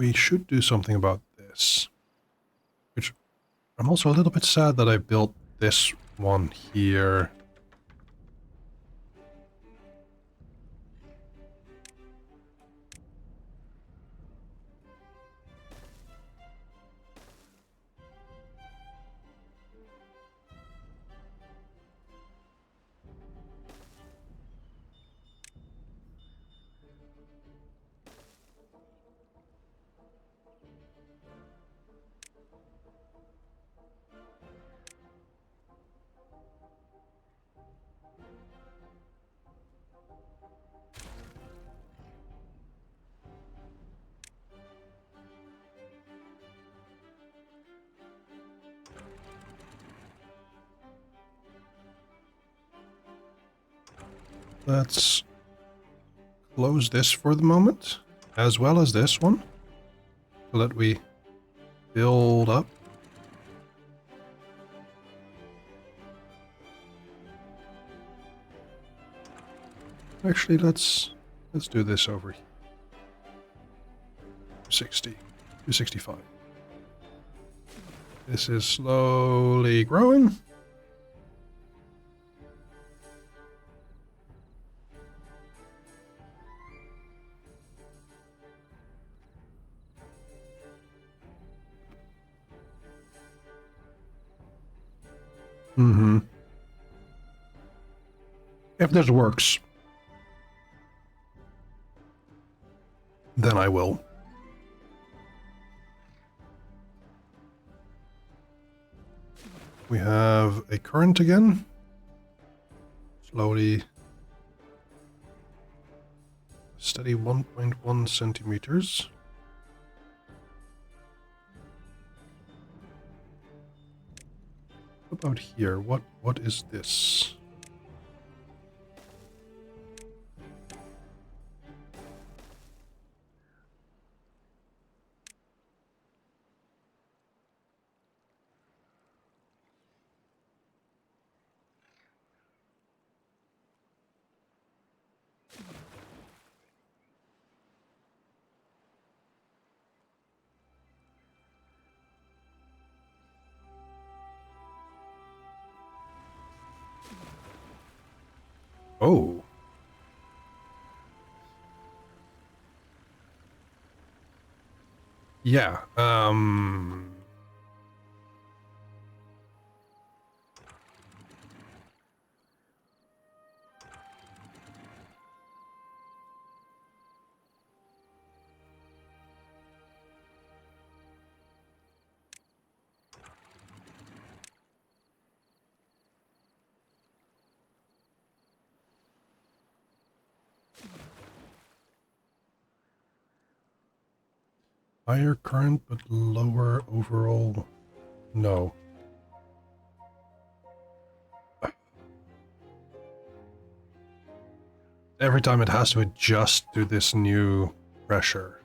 we should do something about this. Which I'm also a little bit sad that I built this one here. Let's close this for the moment, as well as this one, so that we build up. Actually, let's do this over here. 60, 265. This is slowly growing. If this works, then I will. We have a current again. Slowly. Steady 1.1 centimeters. What about here? What is this? Oh. Yeah, higher current but lower overall. No. Every time it has to adjust to this new pressure.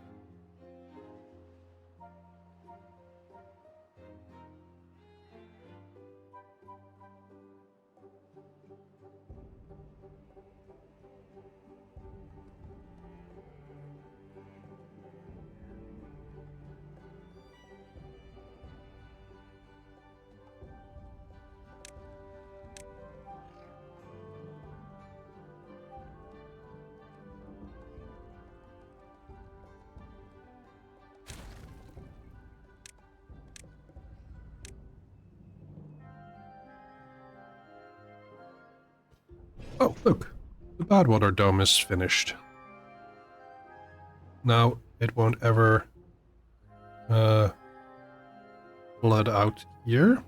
Oh, look. The Badwater Dome is finished. Now it won't ever flood out here.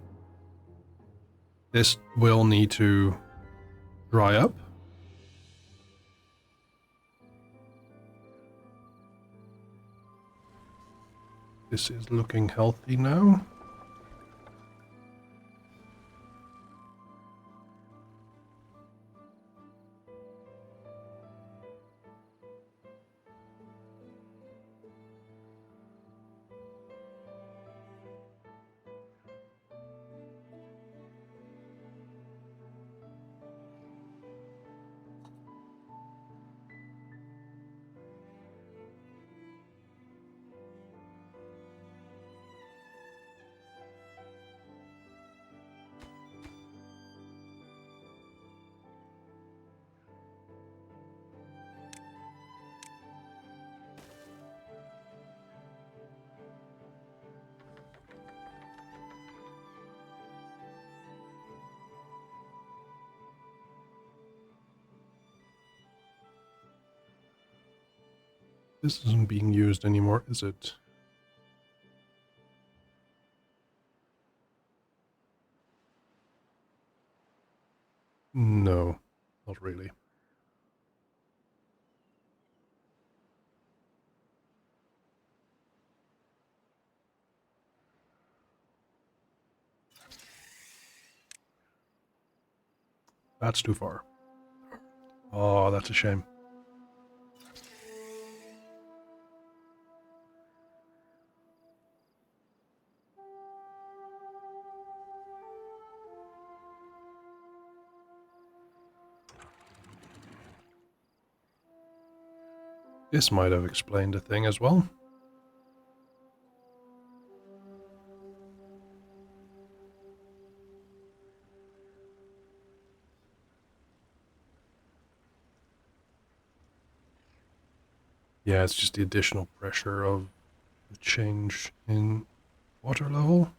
This will need to dry up. This is looking healthy now. This isn't being used anymore, is it? No, not really. That's too far. Oh, that's a shame. This might have explained the thing as well. Yeah, it's just the additional pressure of the change in water level.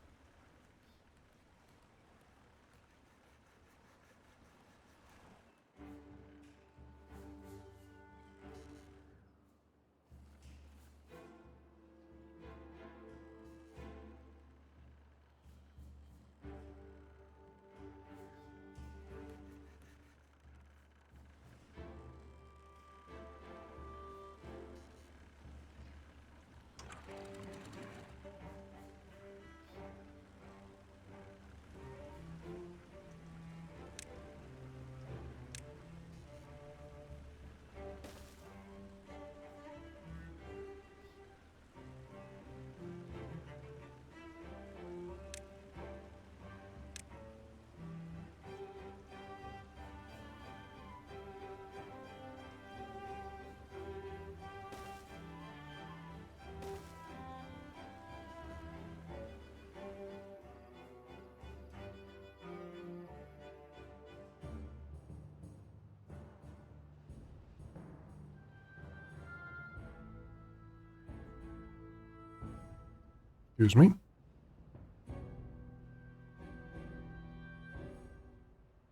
Excuse me.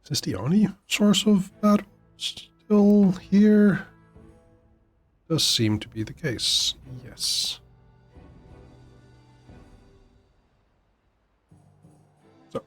Is this the only source of battle still here? Does seem to be the case, yes. So.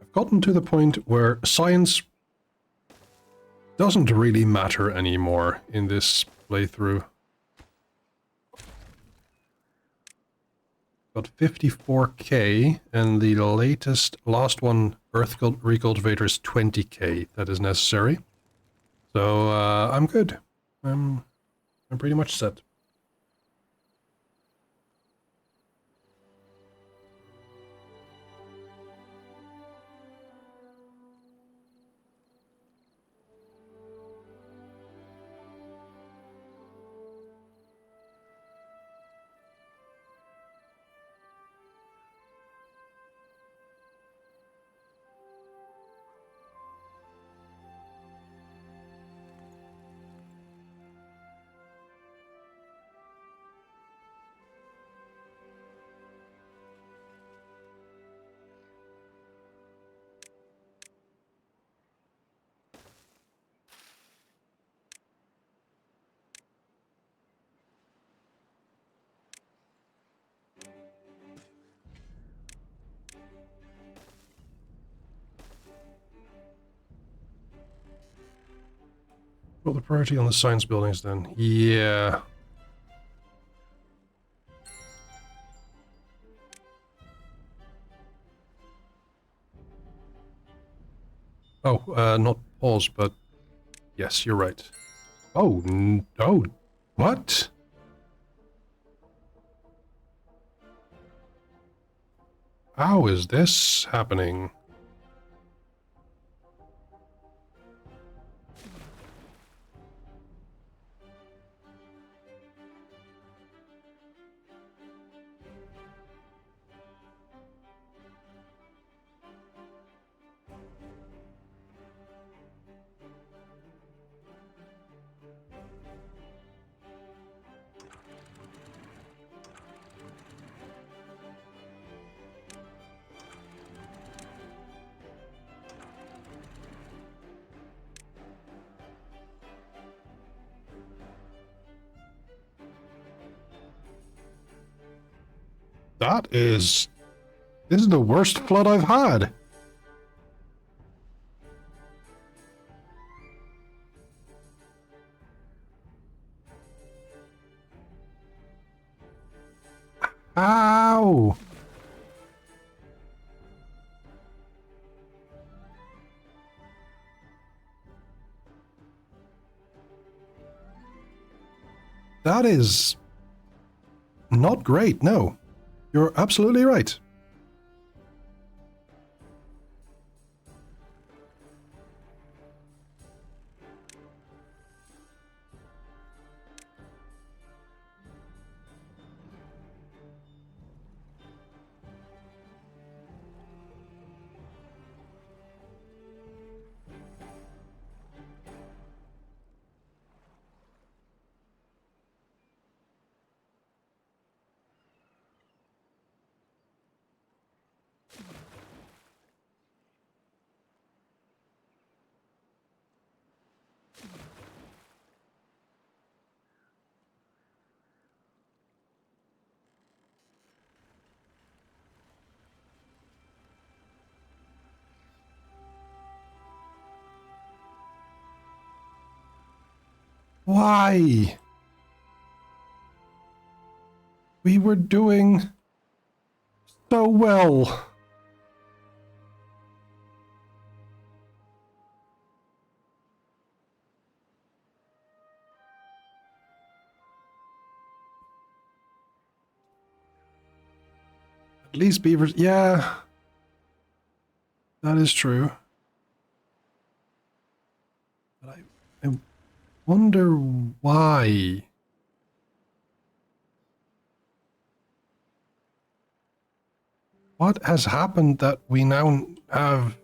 I've gotten to the point where science doesn't really matter anymore in this playthrough. Got 54k, and the last one, Earth Recultivator, is 20k that is necessary. So I'm good. I'm pretty much set. Well, the priority on the science buildings then. Yeah. Oh, not pause, but yes, you're right. Oh, oh, what? How is this happening? This is the worst flood I've had. Ow! That is not great, no. You're absolutely right. Why? We were doing so well. At least beavers, yeah. That is true. But I wonder why. What has happened that we now have...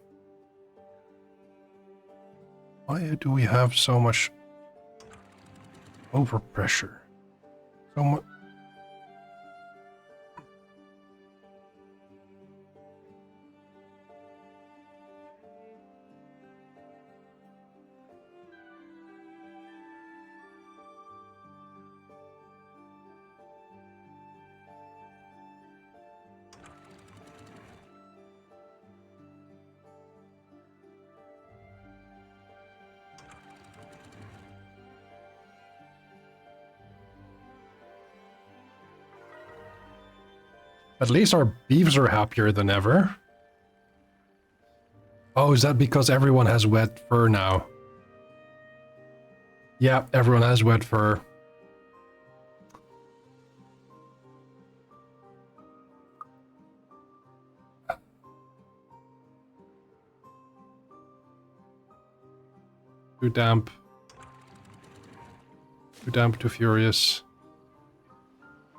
Why do we have so much overpressure? So much... At least our beeves are happier than ever. Oh, is that because everyone has wet fur now? Yeah, everyone has wet fur. Too damp. Too damp, too furious.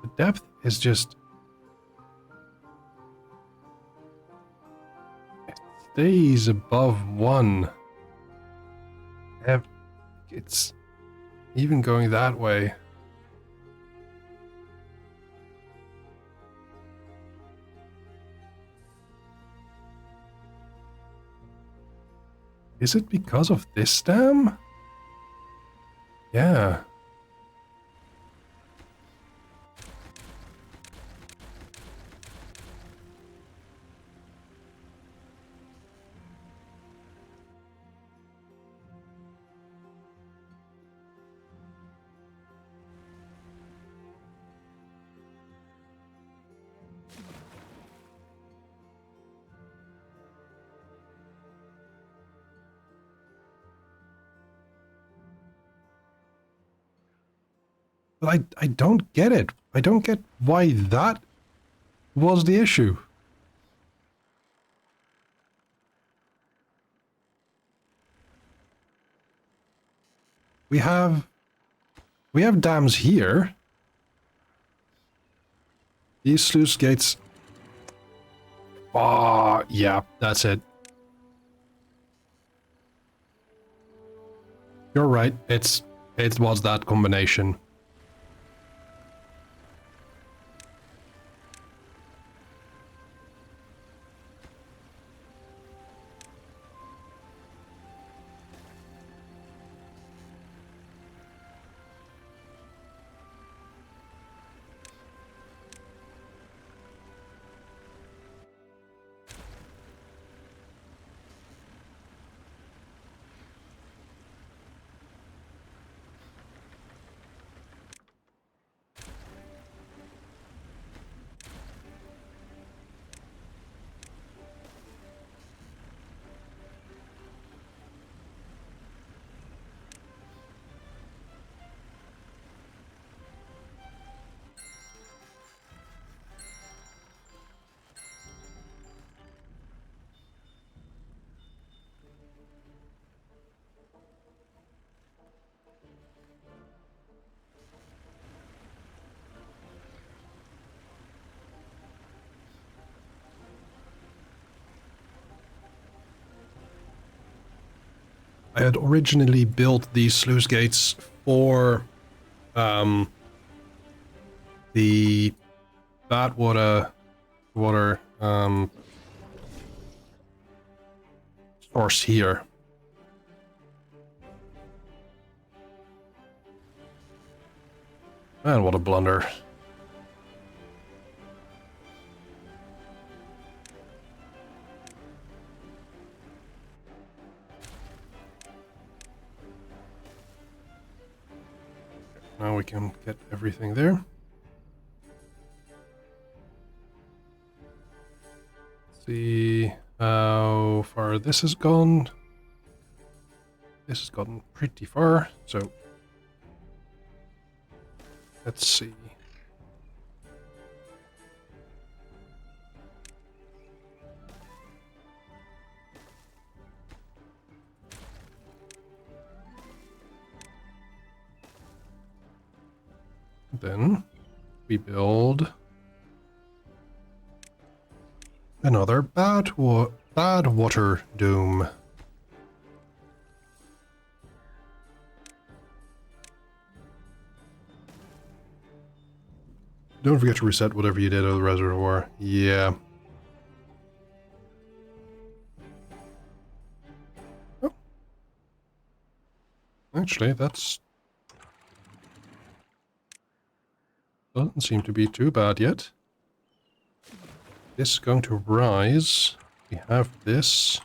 The depth is just... It stays above 1. It's even going that way. Is it because of this dam? Yeah. But I don't get it. I don't get why that was the issue. We have dams here. These sluice gates. Oh, yeah, that's it. You're right. It was that combination. I had originally built these sluice gates for the bad water source here. Man, what a blunder. Now we can get everything there. See how far this has gone. This has gotten pretty far, so let's see. Then we build another bad water dome. Don't forget to reset whatever you did of the reservoir. Yeah. Oh. Actually, that's... doesn't seem to be too bad yet. This is going to rise. We have this.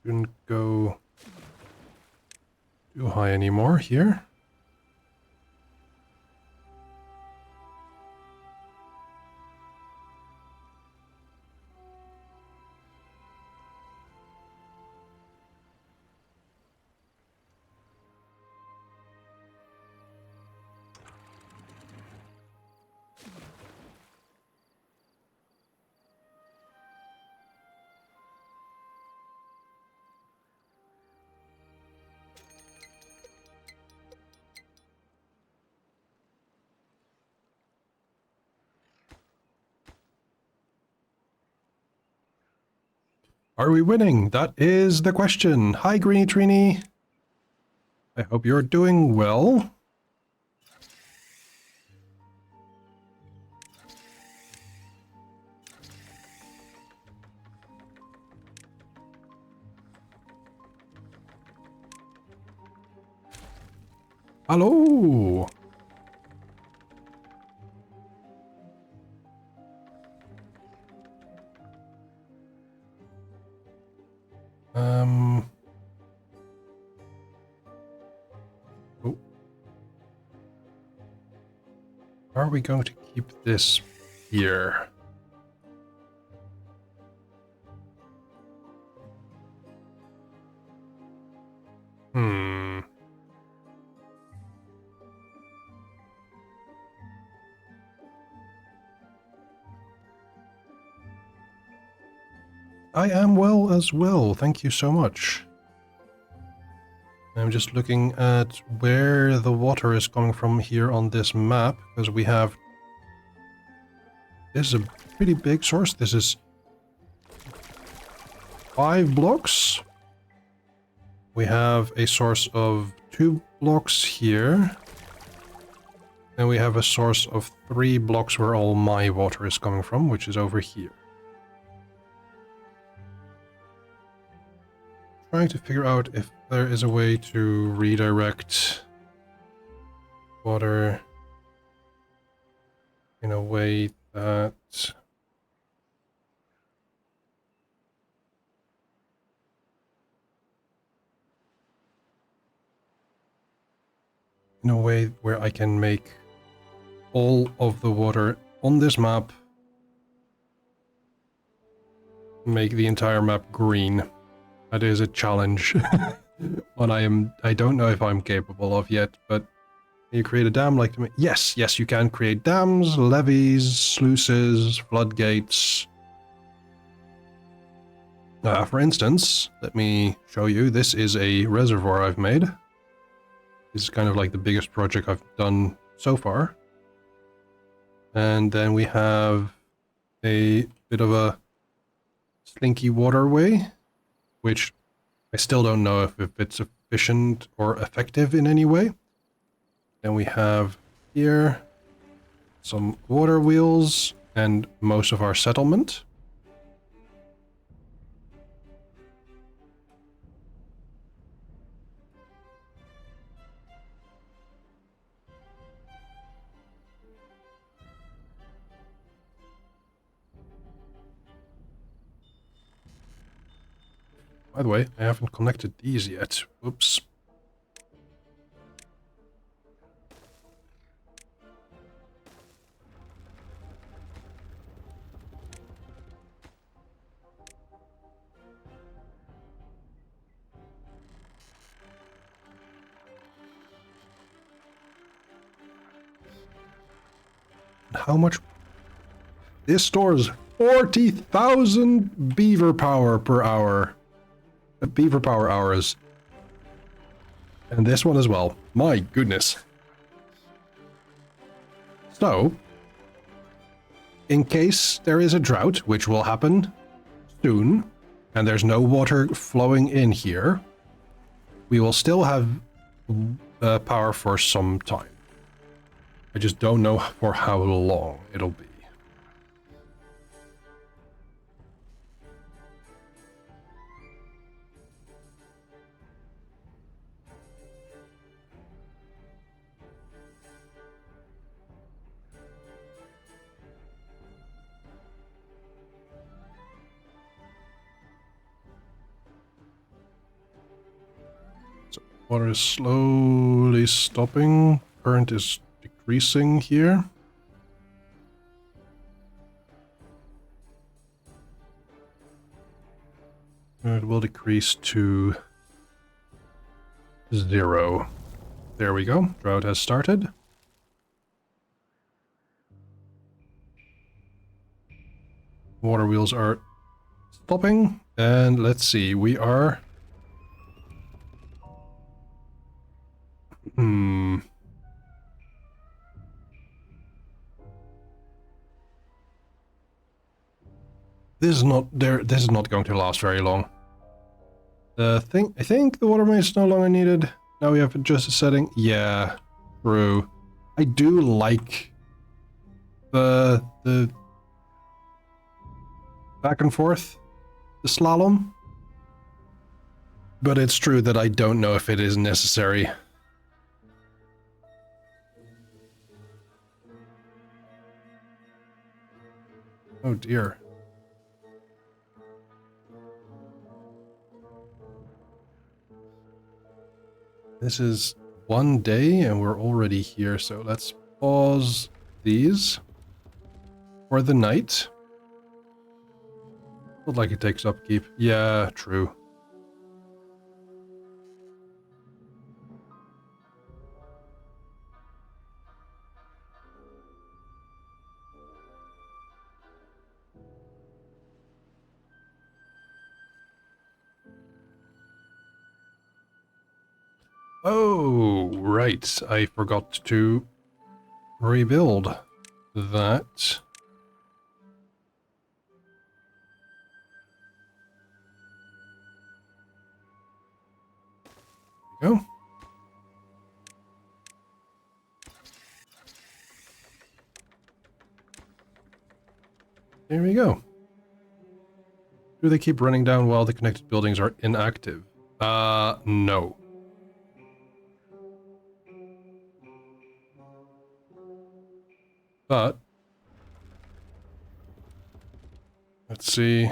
Shouldn't go too high anymore here. Are we winning? That is the question. Hi, Greeny Trini. I hope you're doing well. Hello. Oh. Are we going to keep this here? I am well as well, thank you so much. I'm just looking at where the water is coming from here on this map, because we have... this is a pretty big source. This is 5 blocks. We have a source of 2 blocks here. And we have a source of 3 blocks where all my water is coming from, which is over here. Trying to figure out if there is a way to redirect water in a way that where I can make all of the water on this map make the entire map green. That is a challenge. One I don't know if I'm capable of yet, but can you create a dam like to me? Yes, you can create dams, levees, sluices, floodgates. For instance, let me show you. This is a reservoir I've made. This is kind of like the biggest project I've done so far. And then we have a bit of a slinky waterway which I still don't know if it's efficient or effective in any way. Then we have here some water wheels and most of our settlement. By the way, I haven't connected these yet. Whoops. How much? This stores 40,000 beaver power per hour. Beaver power hours. And this one as well. My goodness. So, in case there is a drought, which will happen soon, and there's no water flowing in here, we will still have power for some time. I just don't know for how long it'll be. So water is slowly stopping. Current is decreasing here. It will decrease to 0. There we go. Drought has started. Water wheels are stopping. And let's see, we are... This is not going to last very long. I think the water main is no longer needed. Now we have adjusted setting. Yeah, true. I do like the back and forth, the slalom. But it's true that I don't know if it is necessary. Oh dear. This is one day and we're already here, so let's pause these for the night. Not like it takes upkeep. Yeah, true. Oh, right. I forgot to rebuild that. There we go. There we go. Do they keep running down while the connected buildings are inactive? No. But let's see.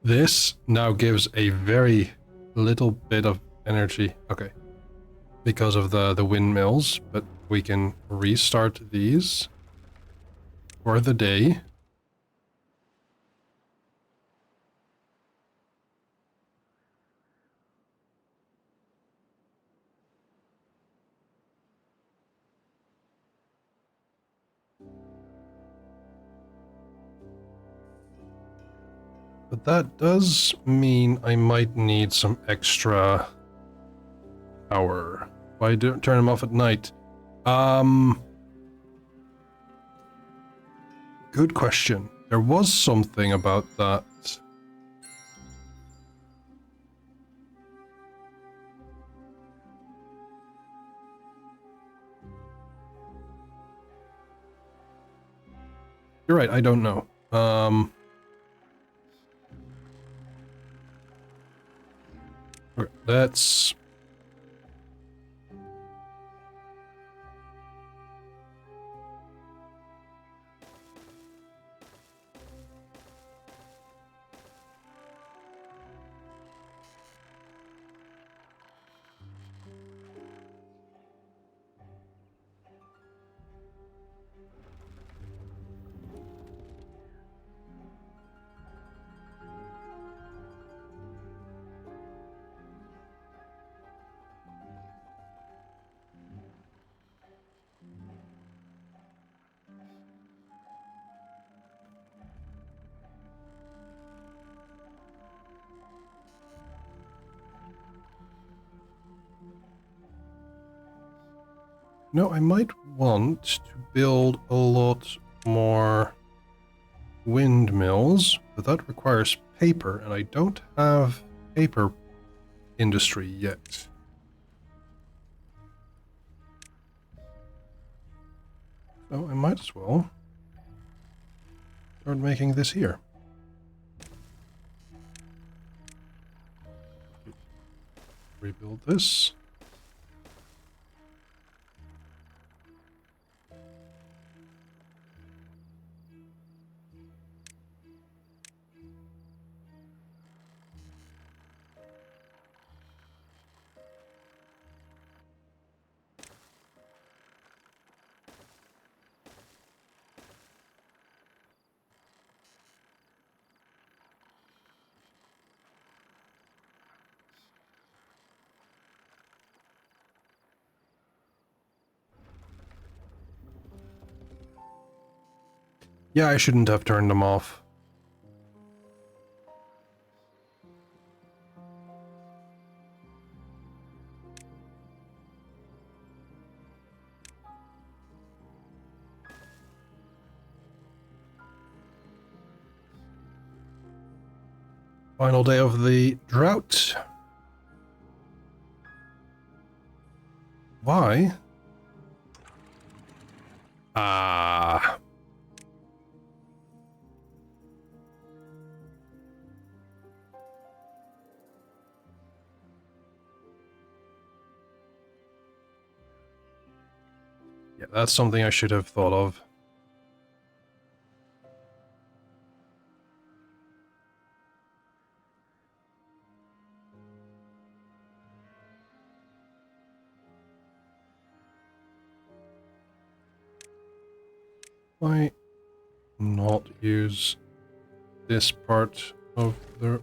This now gives a very little bit of energy. Okay. Because of the windmills, but we can restart these for the day. But that does mean I might need some extra power. Why do turn them off at night? Good question. There was something about that. You're right, I don't know. Okay, let's... No, I might want to build a lot more windmills, but that requires paper, and I don't have paper industry yet. So I might as well start making this here. Rebuild this. Yeah, I shouldn't have turned them off. Final day of the drought. Why? Ah. Yeah, that's something I should have thought of. Why not use this part of the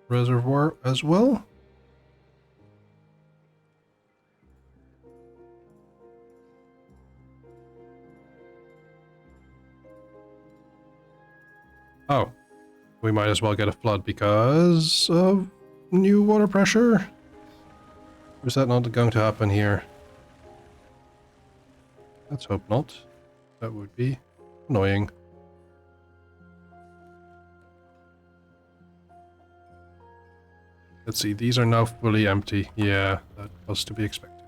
reservoir as well? Oh, we might as well get a flood because of new water pressure? Or is that not going to happen here? Let's hope not. That would be annoying. Let's see, these are now fully empty. Yeah, that was to be expected.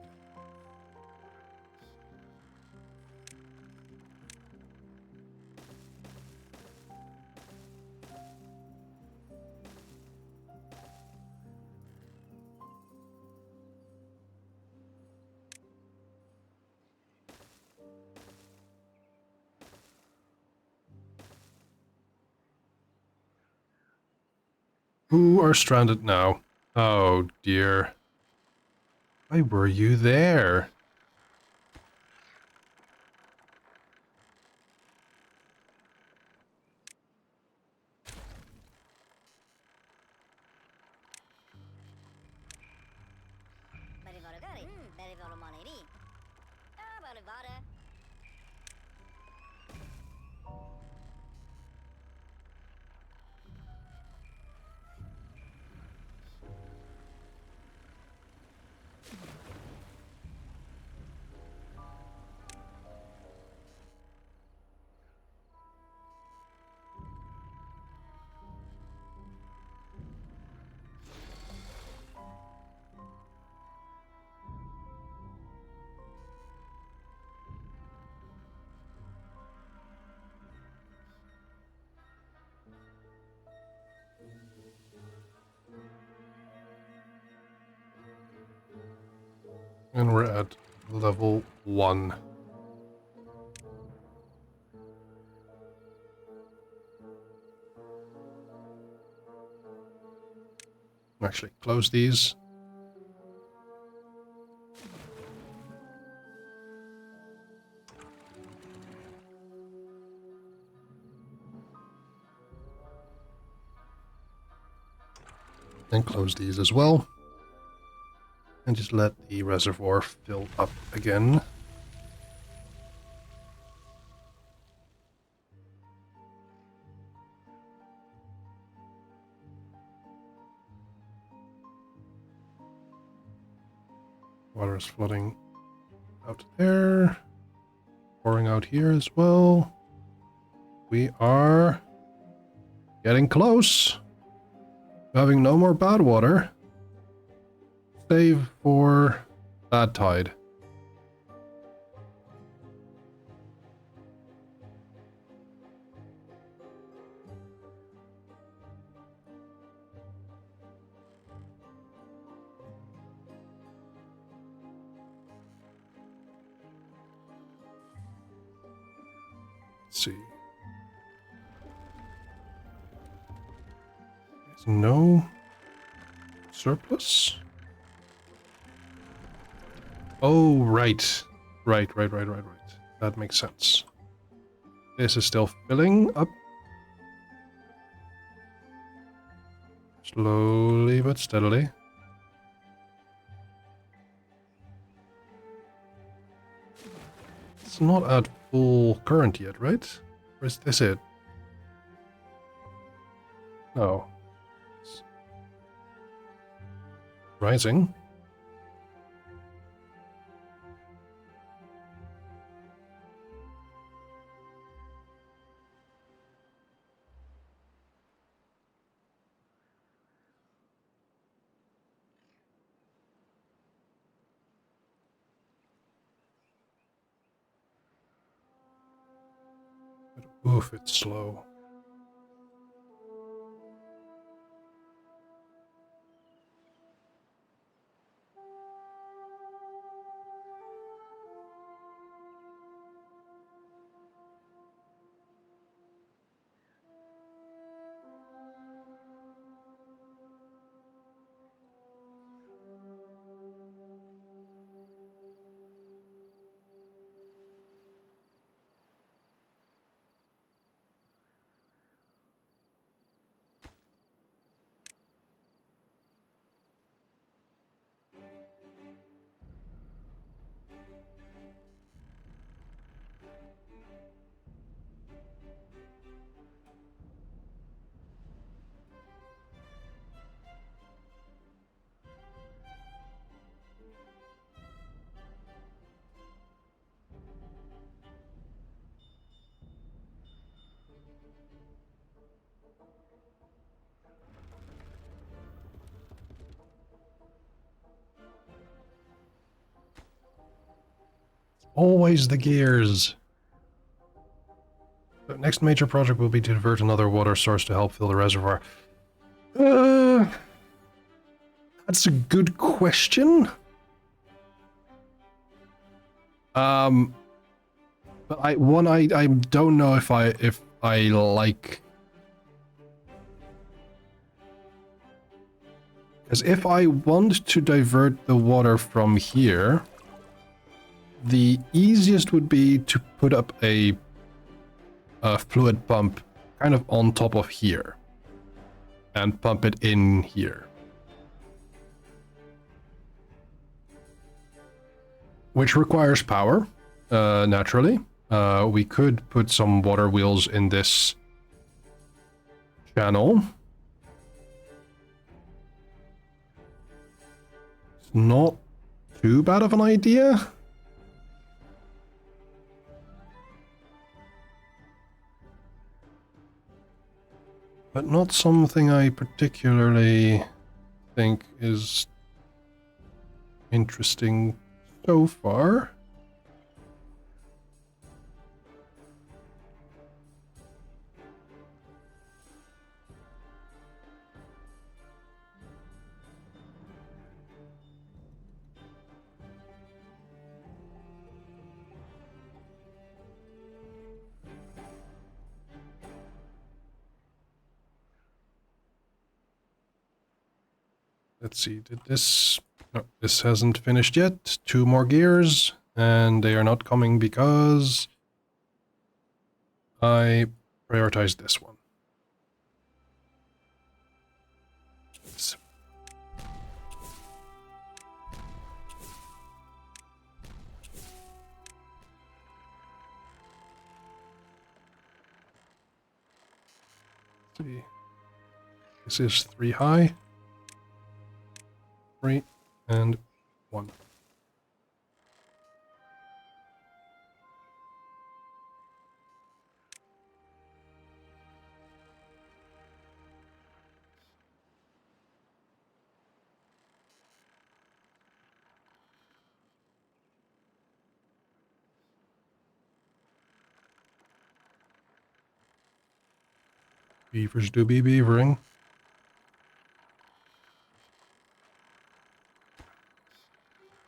Who are stranded now? Oh dear. Why were you there? And we're at level 1. Actually, close these. And close these as well. And just let the reservoir fill up again. Water is flooding out there. Pouring out here as well. We are getting close. Having no more bad water. Save for bad tide. Let's see. There's no surplus. Oh, right. Right. That makes sense. This is still filling up. Slowly but steadily. It's not at full current yet, right? Or is this it? No. It's rising. But oof, it's slow. Always the gears. The next major project will be to divert another water source to help fill the reservoir. That's a good question. But I don't know if I like, because if I want to divert the water from here, the easiest would be to put up a fluid pump kind of on top of here and pump it in here. Which requires power, naturally. We could put some water wheels in this channel. It's not too bad of an idea. But not something I particularly think is interesting so far. Let's see, did this... No, this hasn't finished yet. 2 more gears, and they are not coming because I prioritized this one. Oops. Let's see. This is 3 high. 3 and 1. Beavers do be beavering.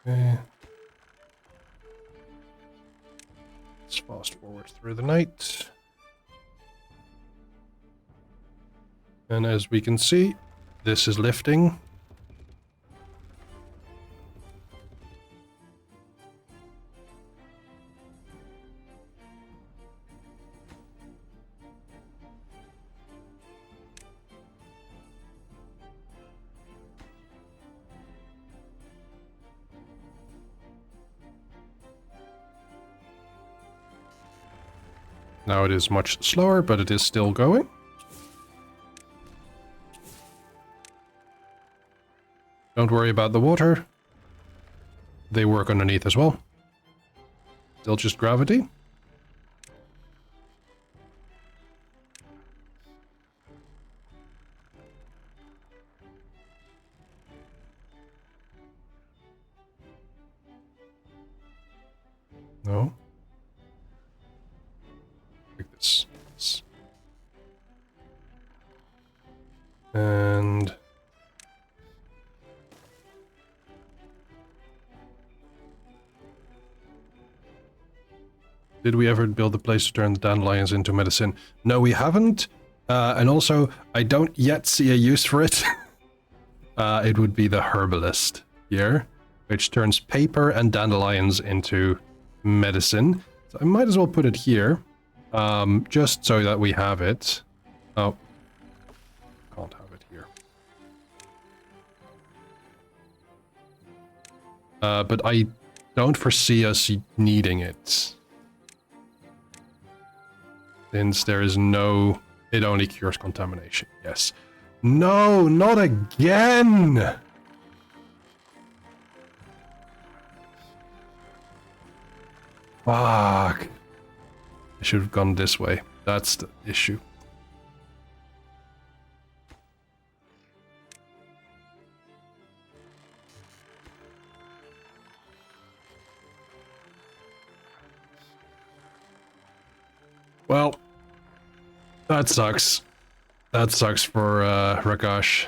Okay. Let's fast forward through the night. And as we can see, this is lifting. Now it is much slower, but it is still going. Don't worry about the water. They work underneath as well. Still just gravity. No. Like this. And did we ever build a place to turn the dandelions into medicine? No, we haven't. And also, I don't yet see a use for it. It would be the herbalist here, which turns paper and dandelions into medicine. So I might as well put it here, just so that we have it. Oh, can't have it here. But I don't foresee us needing it. Since there is no... It only cures contamination, yes. No, not again! Fuck. I should have gone this way. That's the issue. Well, that sucks. That sucks for Rakash.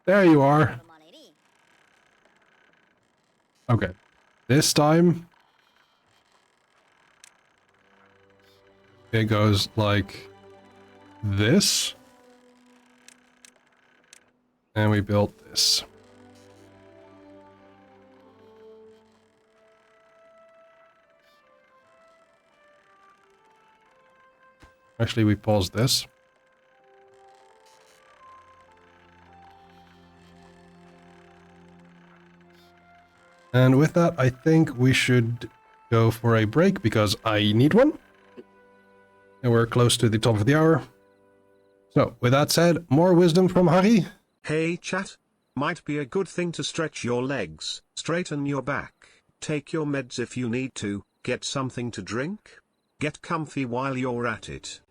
There you are. Okay. This time it goes like this. And we built this. Actually, we paused this. And with that, I think we should go for a break because I need one. And we're close to the top of the hour. So, with that said, more wisdom from Hari. Hey chat. Might be a good thing to stretch your legs, straighten your back, take your meds if you need to, get something to drink. Get comfy while you're at it.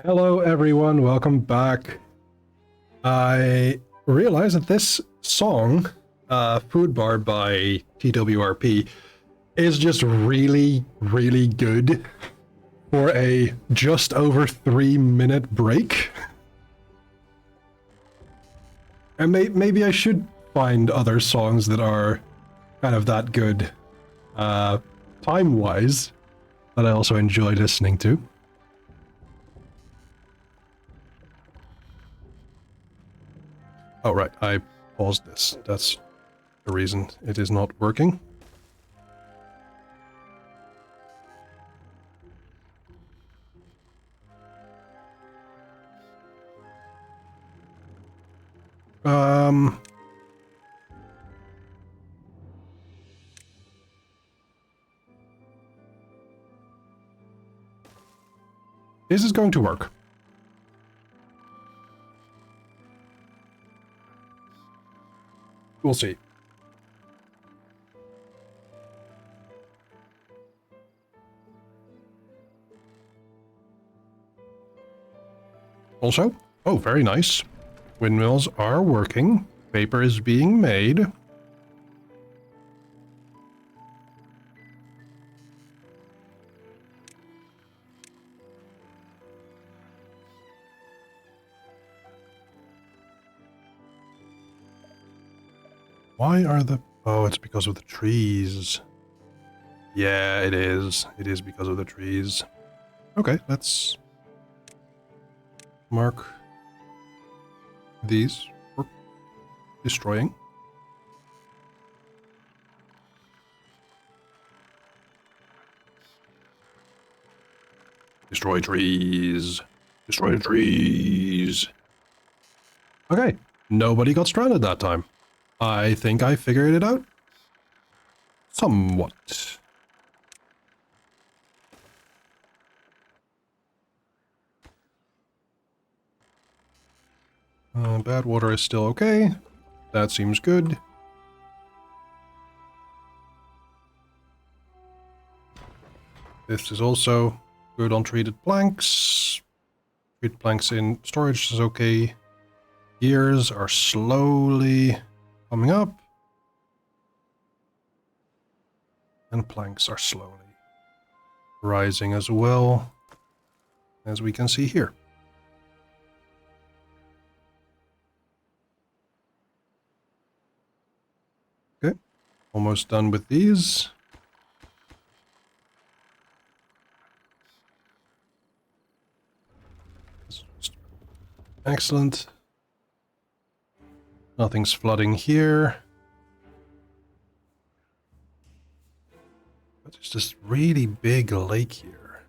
Hello everyone, welcome back. I realized that this song, Food Bar by TWRP, is just really, really good for a just over 3-minute break. And maybe I should find other songs that are kind of that good, time-wise, that I also enjoy listening to. Oh, right, I paused this. That's the reason it is not working. This is going to work. We'll see. Also, oh, very nice. Windmills are working. Paper is being made. Why are the... Oh, it's because of the trees. Yeah, it is. It is because of the trees. Okay, let's mark these for destroying. Destroy trees. Destroy trees. Okay, nobody got stranded that time. I think I figured it out. Somewhat. Bad water is still okay. That seems good. This is also good on treated planks. Treated planks in storage is okay. Gears are slowly coming up. And planks are slowly rising as well, as we can see here. Okay, almost done with these. Excellent. Nothing's flooding here. But there's this really big lake here.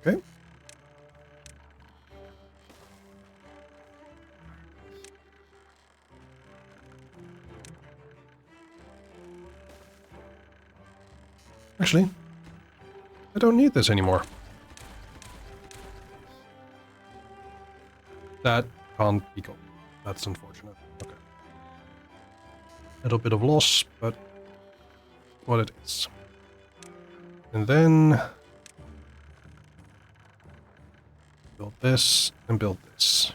Okay. Actually, I don't need this anymore. That can't be good. That's unfortunate. Okay. Little bit of loss, but what it is. And then build this and build this.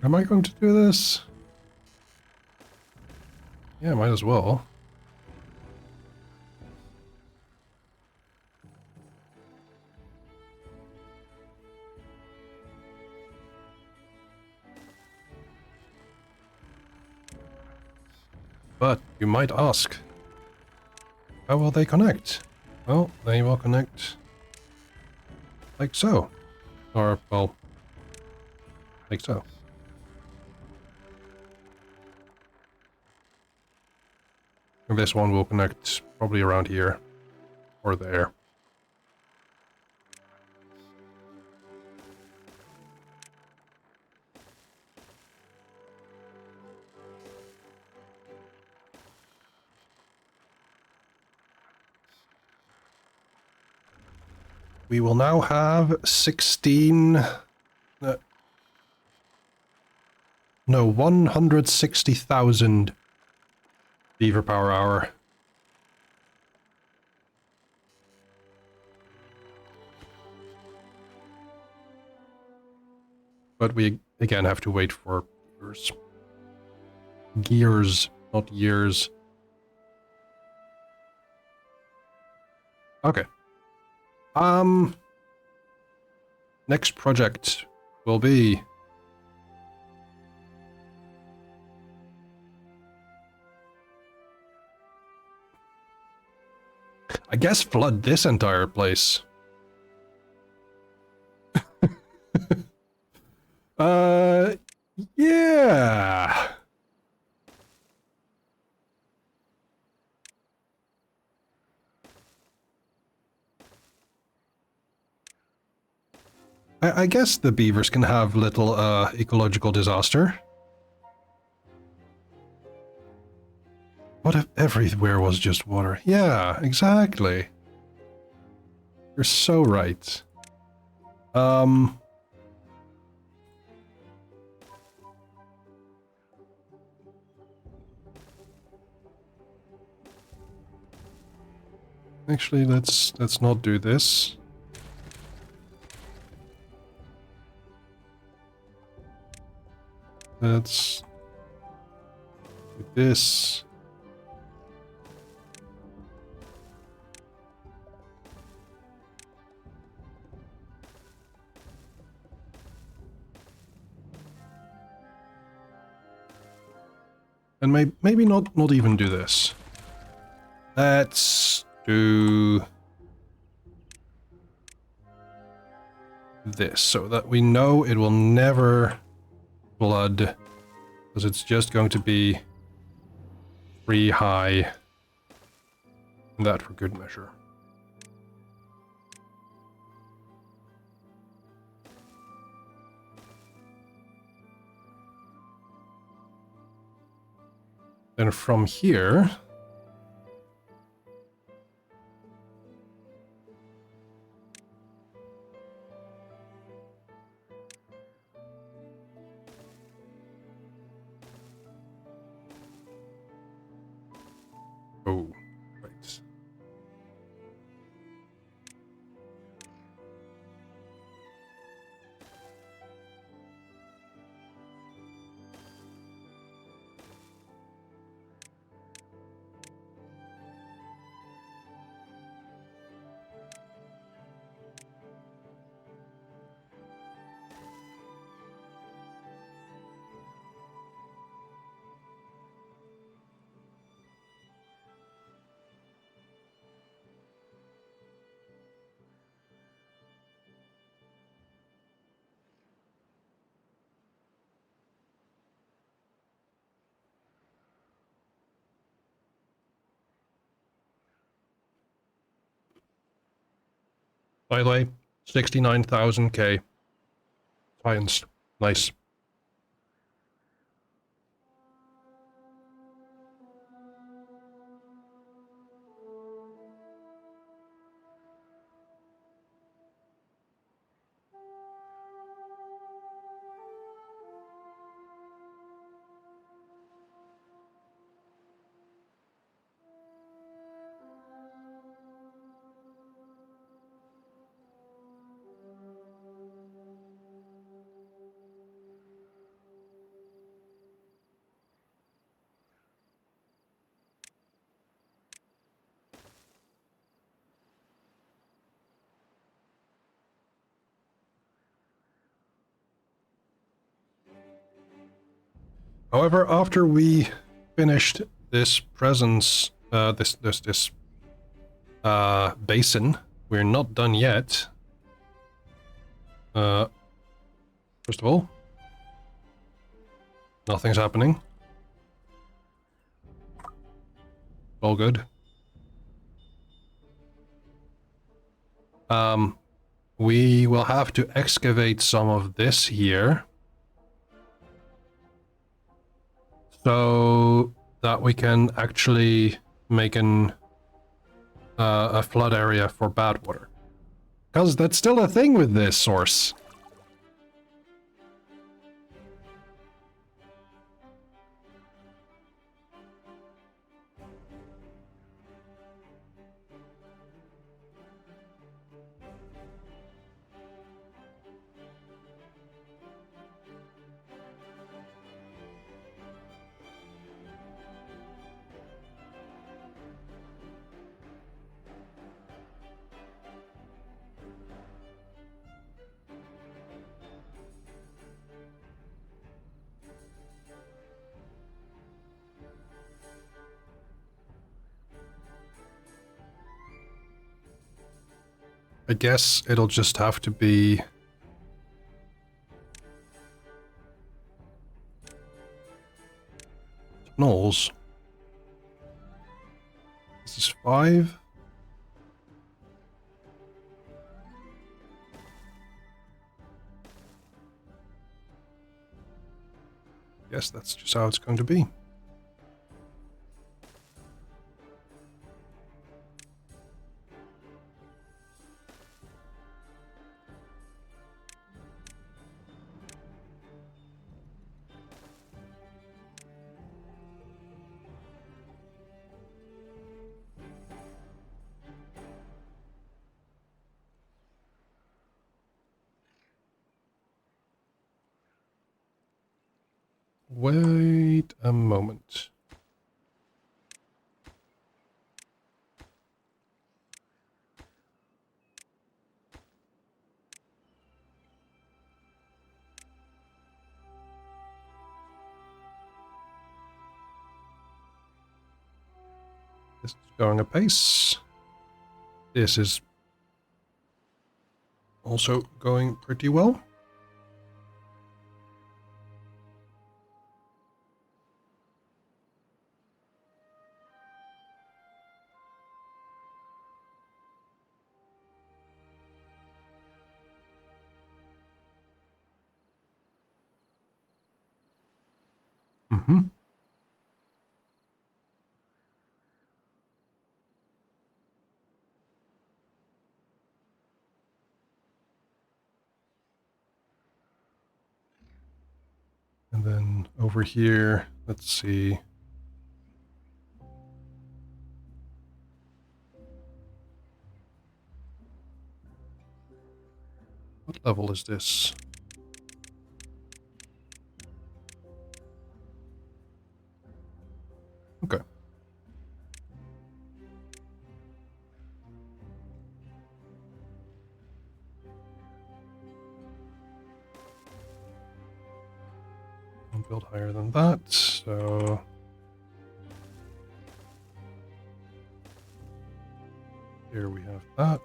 Am I going to do this? Yeah, might as well. But you might ask, how will they connect? Well, they will connect like so. Or, well, like so. And this one will connect probably around here or there. we will now have 16... no, 160,000 beaver power hour. But we, again, have to wait for gears. Gears, not years. Okay. Next project will be... I guess flood this entire place. Yeah. I guess the beavers can have little ecological disaster. What if everywhere was just water? Yeah, exactly. You're so right. Actually, let's not do this. Let's do this. And maybe not even do this. Let's do this so that we know it will never flood, because it's just going to be free high. And that for good measure. Then from here, oh, right. By the way, 69,000k. Science. Nice. However, after we finished this presence, this basin, we're not done yet. First of all, nothing's happening. All good. We will have to excavate some of this here, so that we can actually make a flood area for bad water. Because that's still a thing with this source. I guess it'll just have to be tunnels. This is 5. Guess that's just how it's going to be. Wait a moment. This is going apace. This is also going pretty well. Mm-hmm. And then over here, let's see. What level is this? Okay. I'll build higher than that, so... Here we have that.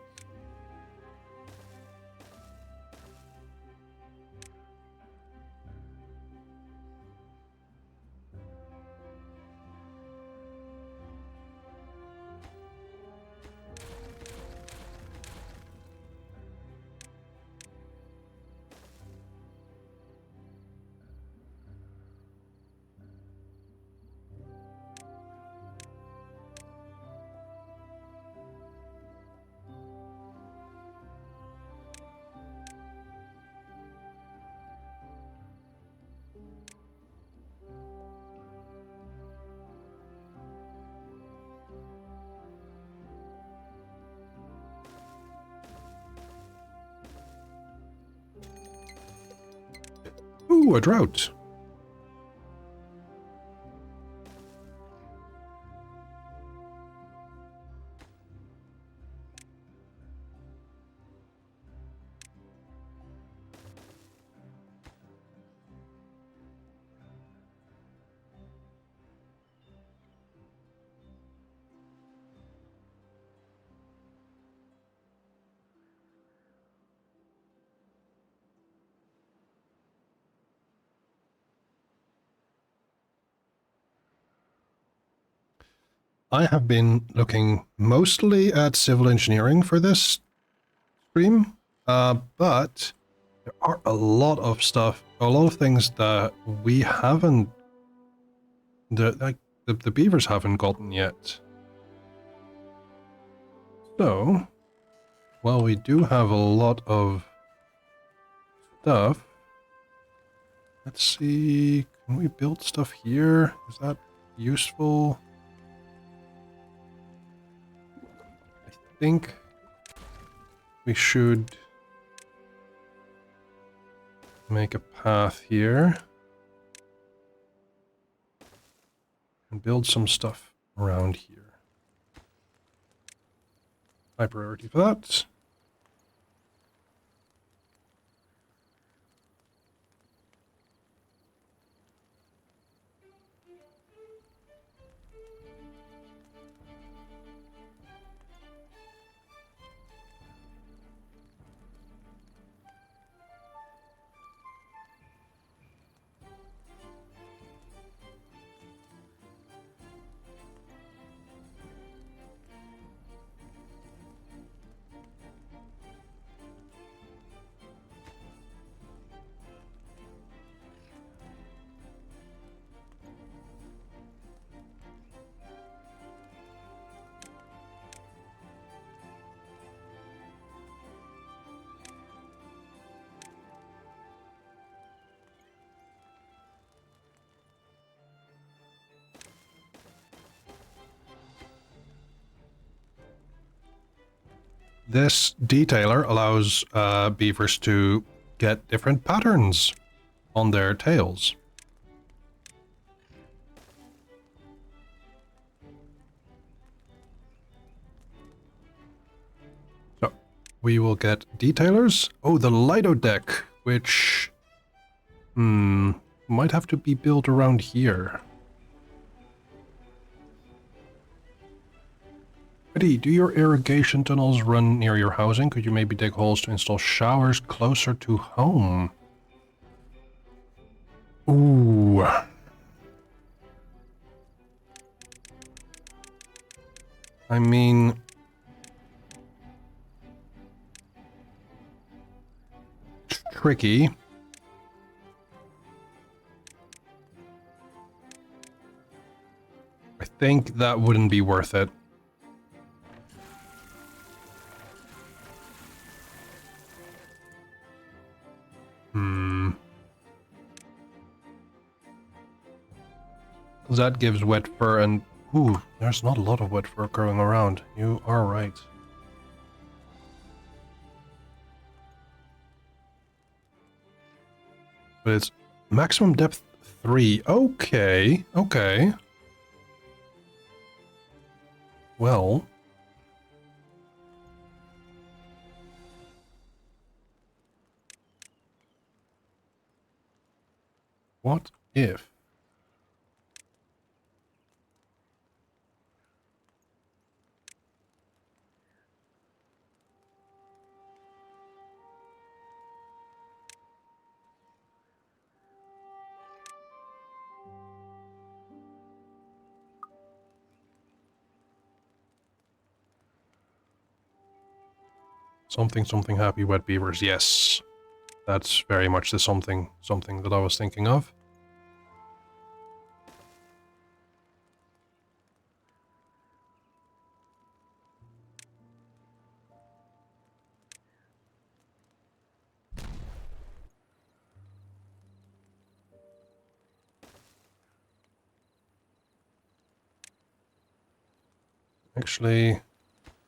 Ooh, a drought. I have been looking mostly at civil engineering for this stream, but there are a lot of stuff, a lot of things that we haven't, the beavers haven't gotten yet. So, Well, we do have a lot of stuff. Let's see. Can we build stuff here? Is that useful? I think we should make a path here and build some stuff around here. High priority for that. This detailer allows beavers to get different patterns on their tails. So, we will get detailers. Oh, the Lido deck, which might have to be built around here. Eddie, do your irrigation tunnels run near your housing? Could you maybe dig holes to install showers closer to home? Ooh. I mean... it's tricky. I think that wouldn't be worth it. That gives wet fur and... ooh, there's not a lot of wet fur growing around. You are right. But it's maximum depth 3. Okay, okay. Well... what if... something happy wet beavers, yes. That's very much the something that I was thinking of. Actually,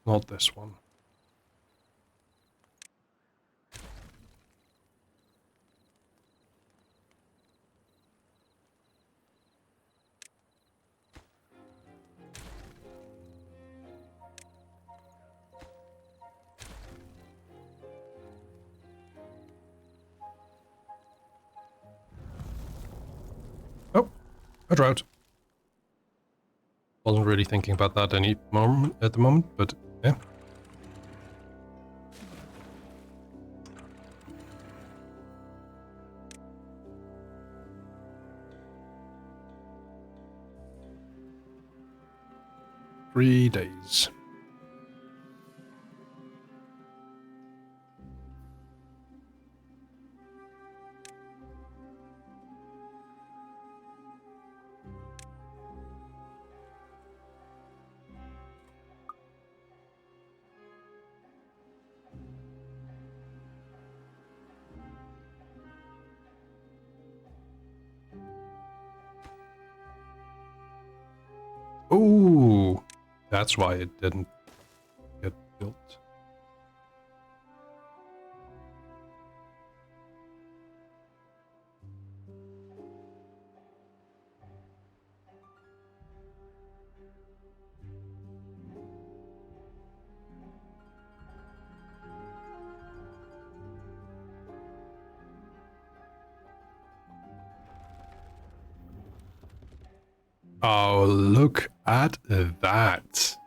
not this one. Oh, a drought. Wasn't really thinking about that any moment at the moment, but yeah. Three days. Ooh, that's why it didn't get built. Oh, look at that.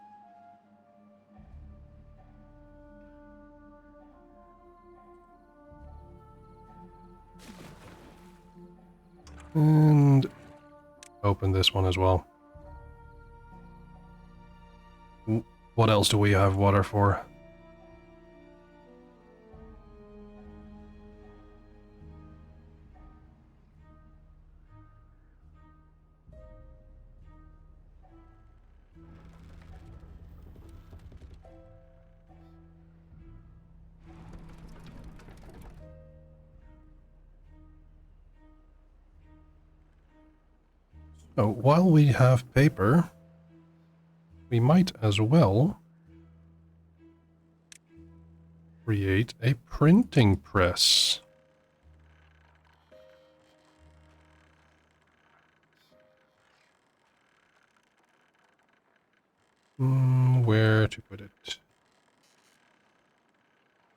And open this one as well. What else do we have water for? So while we have paper, we might as well create a printing press. Where to put it?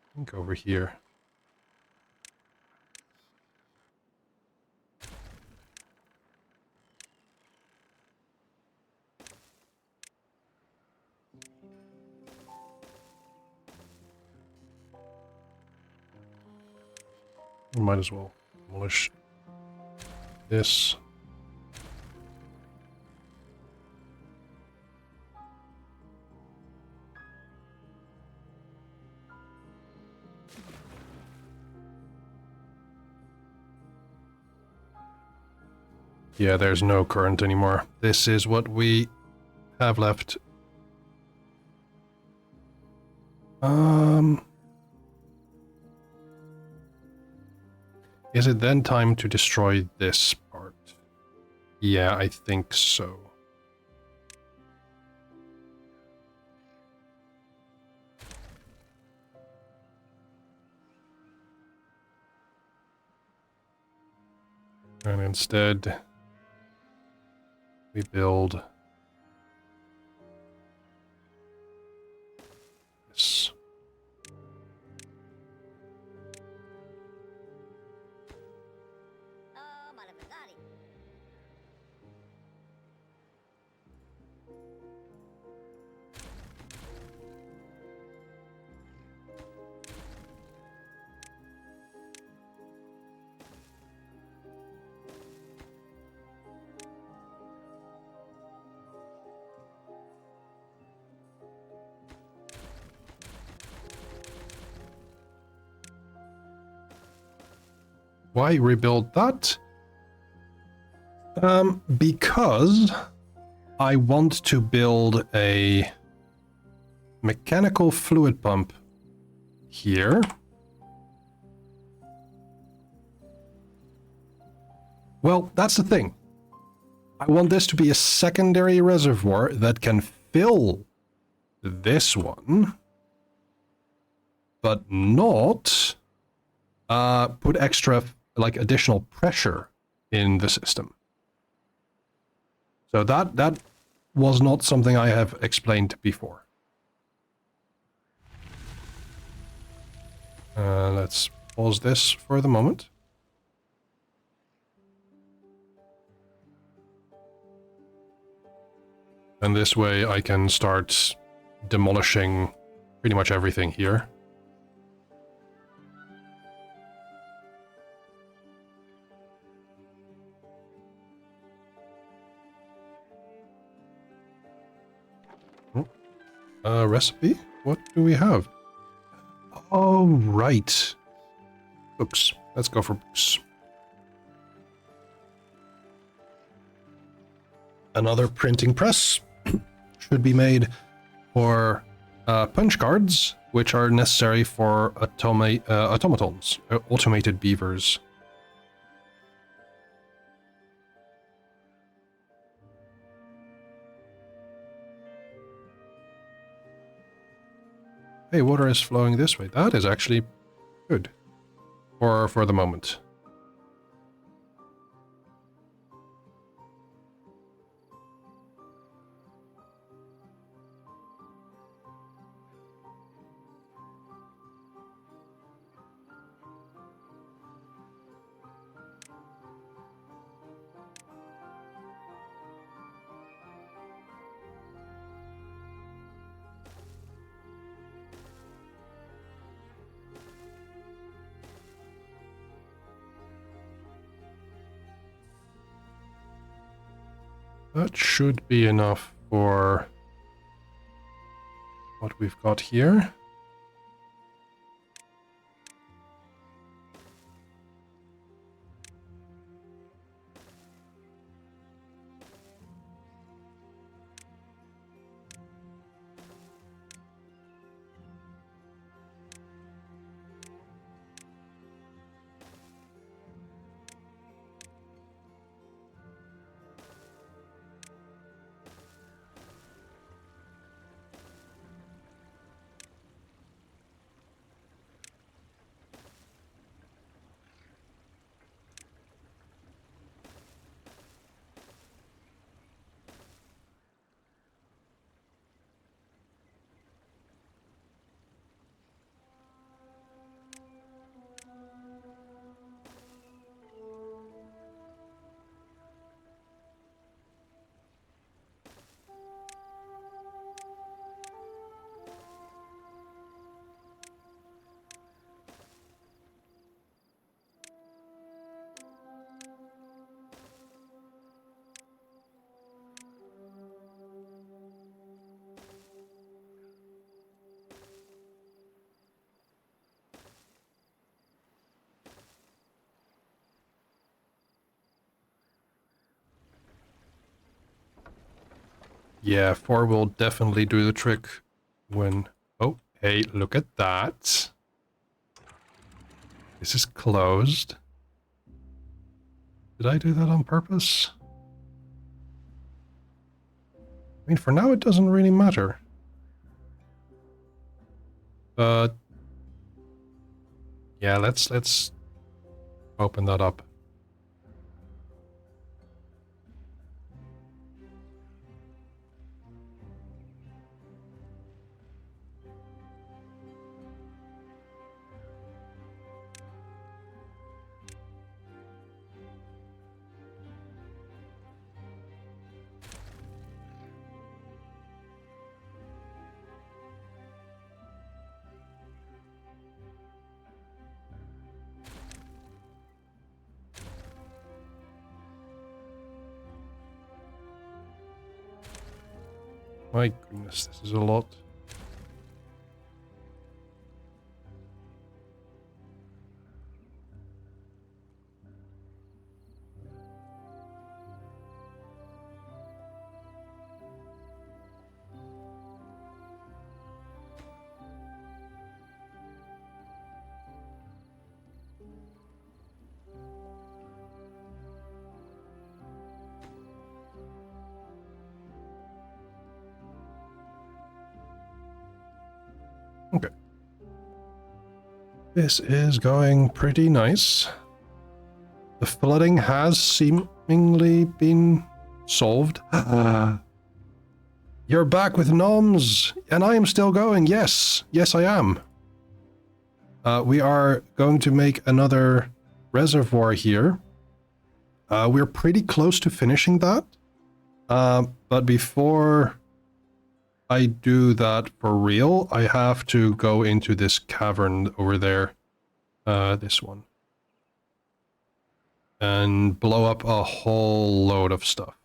I think over here. We might as well demolish this. Yeah, there's no current anymore. This is what we have left. Is it then time to destroy this part? Yeah, I think so. And instead, we build this. Why rebuild that? Because I want to build a mechanical fluid pump here. Well, that's the thing. I want this to be a secondary reservoir that can fill this one, but not put extra, like, additional pressure in the system. So that was not something I have explained before. Let's pause this for the moment. And this way I can start demolishing pretty much everything here. Recipe? What do we have? Oh, right. Books. Let's go for books. Another printing press should be made for punch cards, which are necessary for automatons, automated beavers. Hey, water is flowing this way. That is actually good for the moment. That should be enough for what we've got here. Yeah, 4 will definitely do the trick when... Oh, hey, look at that. This is closed. Did I do that on purpose? I mean, for now it doesn't really matter. But... yeah, let's open that up. My goodness, this is a lot. Okay. This is going pretty nice. The flooding has seemingly been solved. You're back with noms, and I am still going. Yes, yes, I am. We are going to make another reservoir here. We're pretty close to finishing that. But before I do that for real, I have to go into this cavern over there. This one. And blow up a whole load of stuff.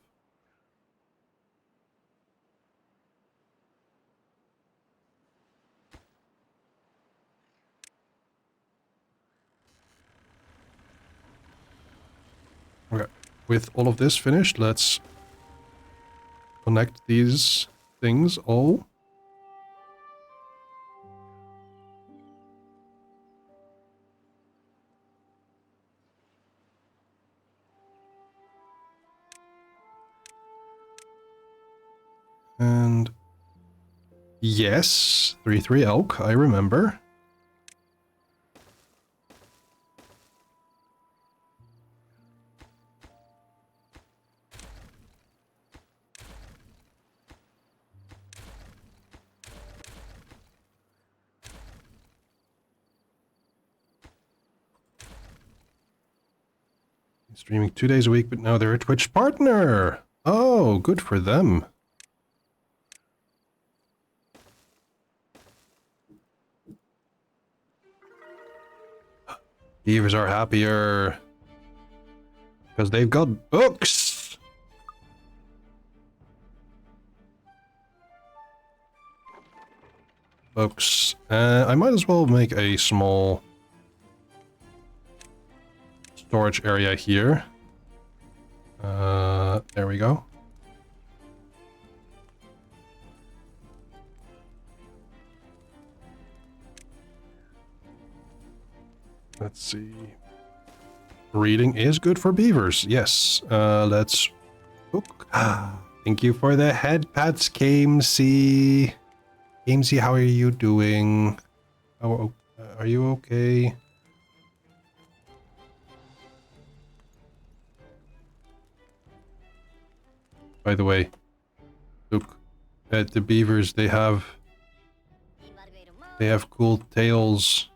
Okay, with all of this finished, let's connect these things all. And Yes, 3-3 elk, I remember. Streaming 2 days a week, but now they're a Twitch partner. Oh, good for them. Beavers are happier because they've got books. Books. I might as well make a small storage area here. There we go. Let's see. Reading is good for beavers. Yes. Let's book. Thank you for the head pats, Kamesy. Kamesy, how are you doing? Oh, are you okay? By the way, look at the beavers. They have cool tails.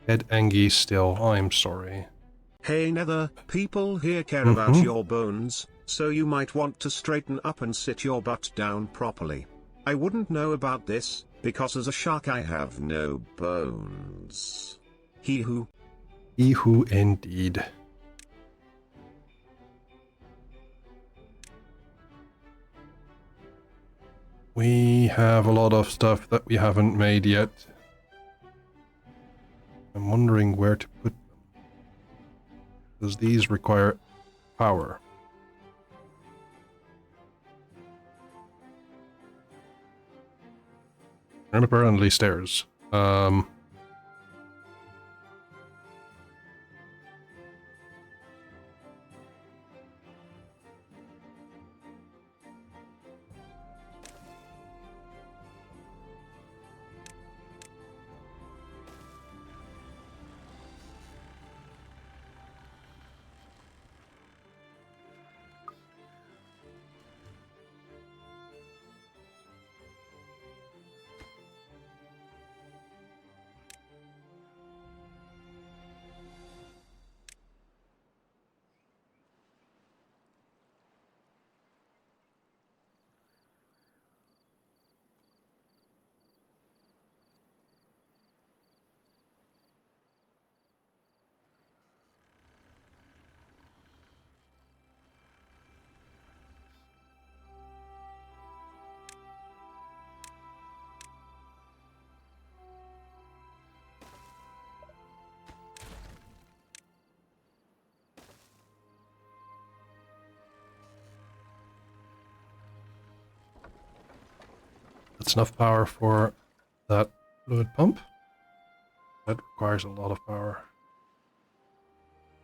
Head Angie still. I'm sorry. Hey Nether, people here care about your bones, so you might want to straighten up and sit your butt down properly. I wouldn't know about this, because as a shark I have no bones. Hee-hoo. Hee-hoo indeed. We have a lot of stuff that we haven't made yet. I'm wondering where to put them. Because these require power. And apparently stairs. That's enough power for that fluid pump. That requires a lot of power.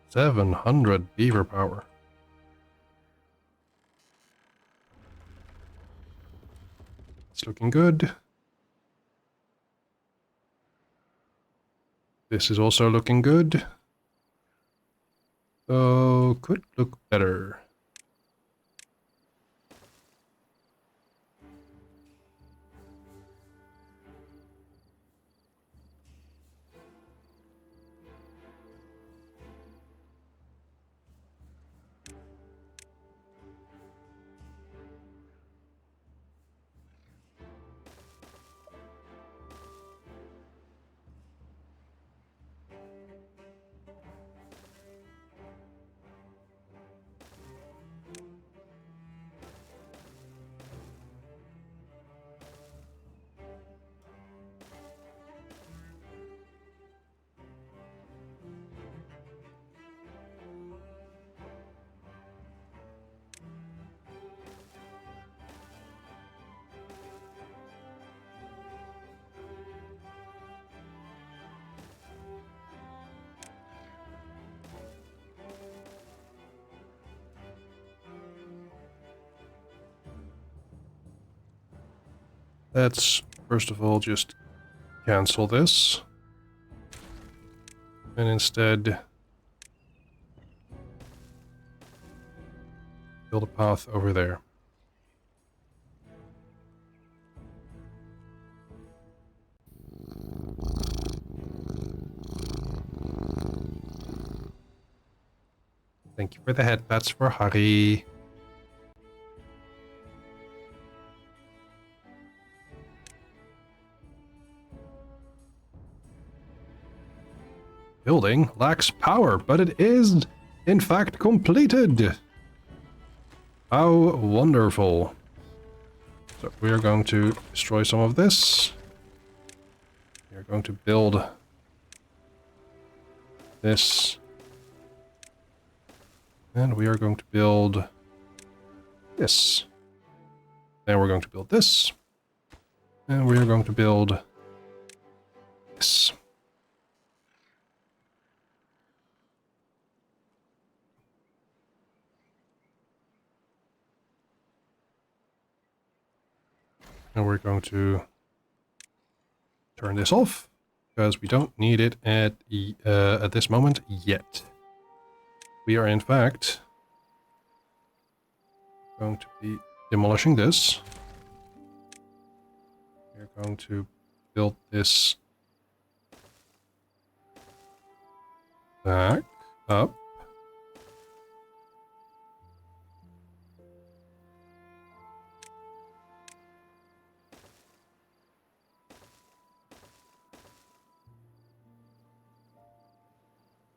700 beaver power. It's looking good. This is also looking good. So, could look better. Let's first of all just cancel this. And instead build a path over there. Thank you for the head pats for Harry. Building lacks power, but it is, in fact, completed. How wonderful. So we are going to destroy some of this. We are going to build this. And we are going to build this. Then we're going to build this. And we are going to build this. And we're going to turn this off because we don't need it at this moment yet. We are in fact going to be demolishing this. We're going to build this back up.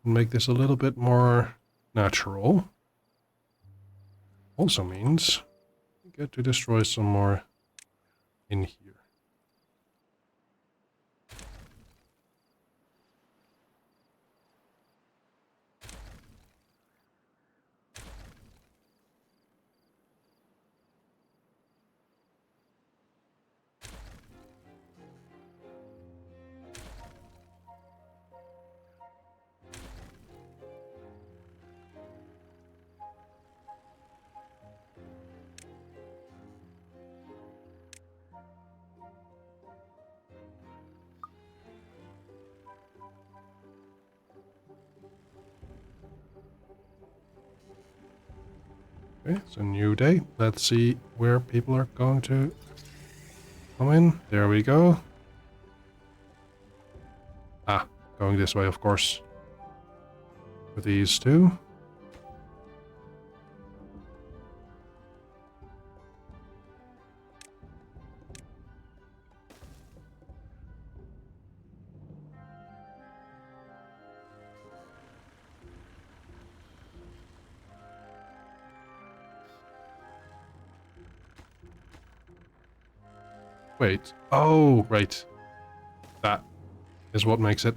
Make this a little bit more natural. Also means we get to destroy some more in here. Okay, it's a new day. Let's see where people are going to come in. There we go. Ah, going this way, of course. For these two. Wait. Oh, right. That is what makes it.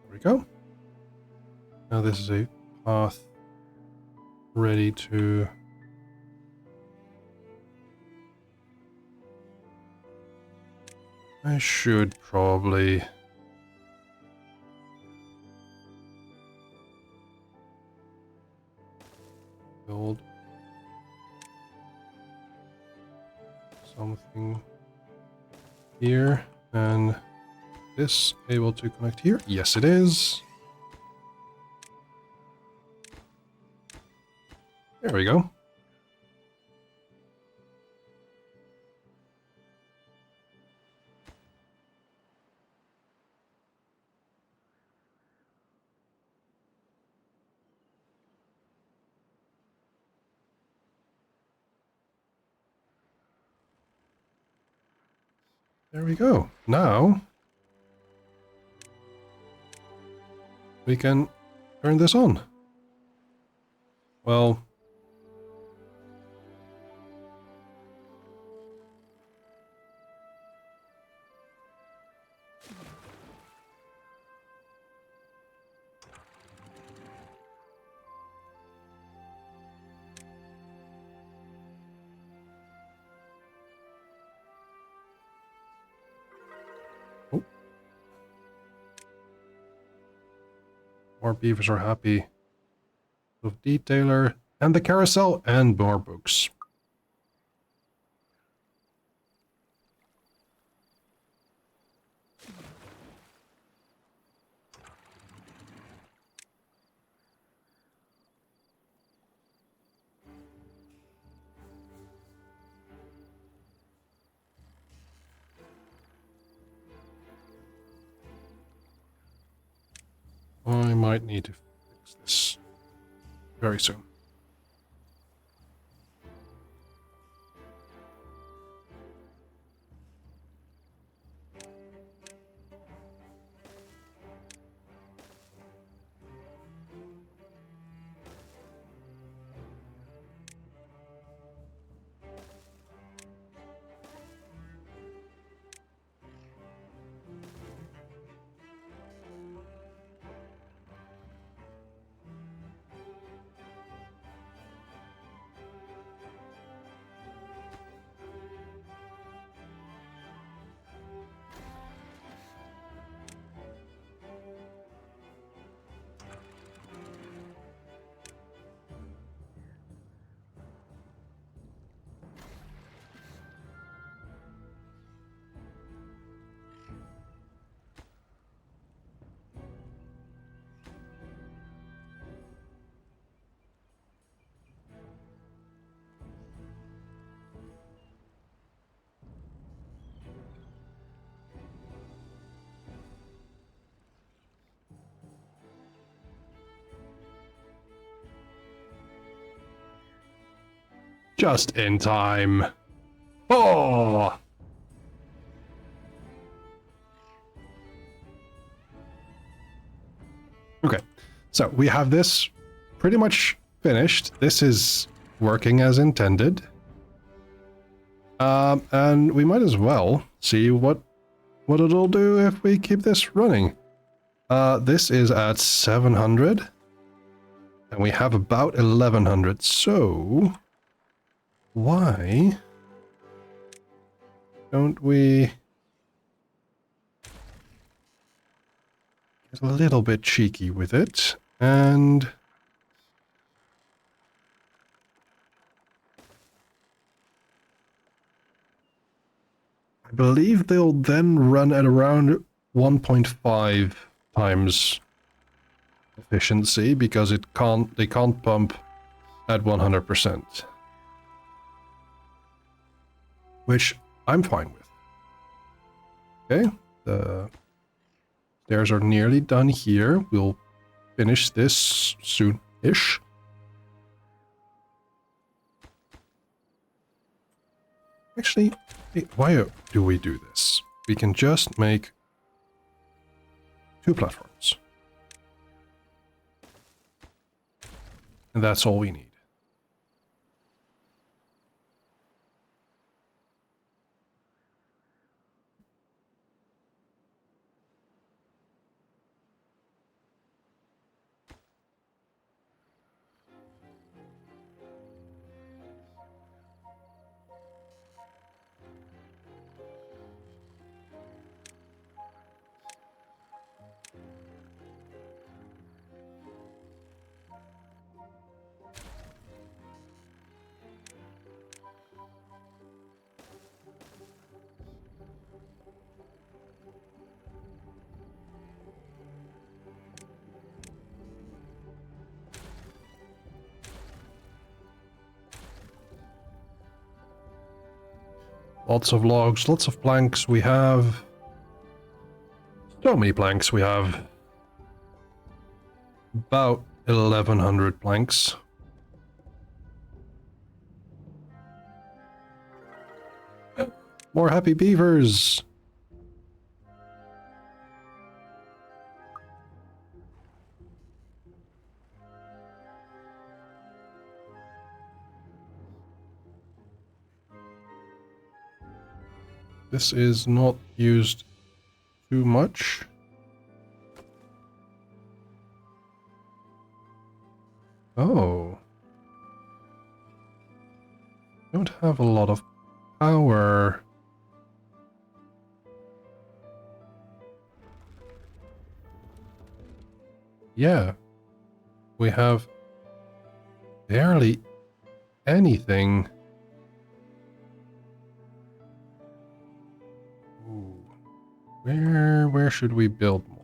There we go. Now this is a path ready to... I should probably... build something here, and this able to connect here? Yes, it is. There we go. There we go. Now we can turn this on. Well, More beavers are happy. Of detailer and the carousel and more books. I might need to fix this very soon. Just in time. Oh! Okay, so we have this pretty much finished. This is working as intended. And we might as well see what it'll do if we keep this running. This is at 700. And we have about 1100, so why don't we get a little bit cheeky with it and I believe they'll then run at around 1.5 times efficiency because they can't pump at 100%. Which I'm fine with. Okay, the stairs are nearly done here. We'll finish this soon-ish. Actually, why do we do this? We can just make 2 platforms. And that's all we need. Lots of logs, lots of planks. We have so many planks. We have about 1100 planks. More happy beavers. This is not used too much. Oh. Don't have a lot of power. yeah, we have barely anything. Ooh. Where should we build more?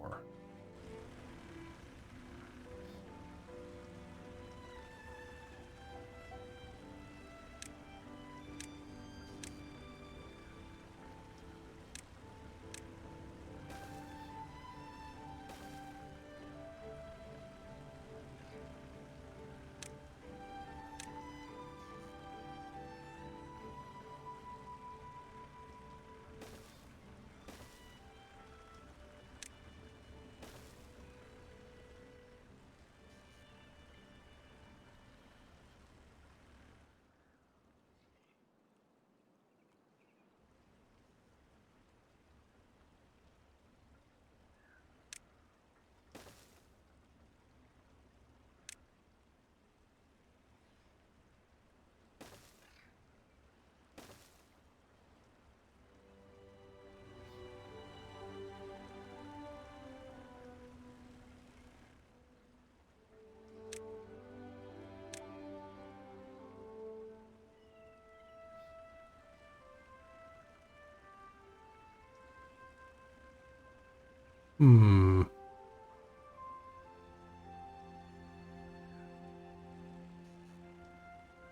Hmm.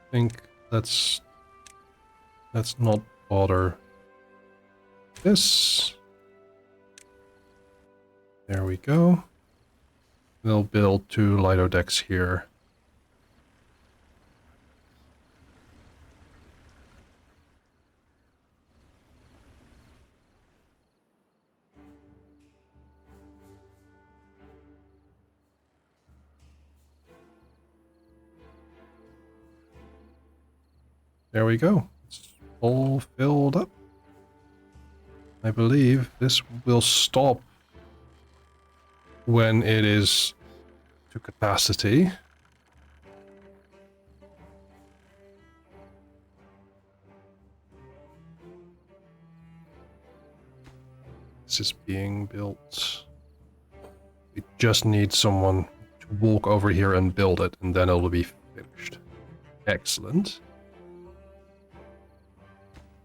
I think let's not bother this. There we go. We'll build 2 Lido decks here. There we go. It's all filled up. I believe this will stop when it is to capacity. This is being built. We just need someone to walk over here and build it, and then it'll be finished. Excellent.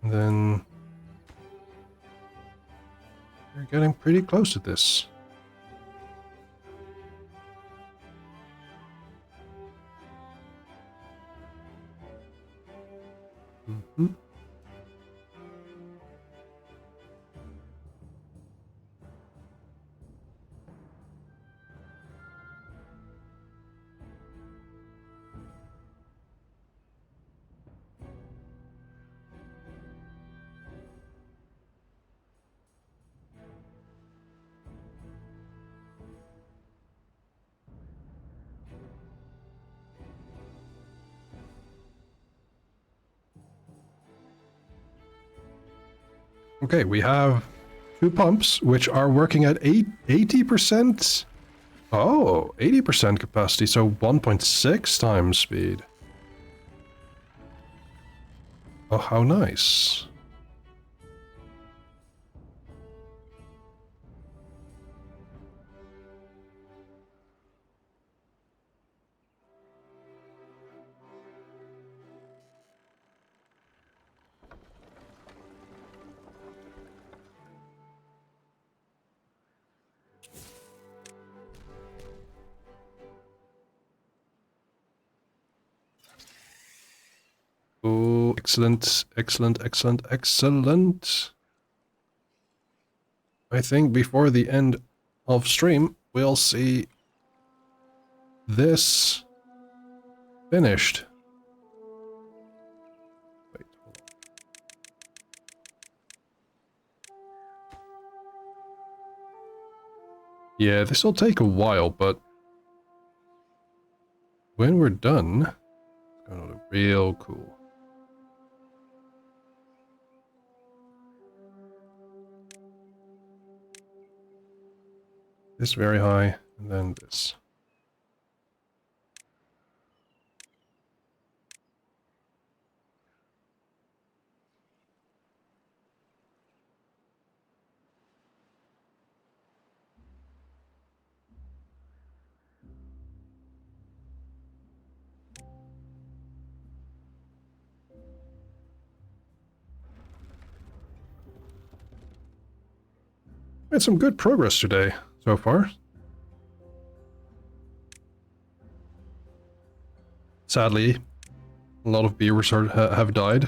And then we're getting pretty close to this. Mm-hmm. Okay, we have 2 pumps, which are working at 80%. Oh, 80% capacity, so 1.6 times speed. Oh, how nice. Oh, excellent, excellent, excellent, excellent. I think before the end of stream, we'll see this finished. Wait, hold on. Yeah, this will take a while, but when we're done, it's gonna look real cool. This very high, and then this. Made some good progress today so far. Sadly, a lot of beavers have died.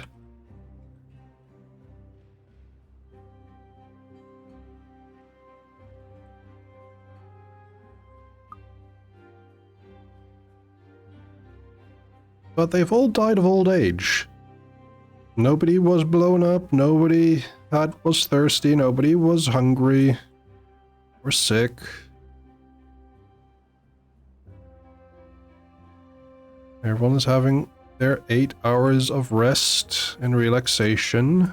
But they've all died of old age. Nobody was blown up, nobody was thirsty, nobody was hungry or sick. Everyone is having their 8 hours of rest and relaxation.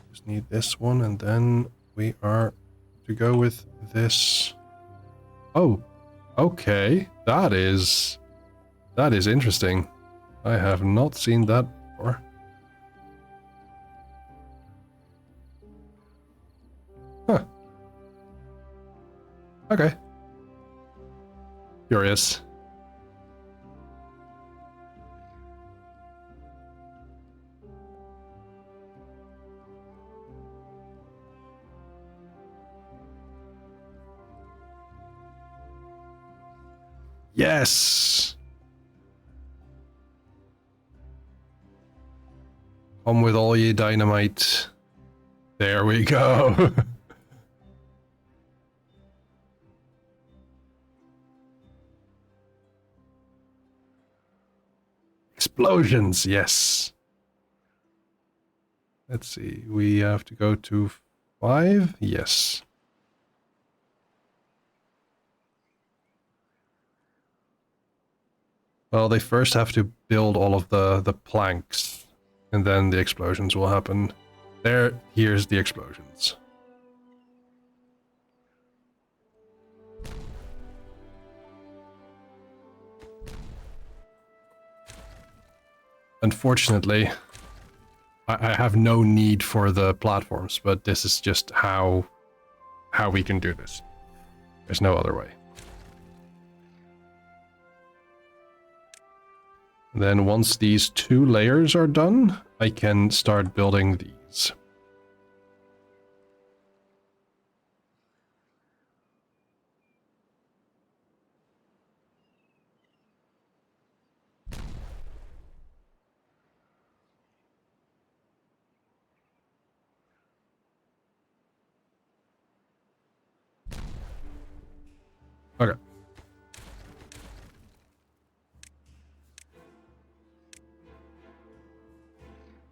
Just need this one, and then we are to go with this. Oh, okay. That is interesting. I have not seen that before. Huh. Okay. Curious. Yes! Come with all ye dynamite. There we go. Explosions, yes. Let's see, we have to go to 5? Yes. Well, they first have to build all of the planks, and then the explosions will happen. Here's the explosions. Unfortunately, I have no need for the platforms, but this is just how we can do this. There's no other way. Then once these 2 layers are done, I can start building these. Okay.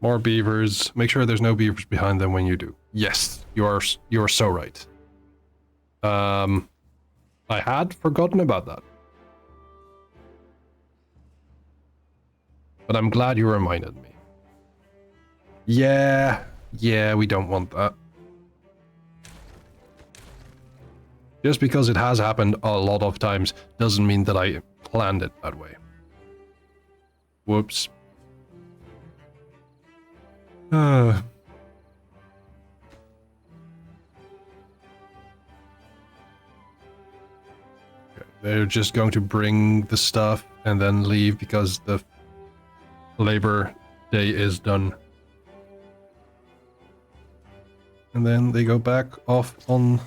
More beavers. Make sure there's no beavers behind them when you do. Yes, you are so right. I had forgotten about that. But I'm glad you reminded me. Yeah, we don't want that. Just because it has happened a lot of times doesn't mean that I planned it that way. Whoops. Okay, they're just going to bring the stuff and then leave because the Labor Day is done. And then they go back off on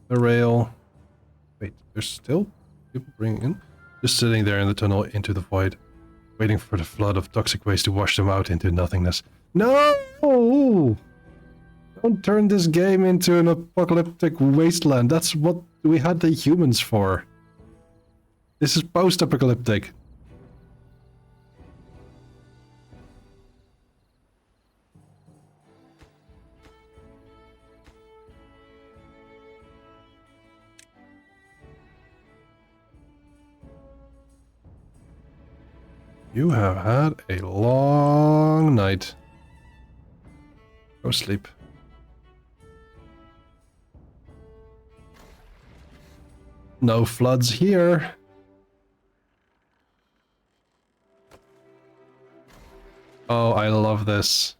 the rail. Wait, there's still people bringing in? Just sitting there in the tunnel into the void, waiting for the flood of toxic waste to wash them out into nothingness. No! Don't turn this game into an apocalyptic wasteland. That's what we had the humans for. This is post-apocalyptic. You have had a long night. Go sleep. No floods here. Oh, I love this.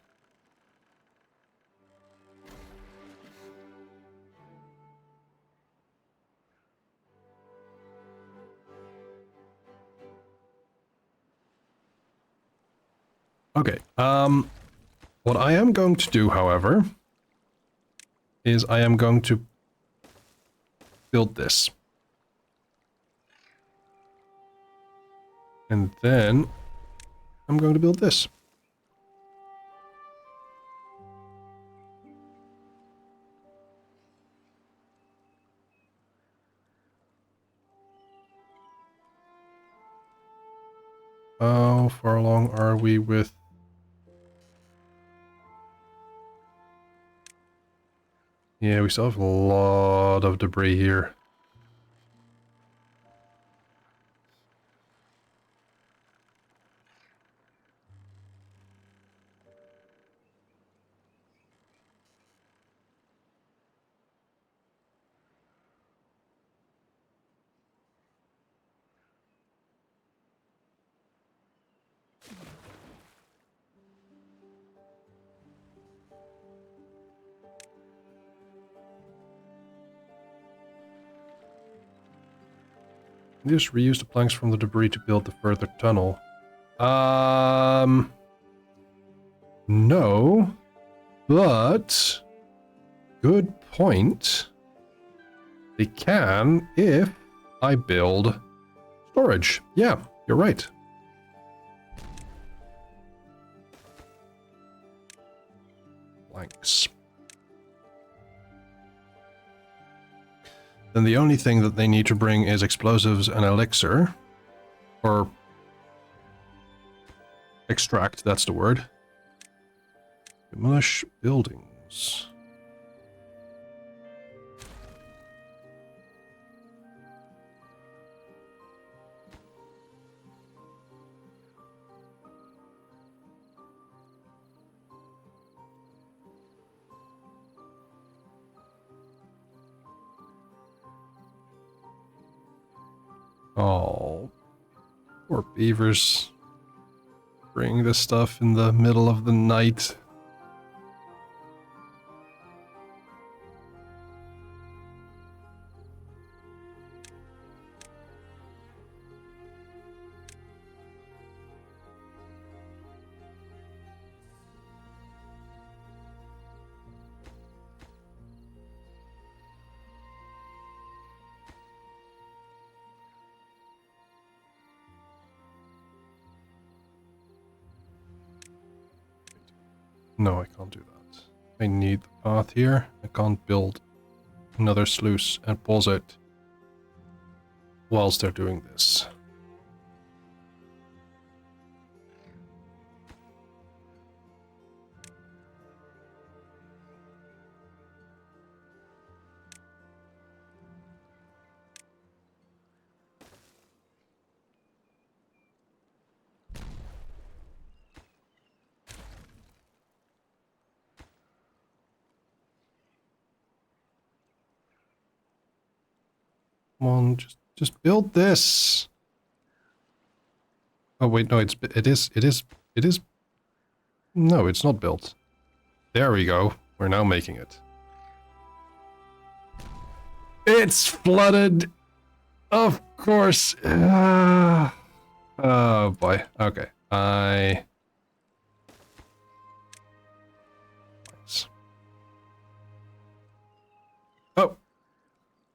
Okay, What I am going to do, however, is I am going to build this. And then I'm going to build this. How far along are we with... Yeah, we still have a lot of debris here. Just reuse the planks from the debris to build the further tunnel. No, but good point. They can if I build storage. Yeah, you're right. Planks. Then the only thing that they need to bring is explosives and elixir. Or extract, that's the word. Demolish buildings. Oh, poor beavers. Bring this stuff in the middle of the night. No, I can't do that. I need the path here. I can't build another sluice and pause it whilst they're doing this. Come on, just build this. Oh wait, no, it is. No, it's not built. There we go. We're now making it. It's flooded. Of course. Oh boy. Okay. Oh,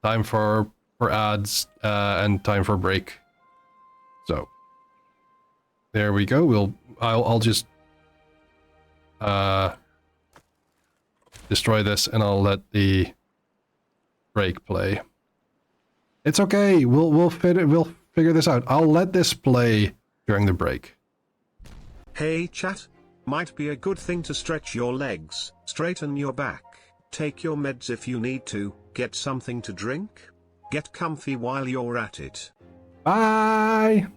time for ads and time for break. So there we go. I'll just destroy this and I'll let the break play. It's okay. We'll figure this out. I'll let this play during the break. Hey chat, might be a good thing to stretch your legs, straighten your back, take your meds if you need to, get something to drink. Get comfy while you're at it. Bye!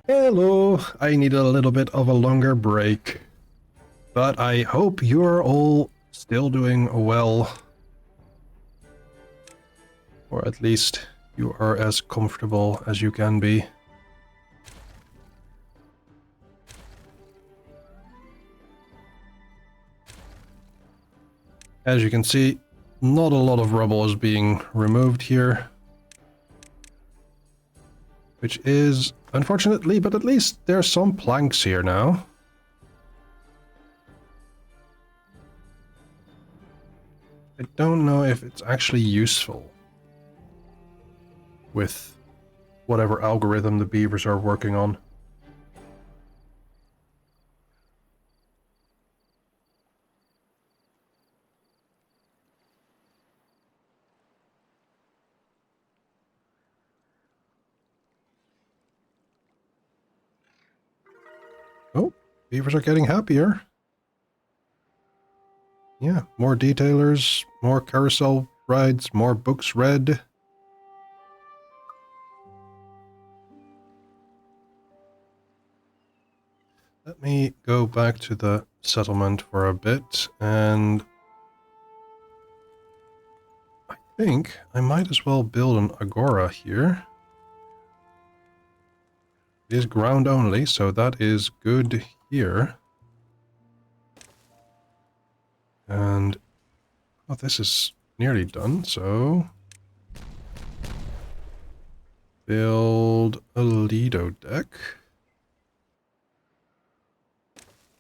Hello, I need a little bit of a longer break, but I hope you're all still doing well, or at least you are as comfortable as you can be. As you can see, not a lot of rubble is being removed here, which is unfortunately, but at least there's some planks here now. I don't know if it's actually useful with whatever algorithm the beavers are working on. Oh, beavers are getting happier. Yeah, more detailers, more carousel rides, more books read. Let me go back to the settlement for a bit, and I think I might as well build an agora here. It is ground only, so that is good here. And oh, this is nearly done, so build a Lido deck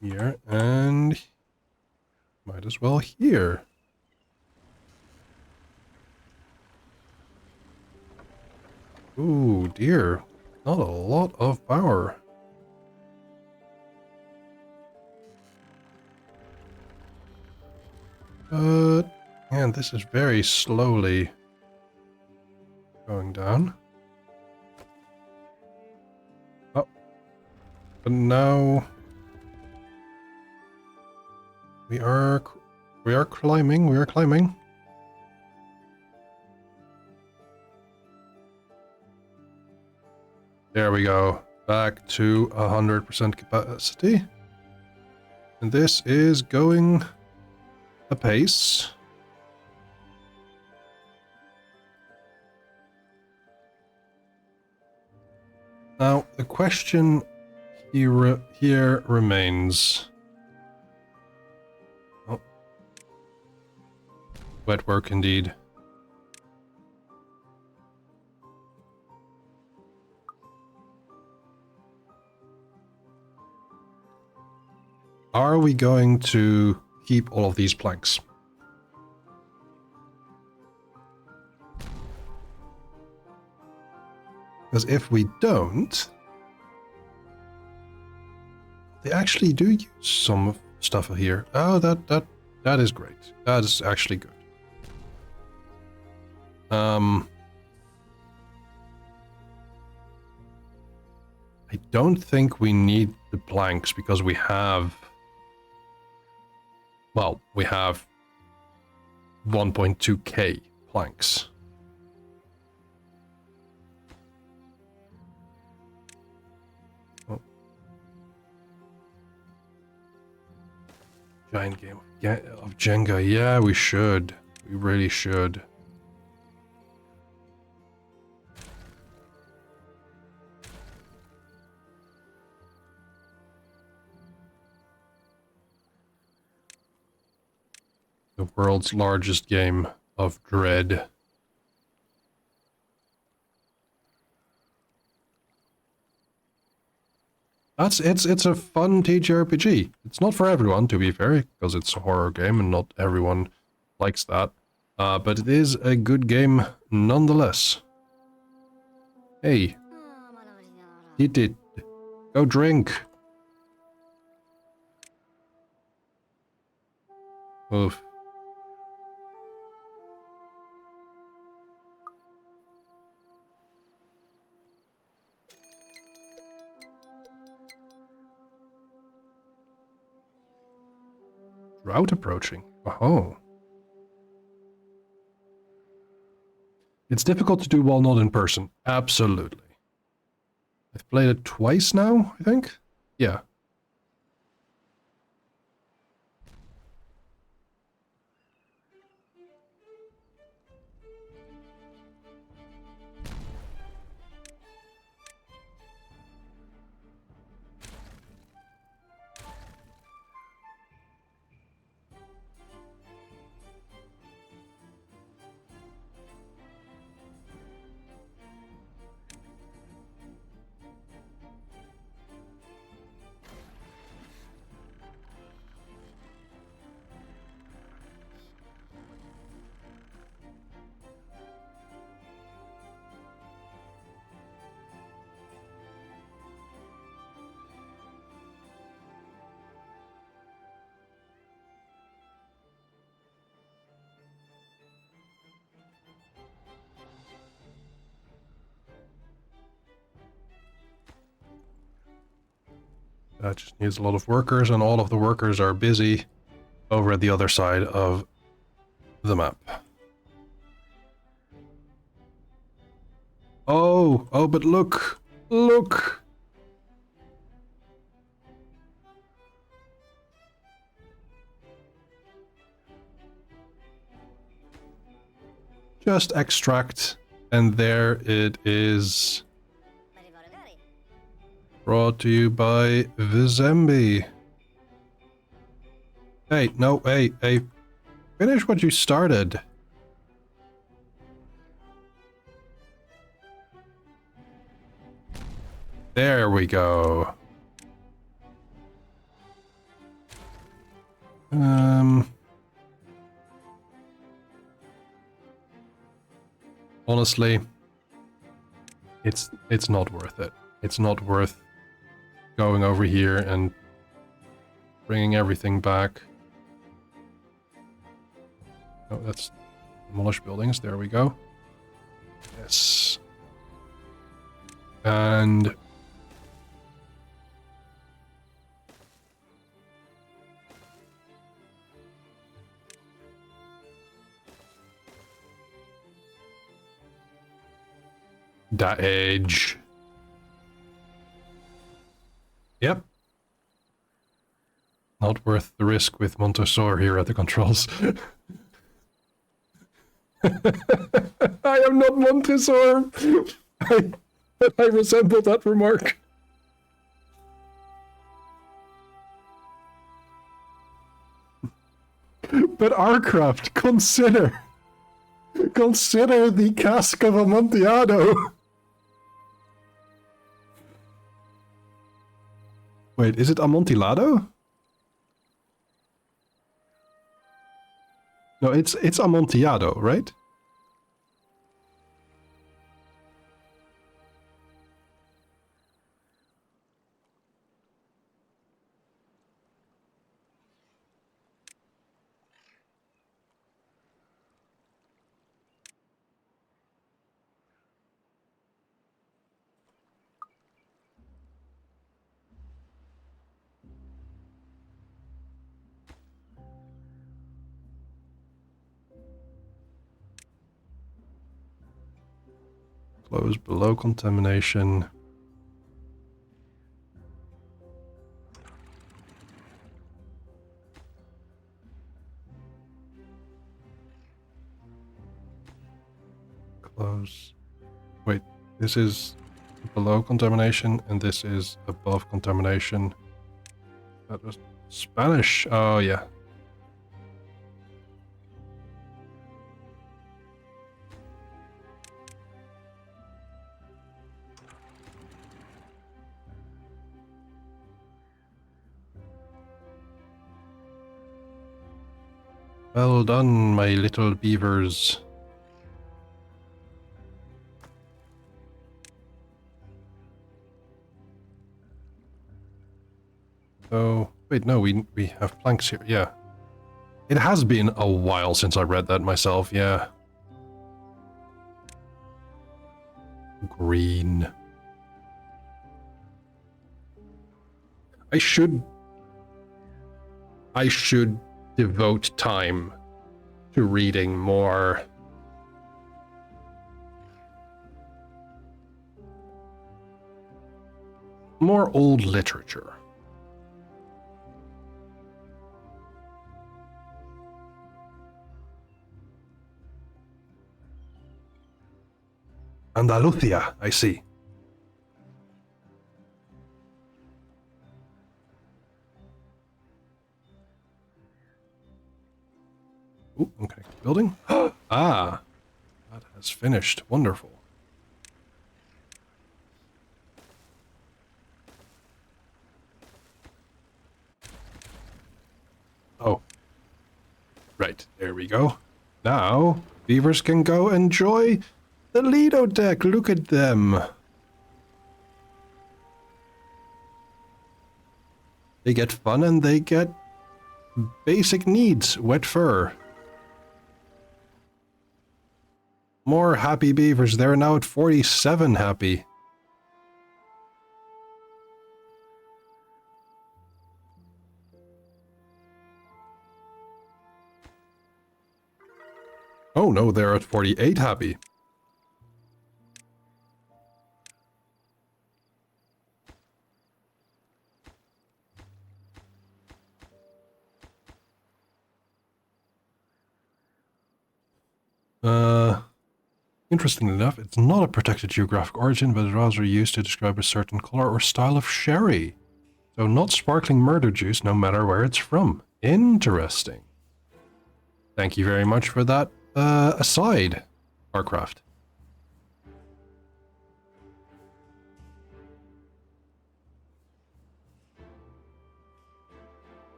here, and might as well here. Ooh, dear. Not a lot of power. But, man, this is very slowly going down. Oh. But now we are climbing, we are climbing. There we go. Back to 100% capacity. And this is going apace. Now, the question here remains. Oh. Wet work indeed. Are we going to keep all of these planks? Because if we don't, they actually do use some stuff here. Oh, that is great. That is actually good. I don't think we need the planks because we have, well, we have 1.2k planks. Oh. Giant game of Jenga. Yeah, we should. We really should. The world's largest game of Dread. It's a fun TTRPG. It's not for everyone, to be fair, because it's a horror game and not everyone likes that. But it is a good game nonetheless. Hey. Eat it. Go drink. Oof. Drought approaching. Oh. It's difficult to do while not in person. Absolutely. I've played it twice now, I think. Yeah. That just needs a lot of workers, and all of the workers are busy over at the other side of the map. Oh, but look! Look! Just extract, and there it is. Brought to you by Vizembi. Hey, no, hey. Finish what you started. There we go. Honestly, it's not worth it. It's not worth going over here and bringing everything back. Oh, that's demolish buildings. There we go. Yes. And that edge. Yep. Not worth the risk with Montessor here at the controls. I am not Montessor. I resemble that remark. But Arcraft, consider the cask of Amontillado. Wait, is it Amontillado? No, it's Amontillado, right? Close below contamination. Close. Wait, this is below contamination and this is above contamination. That was Spanish. Oh, yeah. Well done, my little beavers. So, wait, no, we have planks here, yeah. It has been a while since I read that myself, yeah. Green. I should devote time to reading more. More old literature. Andalusia, I see. Ooh, okay, building. Ah, that has finished. Wonderful. Oh, right, there we go. Now, beavers can go enjoy the Lido deck. Look at them. They get fun and they get basic needs. Wet fur. More happy beavers. They're now at 47 happy. Oh no, they're at 48 happy. Interestingly enough, it's not a protected geographic origin, but it's rather used to describe a certain color or style of sherry. So not sparkling murder juice, no matter where it's from. Interesting. Thank you very much for that aside, Warcraft.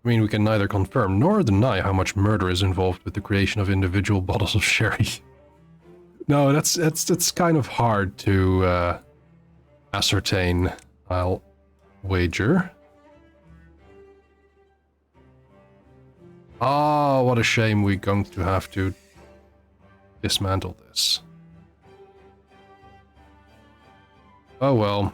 I mean, we can neither confirm nor deny how much murder is involved with the creation of individual bottles of sherry. No, that's kind of hard to ascertain, I'll wager. Oh, what a shame we're going to have to dismantle this. Oh well.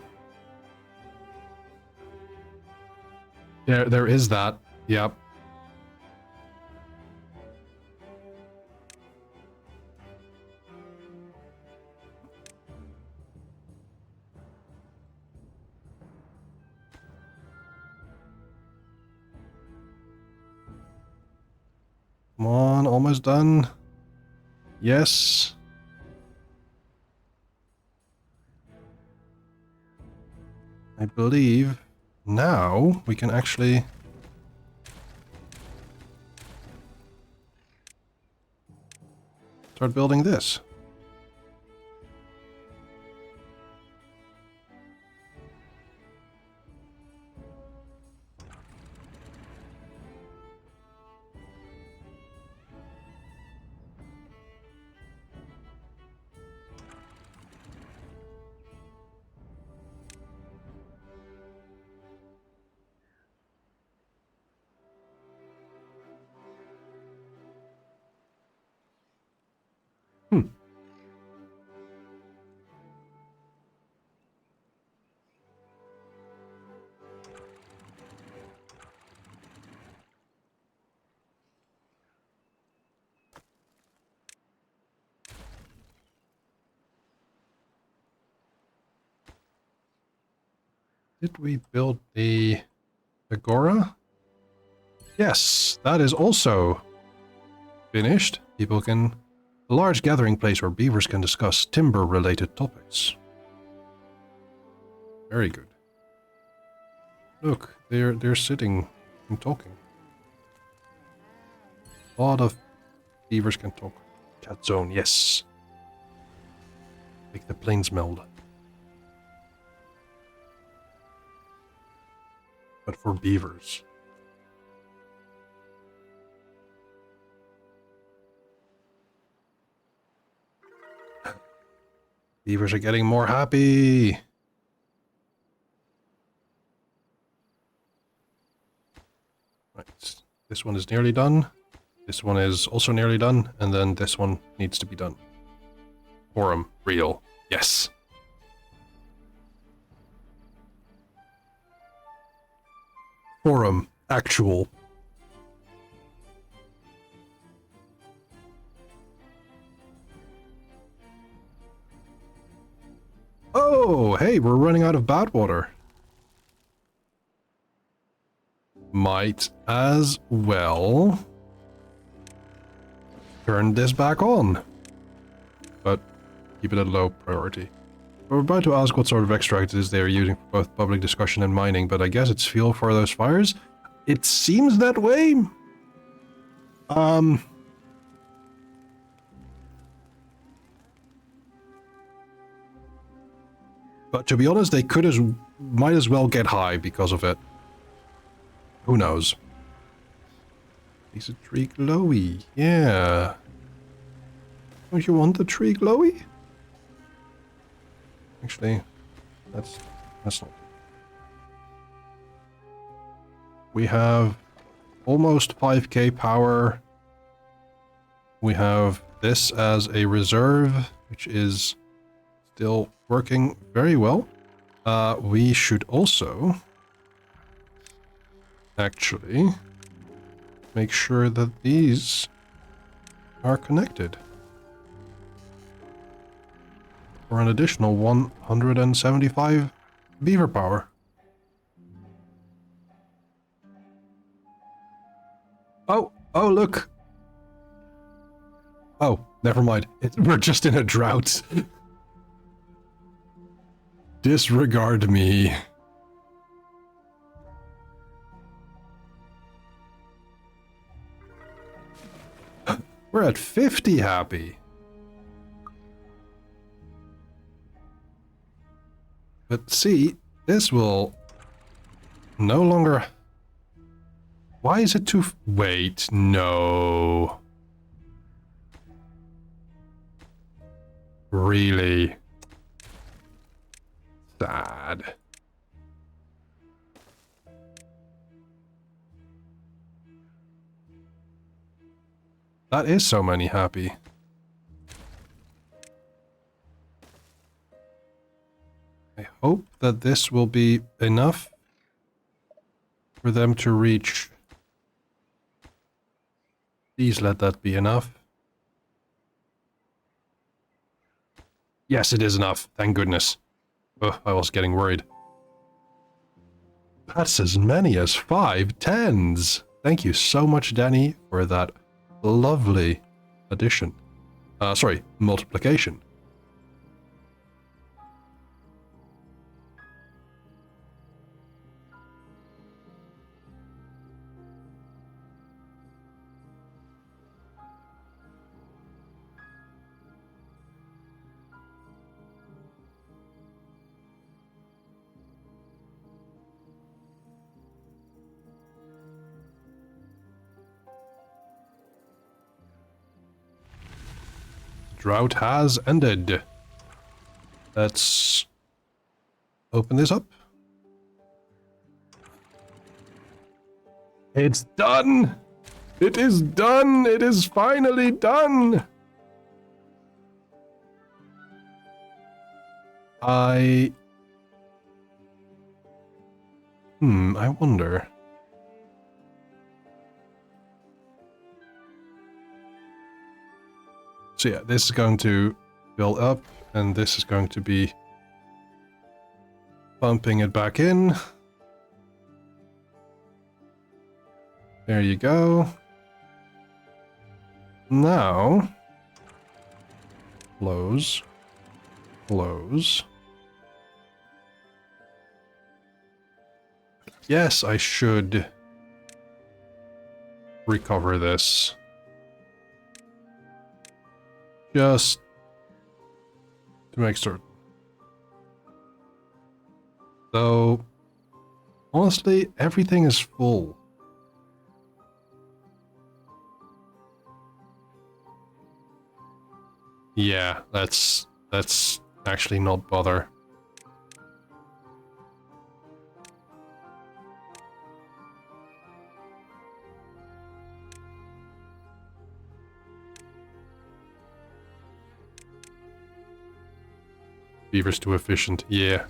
There is that. Yep. Come on, almost done. Yes. I believe now we can actually start building this. Did we build the agora? Yes, that is also finished. People can... A large gathering place where beavers can discuss timber-related topics. Very good. Look, they're sitting and talking. A lot of beavers can talk. Chat zone, yes. Make the plains meld. But for beavers. Beavers are getting more happy. Right, this one is nearly done. This one is also nearly done, and then this one needs to be done. Forum, real, yes. Forum, actual. we're running out of bad water. Might as well turn this back on. But keep it at low priority. We're about to ask what sort of extract it is they are using for both public discussion and mining, but I guess it's fuel for those fires. It seems that way. But to be honest, they might as well get high because of it. Who knows? Is a tree glowy? Yeah. Don't you want the tree glowy? Actually, that's not. We have almost 5k power. We have this as a reserve, which is still working very well. We should also actually make sure that these are connected for an additional 175 beaver power. Oh, look. Oh, never mind. We're just in a drought. Disregard me. We're at 50 happy. But see, this will no longer... Why is it too... Wait, no. Really? Sad. That is so many happy. I hope that this will be enough for them to reach. Please let that be enough. Yes, it is enough. Thank goodness. Oh, I was getting worried. That's as many as 5 10s. Thank you so much, Danny, for that lovely addition. Sorry, multiplication. Drought has ended. Let's open this up. It's done! It is done! It is finally done! I wonder. So yeah, this is going to build up, and this is going to be pumping it back in. There you go. Now, close. Yes, I should recover this. Just to make certain. Though, honestly, everything is full. Yeah, let's actually not bother. Beaver's too efficient, yeah.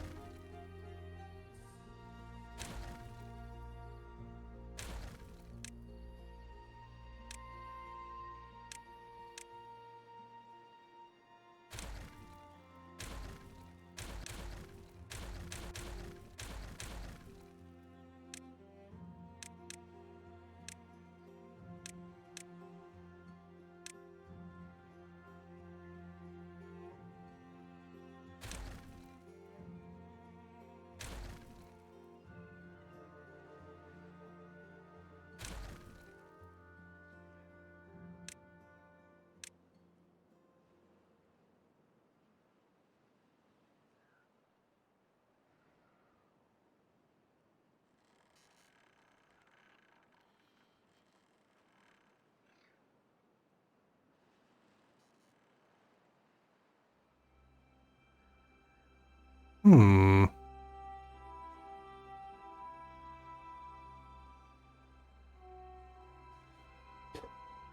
Hmm.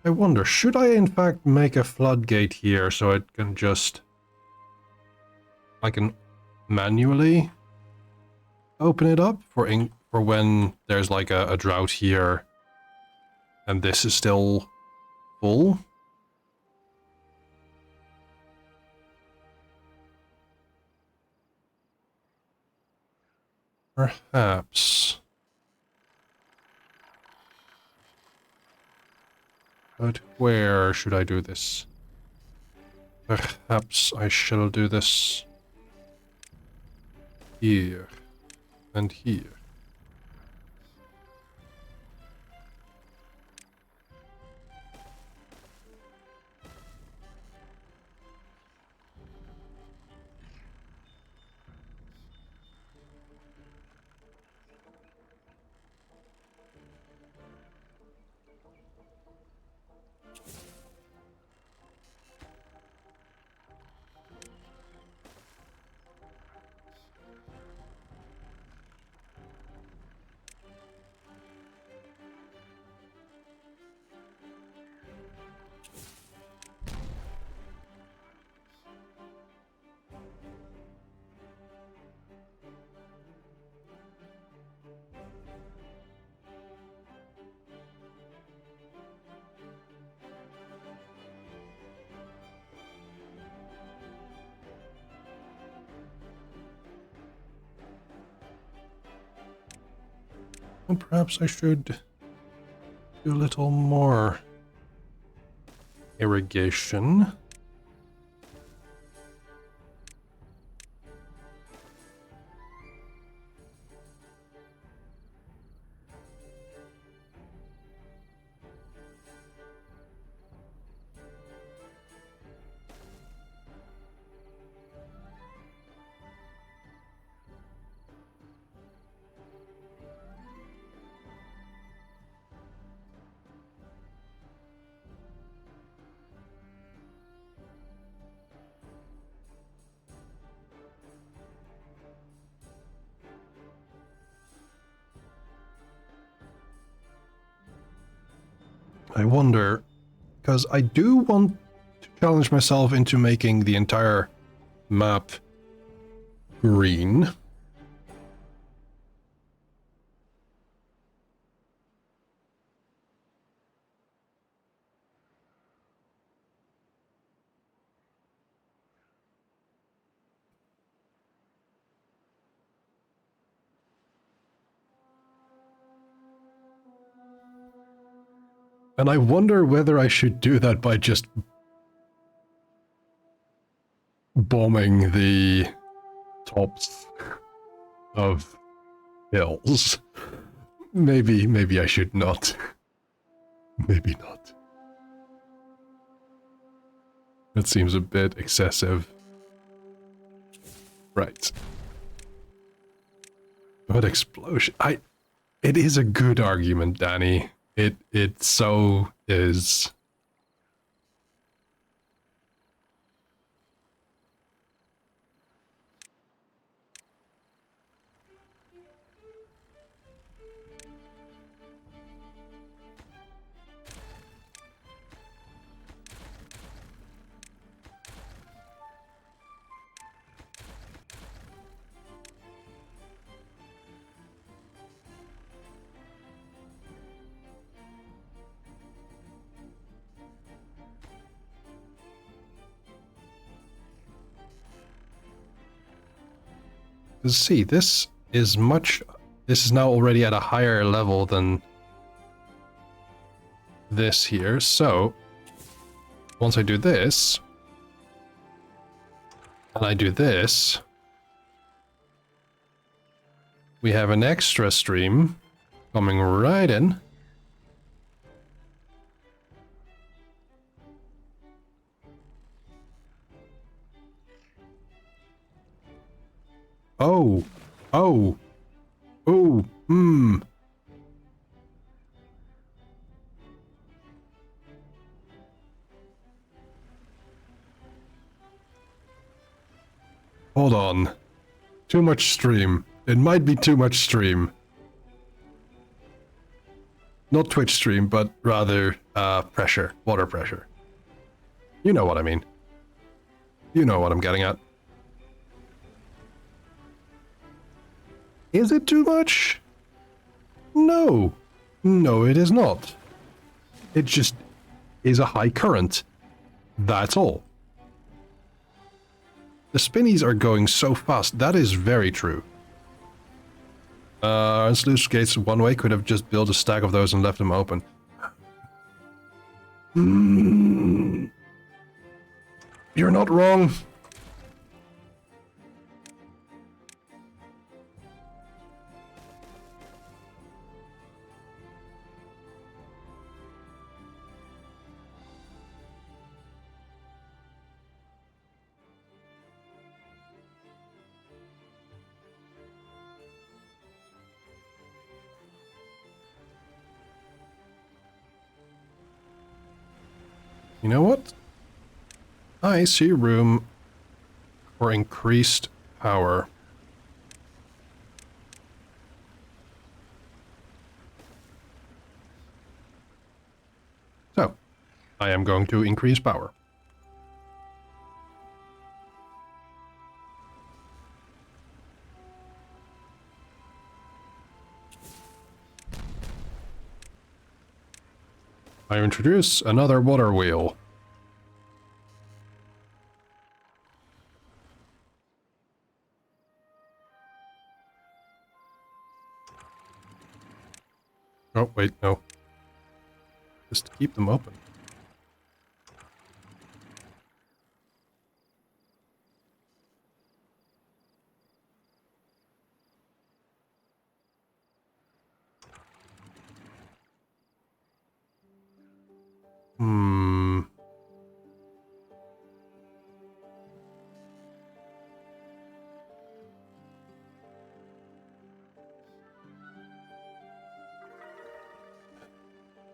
I wonder, should I in fact make a floodgate here so it can just... I can manually open it up for when there's like a drought here and this is still full? Perhaps. But where should I do this? Perhaps I shall do this here and here. And perhaps I should do a little more irrigation. I wonder, because I do want to challenge myself into making the entire map green. And I wonder whether I should do that by just bombing the tops of hills. Maybe I should not. Maybe not. That seems a bit excessive. Right. But explosion... It is a good argument, Danny. It so is. See, this is now already at a higher level than this here, so once I do this, and I do this, we have an extra stream coming right in. Oh, oh, oh, Hold on. Too much stream. It might be too much stream. Not Twitch stream, but rather pressure. Water pressure. You know what I mean. You know what I'm getting at. Is it too much? No. No, it is not. It just is a high current. That's all. The spinnies are going so fast. That is very true. Sluice gates one way could have just built a stack of those and left them open. You're not wrong. You know what? I see room for increased power. So, I am going to increase power. I introduce another water wheel. Oh, wait, no. Just keep them open.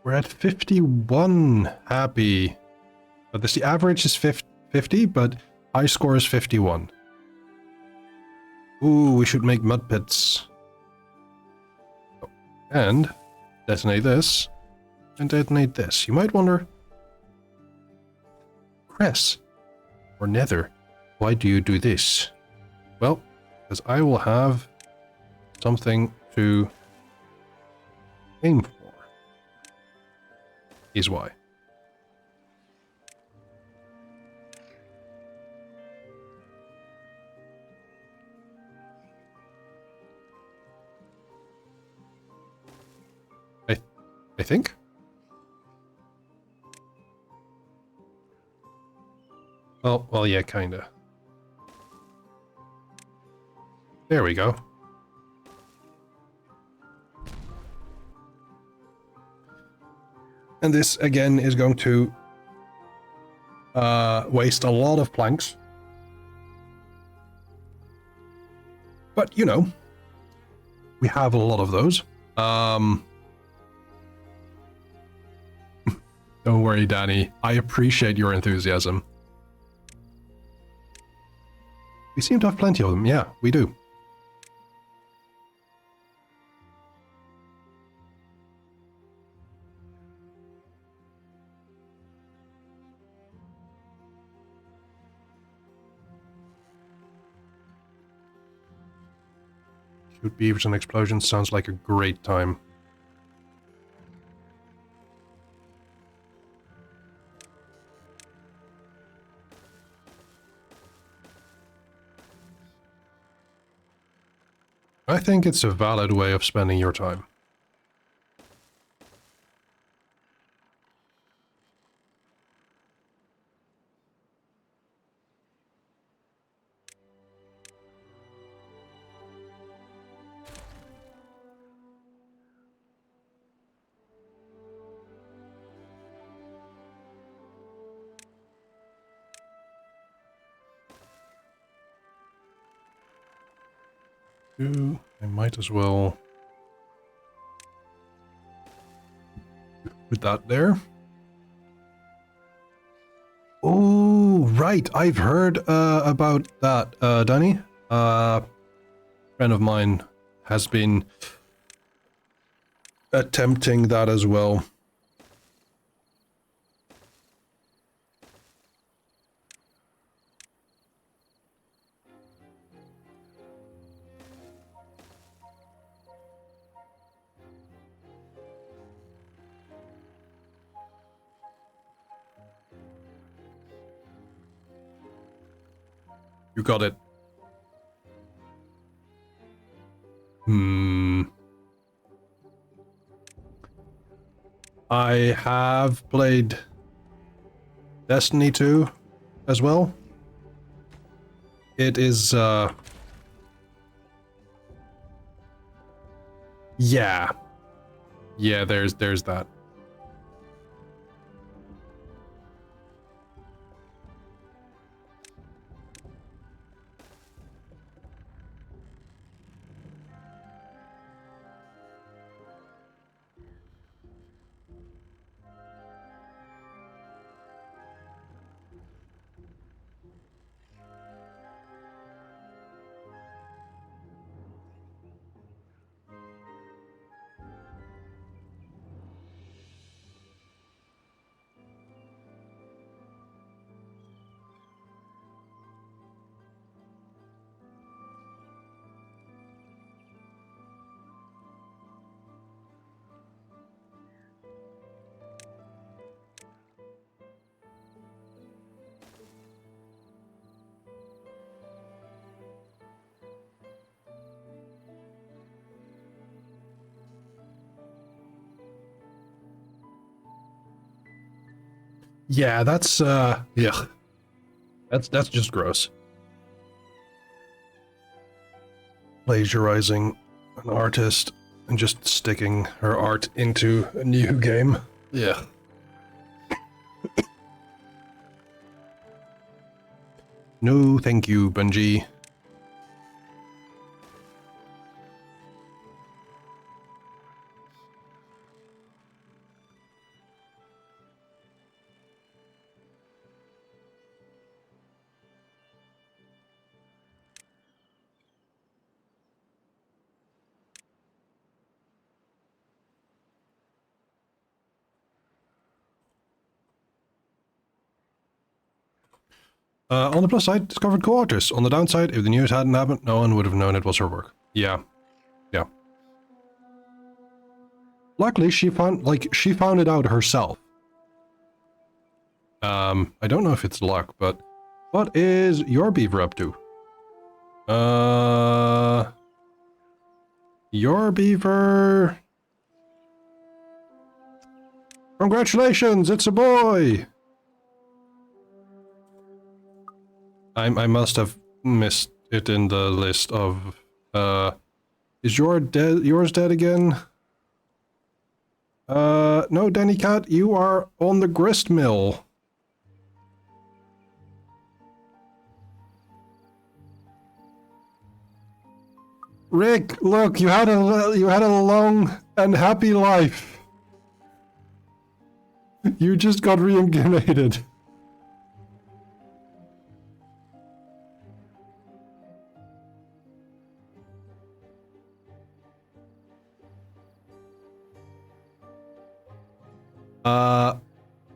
We're at 51 happy. But the average is 50, but high score is 51. Ooh, we should make mud pits. Oh, and detonate this. And detonate this. You might wonder, Cress or Nether, why do you do this? Well, because I will have something to aim for. Is why. I think. Well, yeah, kinda. There we go. And this, again, is going to waste a lot of planks. But, you know, we have a lot of those. Don't worry, Danny. I appreciate your enthusiasm. We seem to have plenty of them. Yeah, we do. Shoot beavers and explosions sounds like a great time. I think it's a valid way of spending your time. I might as well put that there. Oh, right. I've heard about that, Danny. friend of mine has been attempting that as well. You got it. I have played Destiny 2 as well. It is, yeah. Yeah, there's that. Yeah, that's, yeah. That's just gross. Plagiarizing an artist and just sticking her art into a new game. Yeah. No, thank you, Bungie. On the plus side, discovered co-authors. On the downside, if the news hadn't happened, no one would have known it was her work. Yeah. Yeah. Luckily, she found it out herself. I don't know if it's luck, but what is your beaver up to? Your beaver... Congratulations, it's a boy! I must have missed it in the list of, is yours dead again? No, Danny Cat, you are on the grist mill. Rick, look, you had a long and happy life. You just got reincarnated.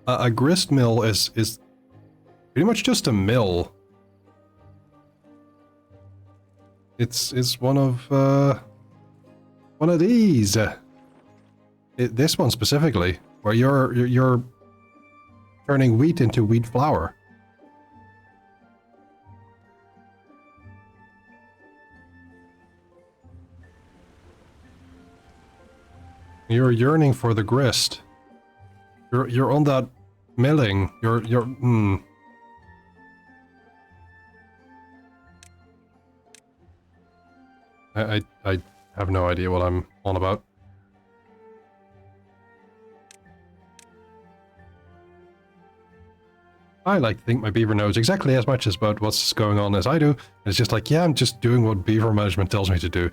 A grist mill is pretty much just a mill. It's one of these. This one specifically, where you're turning wheat into wheat flour. You're yearning for the grist. You're on that milling. I have no idea what I'm on about. I like to think my beaver knows exactly as much about what's going on as I do. It's just like, yeah, I'm just doing what beaver management tells me to do,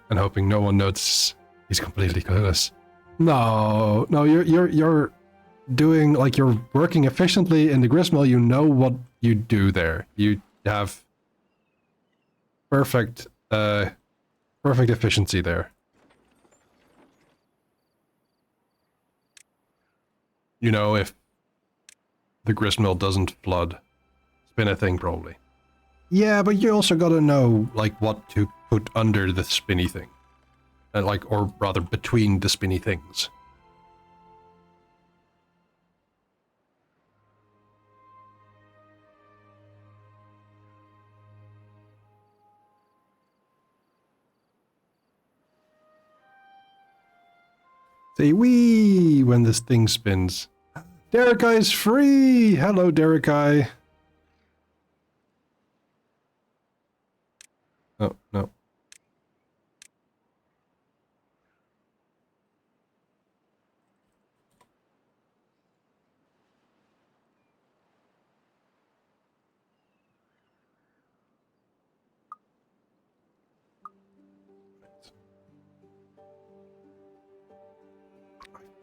and hoping no one notices. He's completely clueless. No, you're doing, like, you're working efficiently in the gristmill. You know what you do there. You have perfect Perfect efficiency there. You know, if the gristmill doesn't flood, it's been a thing probably. Yeah, but you also gotta know, like, what to put under the spinny thing. Like, or rather, between the spinny things. Say wee when this thing spins. Derek is free! Hello, Derek. Oh, no.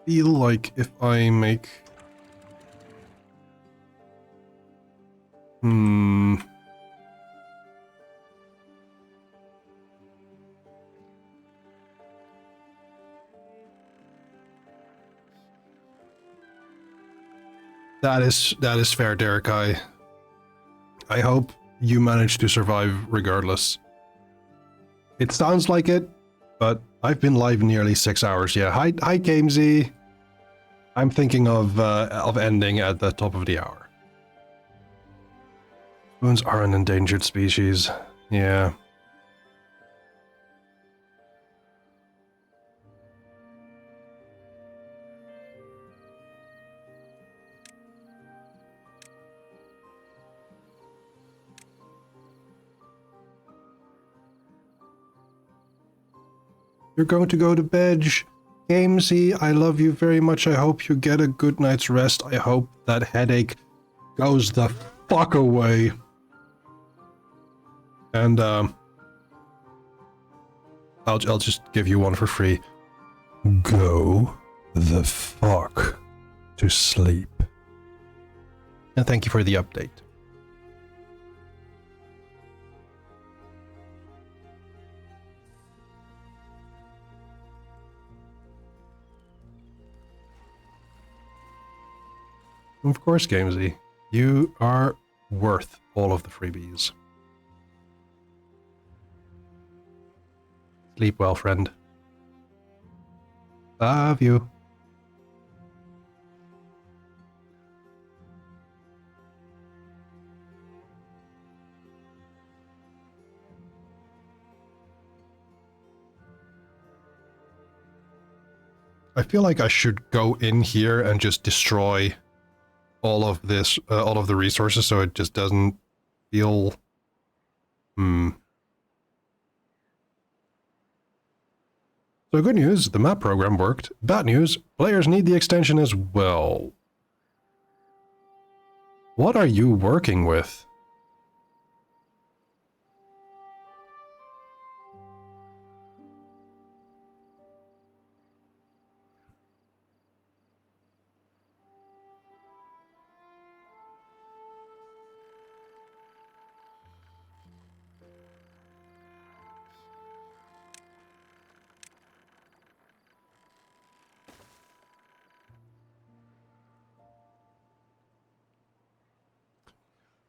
I feel like if I make... That is fair, Derek. I hope you manage to survive regardless. It sounds like it, but I've been live nearly 6 hours. Yeah, hi Gamesy. I'm thinking of ending at the top of the hour. Spoons are an endangered species. Yeah. You're going to go to bed. Gamesy, I love you very much. I hope you get a good night's rest. I hope that headache goes the fuck away. And, I'll just give you one for free. Go the fuck to sleep. And thank you for the update. Of course, Gamesy. You are worth all of the freebies. Sleep well, friend. Love you. I feel like I should go in here and just destroy all of this, all of the resources, so it just doesn't feel... So good news, the map program worked. Bad news, players need the extension as well. What are you working with?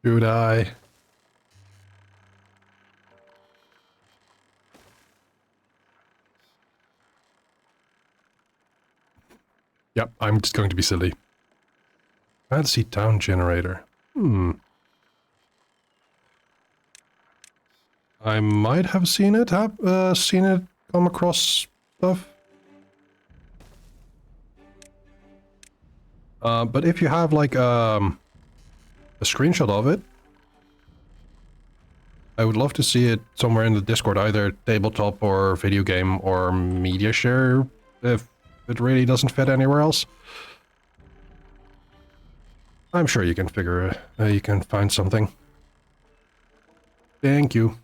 Should I? Yep, I'm just going to be silly. Fancy town generator. I might have seen it come across stuff. But if you have like a screenshot of it, I would love to see it somewhere in the Discord, either tabletop or video game or media share, if it really doesn't fit anywhere else. I'm sure you can figure it, you can find something. Thank you.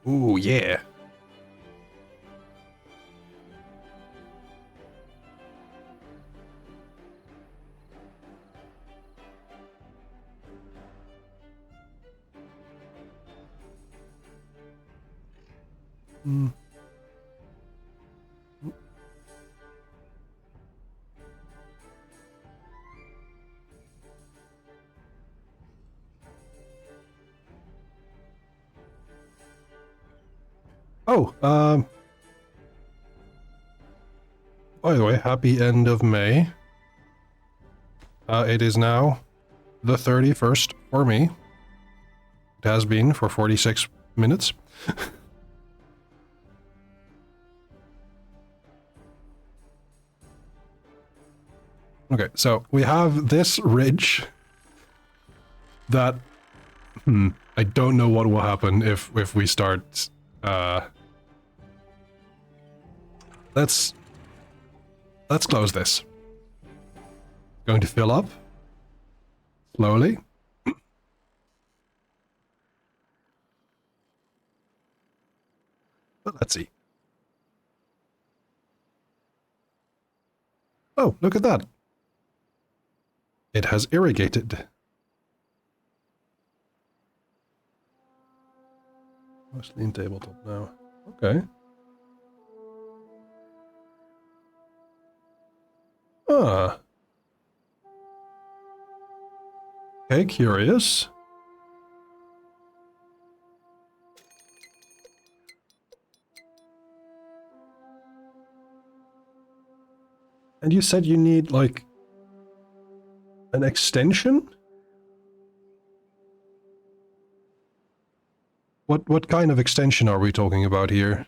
Ooh, yeah. Hmm. Oh, by the way, happy end of May. It is now the 31st for me. It has been for 46 minutes. Okay, so we have this ridge that I don't know what will happen if we start let's close this. Going to fill up slowly. But let's see. Oh, look at that. It has irrigated. Mostly in tabletop now. Okay. Ah. Okay, curious. And you said you need, like, an extension? What kind of extension are we talking about here?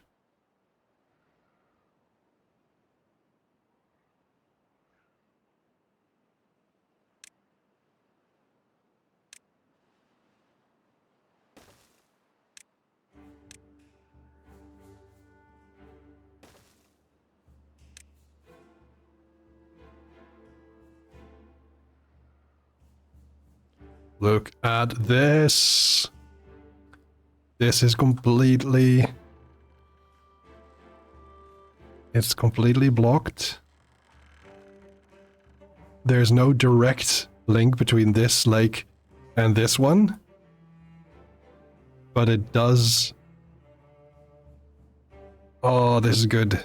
Look at this. This is completely... It's completely blocked. There's no direct link between this lake and this one. But it does... Oh, this is good.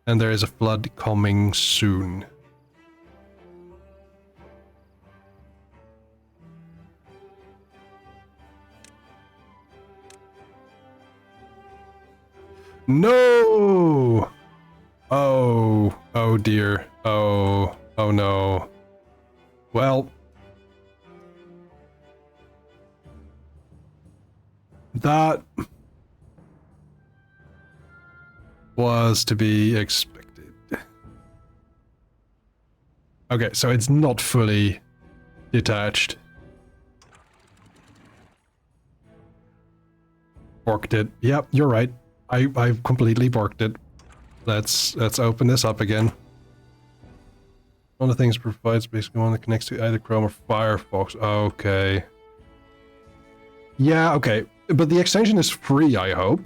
And there is a flood coming soon. No! Oh, oh dear. Oh, oh no. Well, that was to be expected. Okay, so it's not fully detached. Borked it. Yep, you're right. I completely borked it. Let's open this up again. One of the things provides basically one that connects to either Chrome or Firefox. Okay. Yeah, okay. But the extension is free, I hope.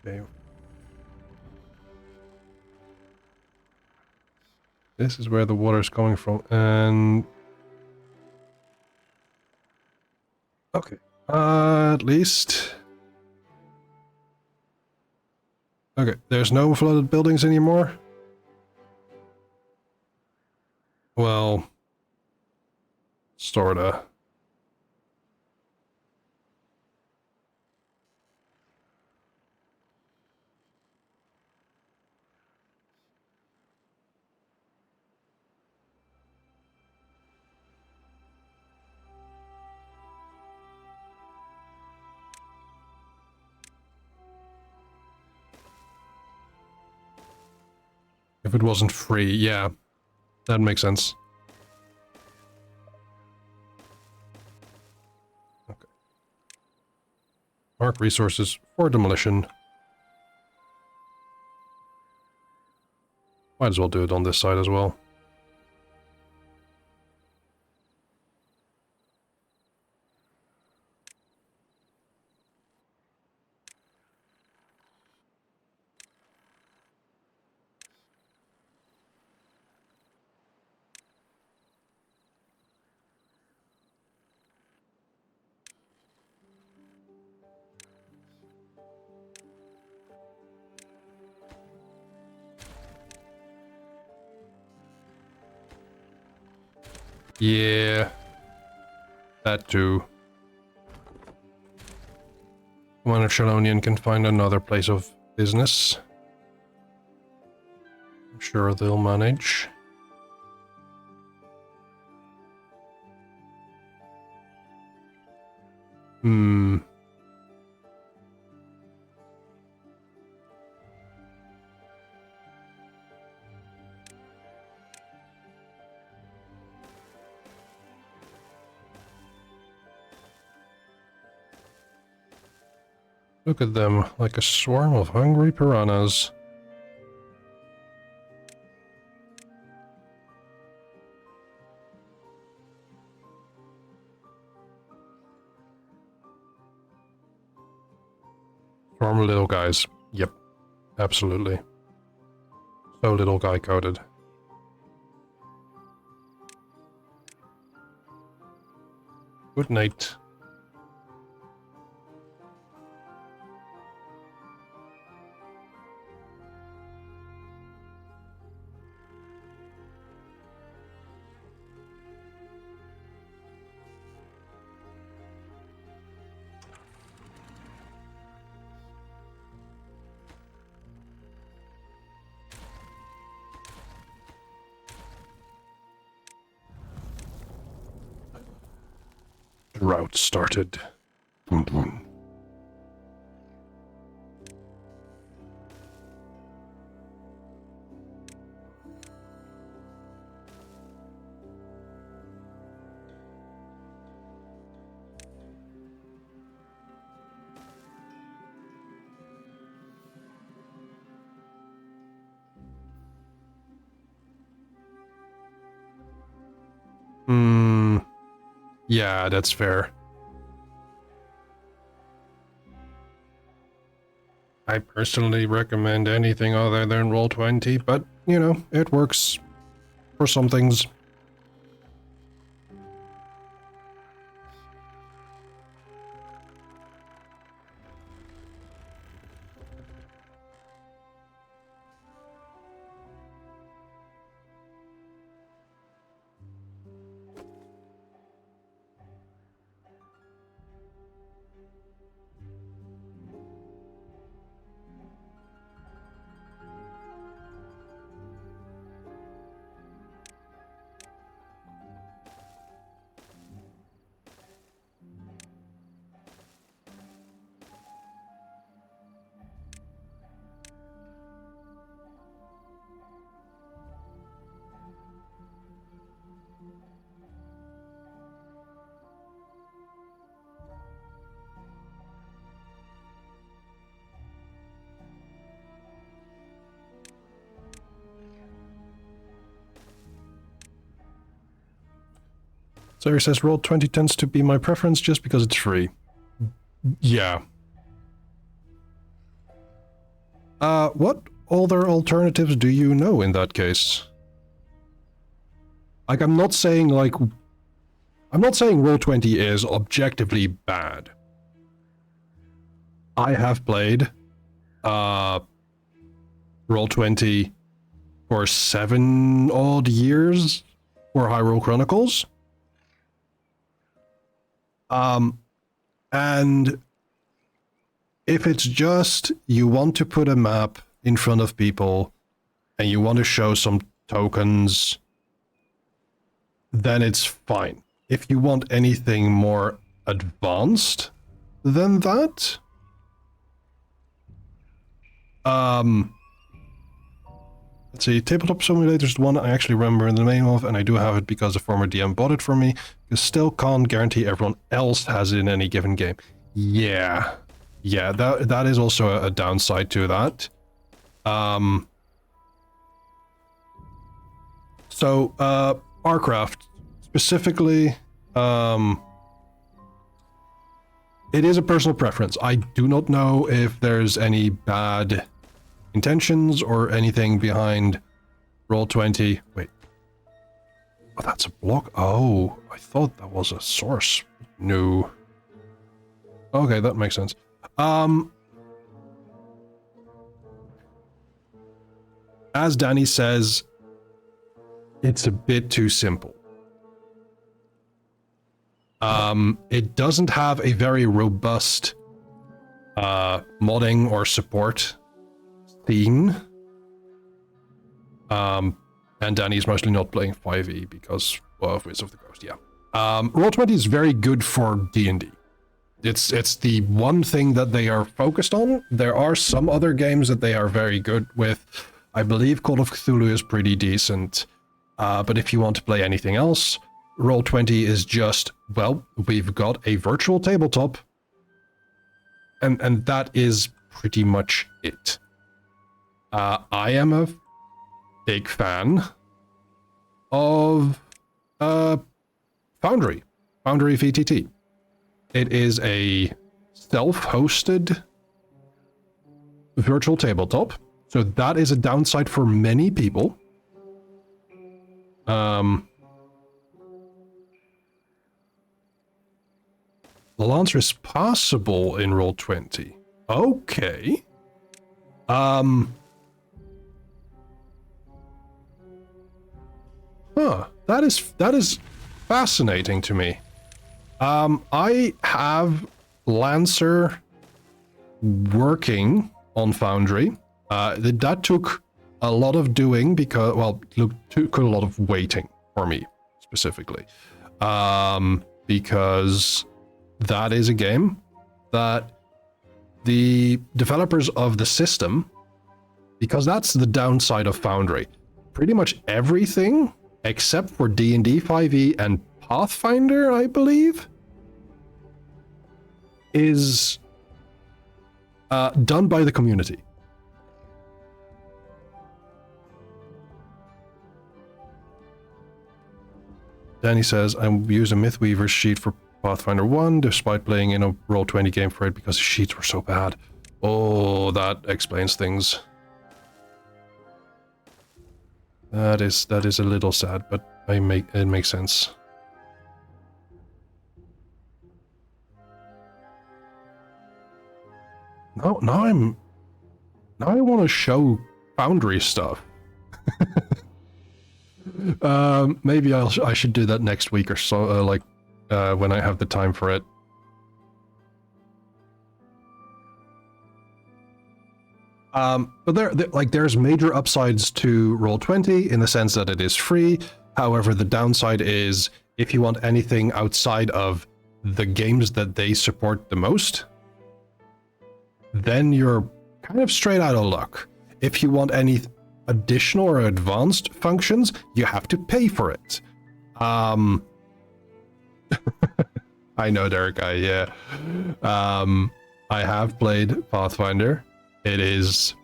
Okay. This is where the water is coming from, and... Okay. At least... Okay, there's no flooded buildings anymore? Well... Sorta. If it wasn't free, yeah. That makes sense. Okay. Mark resources for demolition. Might as well do it on this side as well. Yeah, that too. Commander Shalonian can find another place of business. I'm sure they'll manage. Hmm. Look at them, like a swarm of hungry piranhas. Swarm of little guys. Yep, absolutely. So little guy coded. Good night. Drought started. Yeah, that's fair. I personally recommend anything other than Roll20, but, you know, it works for some things. Sarah says Roll20 tends to be my preference just because it's free. Yeah. What other alternatives do you know in that case? Like, I'm not saying Roll20 is objectively bad. I have played Roll20 for 7 odd years for Hyrule Chronicles. And if it's just you want to put a map in front of people and you want to show some tokens, then it's fine. If you want anything more advanced than that, let's see, Tabletop Simulator is the one I actually remember the name of, and I do have it because a former DM bought it for me. You still can't guarantee everyone else has it in any given game. Yeah, that is also a downside to that. So, Arcraft, specifically, it is a personal preference. I do not know if there's any bad intentions or anything behind Roll20. Wait. Oh, that's a block? Oh, I thought that was a source. No. Okay, that makes sense. As Danny says, it's a bit too simple. It doesn't have a very robust modding or support scene. And Danny's mostly not playing 5e because of Wizards of the Coast, yeah. Roll20 is very good for D&D. It's the one thing that they are focused on. There are some other games that they are very good with. I believe Call of Cthulhu is pretty decent. But if you want to play anything else, Roll20 is just, well, we've got a virtual tabletop. And that is pretty much it. I am a big fan of Foundry VTT. It is a self-hosted virtual tabletop, so that is a downside for many people. Launcher is possible in Roll20. Okay. That is fascinating to me. I have Lancer working on Foundry. That took a lot of doing because, well, took a lot of waiting for me specifically. Because that is a game that the developers of the system, because that's the downside of Foundry, pretty much everything except for D&D 5e and Pathfinder, I believe, is done by the community. Danny says, I use a Mythweaver sheet for Pathfinder 1, despite playing in a Roll20 game for it because the sheets were so bad. Oh, that explains things. That is a little sad, but it makes sense. Now I want to show Foundry stuff. Maybe I should do that next week or so, when I have the time for it. But there's major upsides to Roll20 in the sense that it is free. However, the downside is if you want anything outside of the games that they support the most, then you're kind of straight out of luck. If you want any additional or advanced functions, you have to pay for it. I know, Derek, yeah. I have played Pathfinder. It is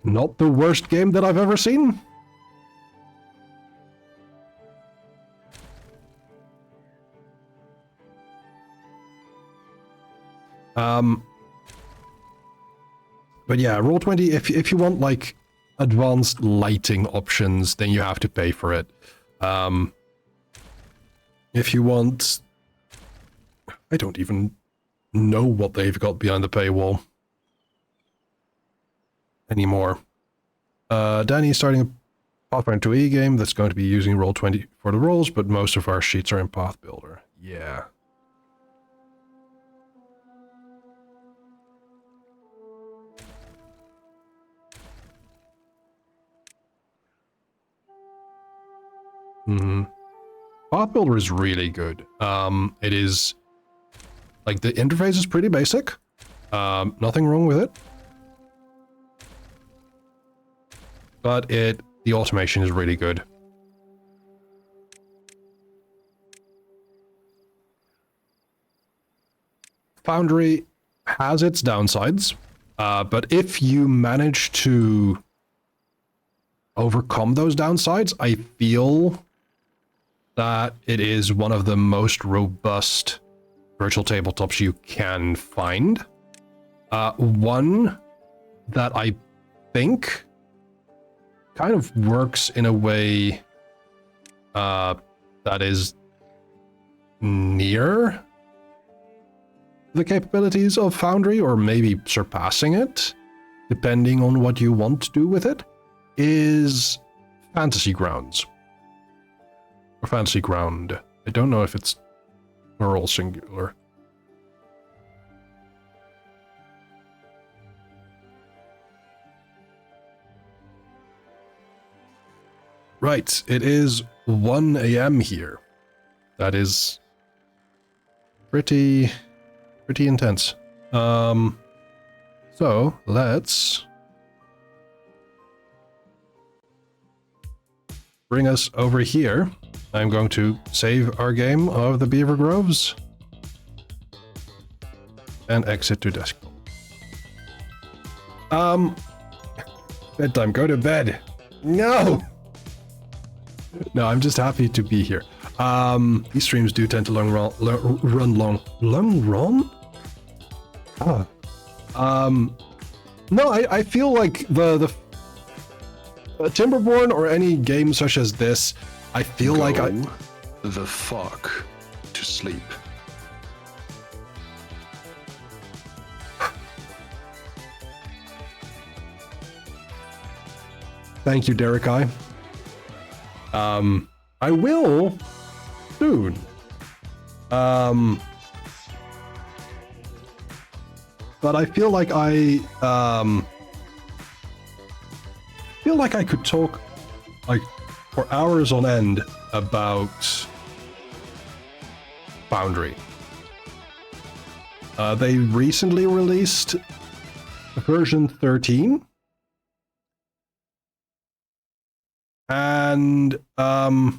not the worst game that I've ever seen. But yeah, Roll20, if you want like advanced lighting options, then you have to pay for it. If you want, I don't even know what they've got behind the paywall anymore. Danny's starting a Pathfinder 2e game that's going to be using Roll20 for the rolls, but most of our sheets are in Path Builder. Yeah. Path Builder is really good. It is like the interface is pretty basic. Nothing wrong with it. But the automation is really good. Foundry has its downsides, but if you manage to overcome those downsides, I feel that it is one of the most robust virtual tabletops you can find. One that I think kind of works in a way that is near the capabilities of Foundry, or maybe surpassing it, depending on what you want to do with it, is Fantasy Grounds. Or Fantasy Ground. I don't know if it's plural singular. Right, it is 1 a.m. here. That is pretty intense. So let's bring us over here. I'm going to save our game of the Beaver Groves and exit to desktop. Bedtime, go to bed. No! No, I'm just happy to be here. These streams do tend to run long. No, I feel like the Timberborn or any game such as this, I feel like the fuck to sleep. Thank you, Derek I. I will soon. But I feel like I could talk like for hours on end about Foundry. They recently released version 13. And I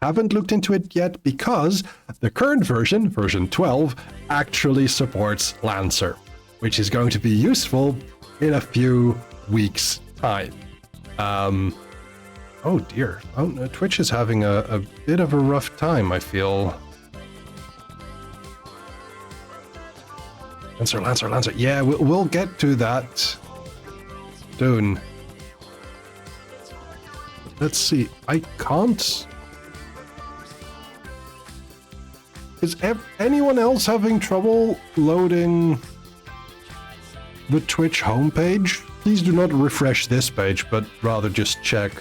haven't looked into it yet because the current version, version 12, actually supports Lancer, which is going to be useful in a few weeks' time. Oh dear, Twitch is having a bit of a rough time, I feel. Lancer. Yeah, we'll get to that soon. Let's see, I can't... Is anyone else having trouble loading the Twitch homepage? Please do not refresh this page, but rather just check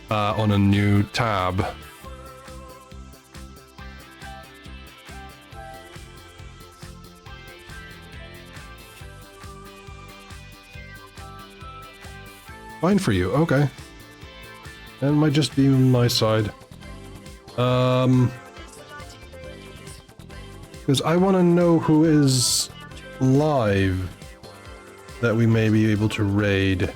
on a new tab. Fine for you, okay. That might just be on my side. Because I want to know who is live that we may be able to raid.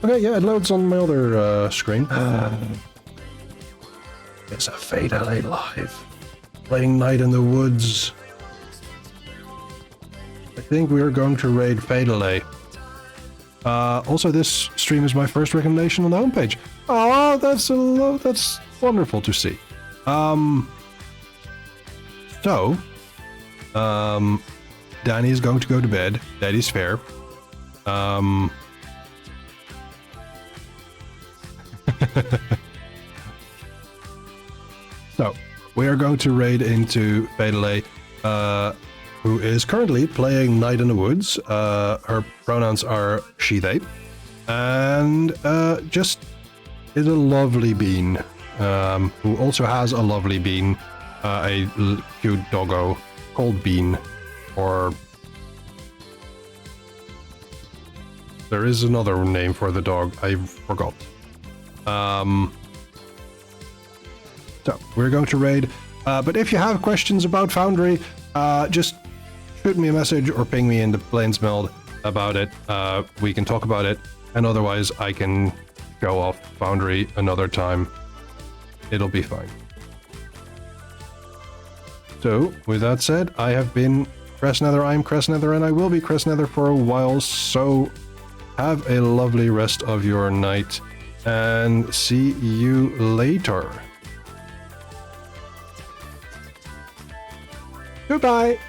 Okay, yeah, it loads on my other screen. It's a Fade LA live. Playing Night in the Woods. I think we are going to raid Fade LA. Also, this stream is my first recommendation on the homepage. Oh, that's wonderful to see. Danny is going to go to bed. That is fair. So, we are going to raid into Fade who is currently playing Night in the Woods. Her pronouns are she, they. And just is a lovely bean. Who also has a lovely bean, a cute doggo called Bean, or there is another name for the dog, I forgot. So we're going to raid, but if you have questions about Foundry, just shoot me a message or ping me in the Plainsmeld about it. We can talk about it, and otherwise I can go off Foundry another time. It'll be fine. So, with that said, I have been Crest Nether, I'm Crest Nether, and I will be Crest Nether for a while, so have a lovely rest of your night, and see you later. Goodbye!